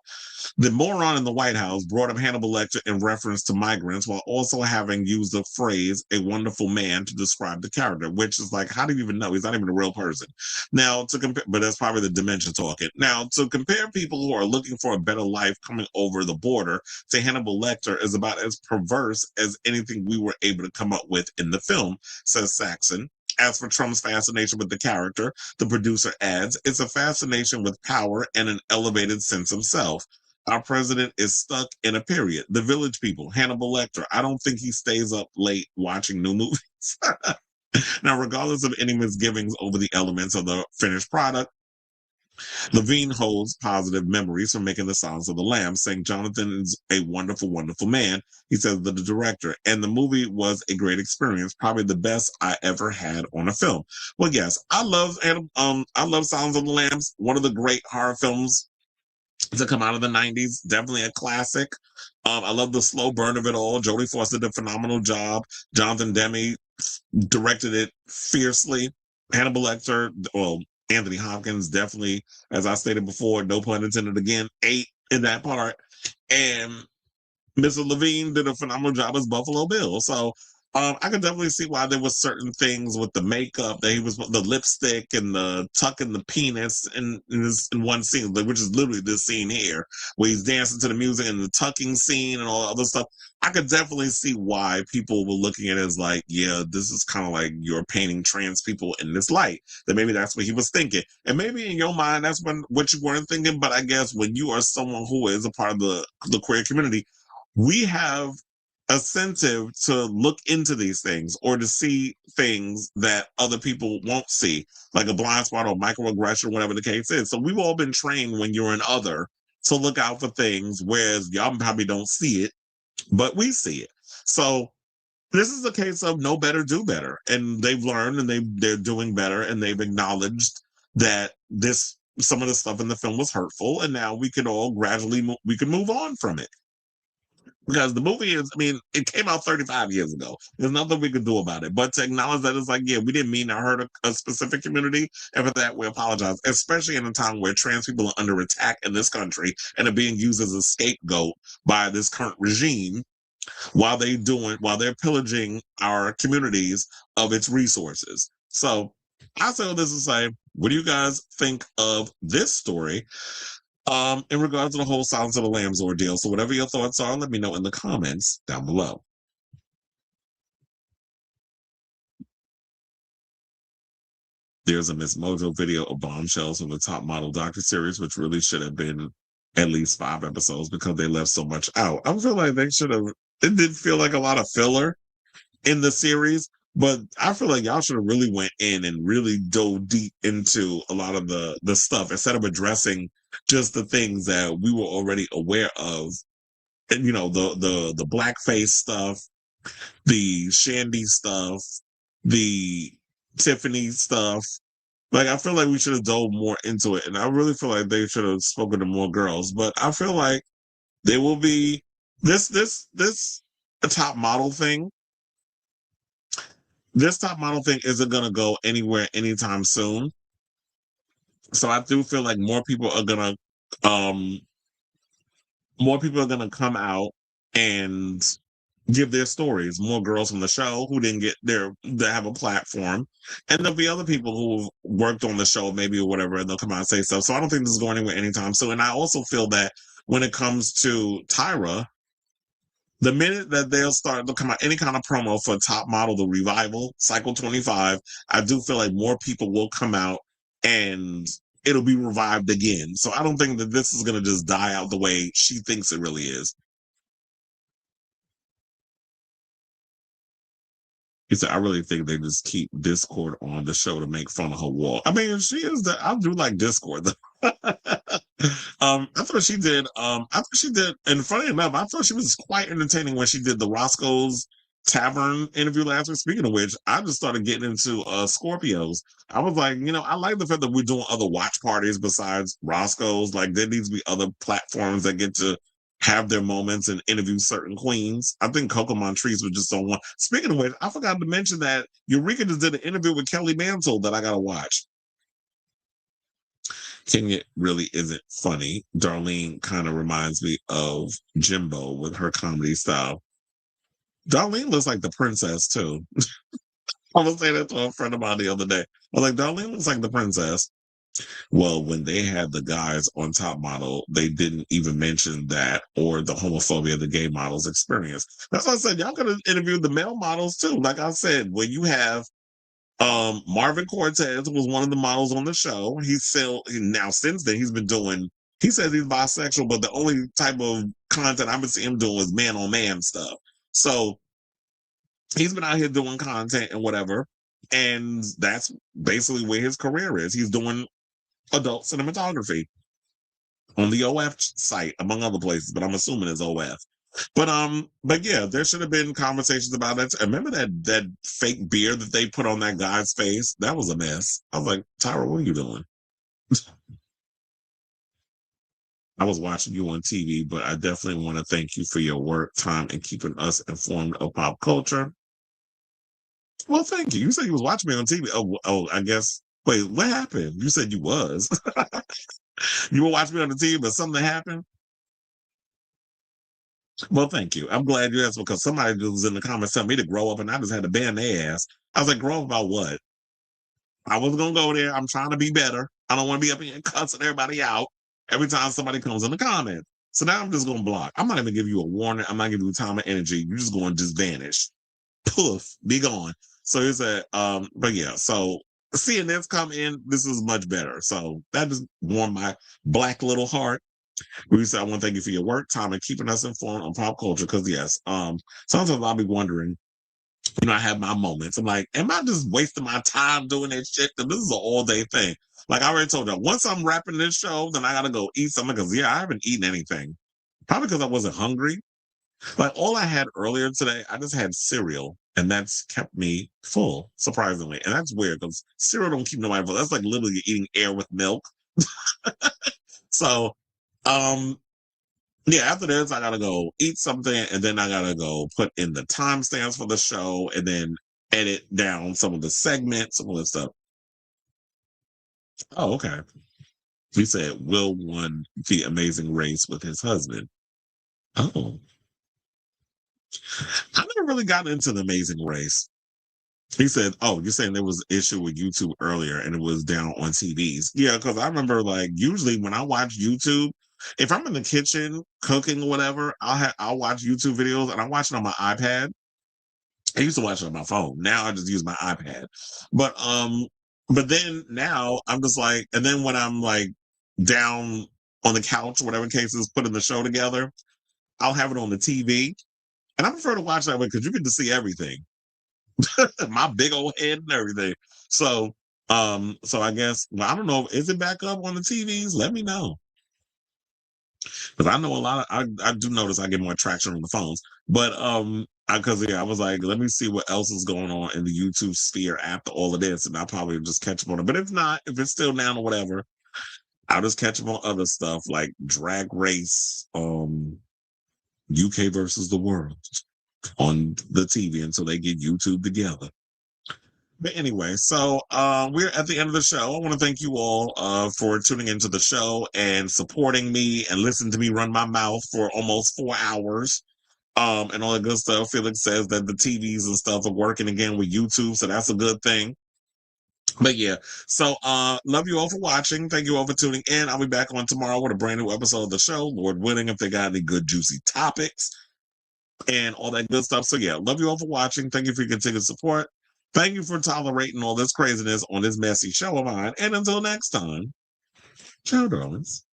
The moron in the White House brought up Hannibal Lecter in reference to migrants, while also having used the phrase "a wonderful man" to describe the character, which is like, how do you even know? He's not even a real person. Now, to compare, but that's probably the dementia talking. Now, to compare people who are looking for a better life coming over the border to Hannibal Lecter is about as perverse as anything we were able to come up with in the film, says Saxon. As for Trump's fascination with the character, the producer adds, it's a fascination with power and an elevated sense of self. Our president is stuck in a period. The Village People, Hannibal Lecter. I don't think he stays up late watching new movies. Now, regardless of any misgivings over the elements of the finished product, Levine holds positive memories from making The Silence of the Lambs, saying Jonathan is a wonderful, wonderful man. He says the director, and the movie was a great experience, probably the best I ever had on a film. Well, yes, I love Silence of the Lambs, one of the great horror films to come out of the 90s, definitely a classic. I love the slow burn of it all. Jodie Foster did a phenomenal job. Jonathan Demme directed it fiercely. Hannibal Lecter, well, Anthony Hopkins definitely, as I stated before, no pun intended again, ate in that part. And Mr. Levine did a phenomenal job as Buffalo Bill. So I could definitely see why there was certain things with the makeup, that he was the lipstick and the tucking the penis in one scene, which is literally this scene here, where he's dancing to the music and the tucking scene and all the other stuff. I could definitely see why people were looking at it as like, yeah, this is kind of like you're painting trans people in this light. That maybe that's what he was thinking. And maybe in your mind, that's what you weren't thinking. But I guess when you are someone who is a part of the queer community, we have incentive to look into these things or to see things that other people won't see, like a blind spot or microaggression, whatever the case is. So we've all been trained when you're an other to look out for things, whereas y'all probably don't see it, but we see it. So this is a case of know better, do better. And they've learned, and they're doing better, and they've acknowledged that some of the stuff in the film was hurtful, and now we can all gradually move on from it. Because the movie is, I mean, it came out 35 years ago. There's nothing we could do about it. But to acknowledge that it's like, yeah, we didn't mean to hurt a specific community. And for that, we apologize. Especially in a time where trans people are under attack in this country and are being used as a scapegoat by this current regime while they're pillaging our communities of its resources. So I say all this to say, what do you guys think of this story? In regards to the whole Silence of the Lambs ordeal. So whatever your thoughts are, let me know in the comments down below. There's a Miss Mojo video of bombshells from the Top Model docuseries, which really should have been at least 5 episodes because they left so much out. I feel like they should have, it did feel like a lot of filler in the series, but I feel like y'all should have really went in and really dove deep into a lot of the stuff instead of addressing just the things that we were already aware of. And, the blackface stuff, the Shandy stuff, the Tiffany stuff. Like, I feel like we should have dove more into it. And I really feel like they should have spoken to more girls. But I feel like there will be this top model thing. This top model thing isn't going to go anywhere anytime soon. So I do feel like more people are going to come out and give their stories. More girls from the show who didn't get there to have a platform. And there'll be other people who worked on the show, maybe or whatever, and they'll come out and say stuff. So I don't think this is going anywhere anytime soon. And I also feel that when it comes to Tyra, the minute that they'll start to come out any kind of promo for Top Model, the revival, Cycle 25, I do feel like more people will come out and it'll be revived again. So I don't think that this is going to just die out the way she thinks it really is. He said, I really think they just keep Discord on the show to make fun of her wall. I mean, she is I do like Discord though. I thought she did, and funny enough, I thought she was quite entertaining when she did the Roscoe's Tavern interview last week. Speaking of which, I just started getting into Scorpios. I was like, I like the fact that we're doing other watch parties besides Roscoe's. Like, there needs to be other platforms that get to have their moments and interview certain queens. I think Coco Montrese was just on one. Speaking of which, I forgot to mention that Eureka just did an interview with Kelly Mansell that I gotta watch. Kenya really isn't funny. Darlene kind of reminds me of Jimbo with her comedy style. Darlene looks like the princess too. I was saying that to a friend of mine the other day. I was like, Darlene looks like the princess. Well, when they had the guys on Top Model, they didn't even mention that or the homophobia the gay models experience. That's why I said y'all could have interviewed the male models too. Like I said, when you have Marvin Cortez was one of the models on the show. Now since then he's been doing. He says he's bisexual, but the only type of content I've been seeing him doing is man on man stuff. So he's been out here doing content and whatever, and that's basically where his career is. He's doing adult cinematography on the OF site, among other places, but I'm assuming it's OF. But yeah, there should have been conversations about that. Remember that fake beard that they put on that guy's face? That was a mess. I was like, Tyra, what are you doing? I was watching you on TV, but I definitely want to thank you for your work, time, and keeping us informed of pop culture. Well, thank you. You said you was watching me on TV. Oh, I guess. Wait, what happened? You said you was. You were watching me on the TV, but something happened? Well, thank you. I'm glad you asked because somebody was in the comments telling me to grow up and I just had to ban their ass. I was like, grow up about what? I wasn't going to go there. I'm trying to be better. I don't want to be up here cussing everybody out every time somebody comes in the comments. So now I'm just going to block. I'm not even give you a warning. I'm not giving you time or energy. You're just going to just vanish. Poof, be gone. So he said, but yeah, so seeing this come in, this is much better. So that just warmed my black little heart. We said, I want to thank you for your work, time, and keeping us informed on pop culture. Because yes, sometimes I'll be wondering, I have my moments. I'm like, am I just wasting my time doing that shit? Because this is an all-day thing. Like I already told you, once I'm wrapping this show, then I gotta go eat something. Because I haven't eaten anything. Probably because I wasn't hungry. Like all I had earlier today, I just had cereal, and that's kept me full, surprisingly. And that's weird because cereal don't keep nobody full. That's like literally eating air with milk. So, yeah, after this, I gotta go eat something, and then I gotta go put in the timestamps for the show, and then edit down some of the segments, some of the stuff. Oh, okay. He said Will won the Amazing Race with his husband. Oh. I never really got into the Amazing Race. He said, oh, you're saying there was an issue with YouTube earlier and it was down on TVs. Yeah, because I remember like usually when I watch YouTube, if I'm in the kitchen cooking or whatever, I'll watch YouTube videos and I watch it on my iPad. I used to watch it on my phone. Now I just use my iPad. But then now I'm just like, and then when I'm like down on the couch, whatever case is, putting the show together, I'll have it on the TV. And I prefer to watch that way because you get to see everything. My big old head and everything. So I guess, well, I don't know. Is it back up on the TVs? Let me know. Because I know a lot of, I do notice I get more traction on the phones. But, I was like, let me see what else is going on in the YouTube sphere after all of this. And I'll probably just catch up on it. But if not, if it's still down or whatever, I'll just catch up on other stuff like Drag Race, UK versus the world on the TV until they get YouTube together. But anyway, so we're at the end of the show. I want to thank you all for tuning into the show and supporting me and listening to me run my mouth for almost 4 hours. and all that good stuff. Felix says that the TVs and stuff are working again with YouTube, so that's a good thing. But yeah, so love you all for watching. Thank you all for tuning in. I'll be back on tomorrow with a brand new episode of the show, Lord willing, if they got any good juicy topics and all that good stuff. So yeah, love you all for watching. Thank you for your continued support. Thank you for tolerating all this craziness on this messy show of mine. And until next time, ciao, darlings.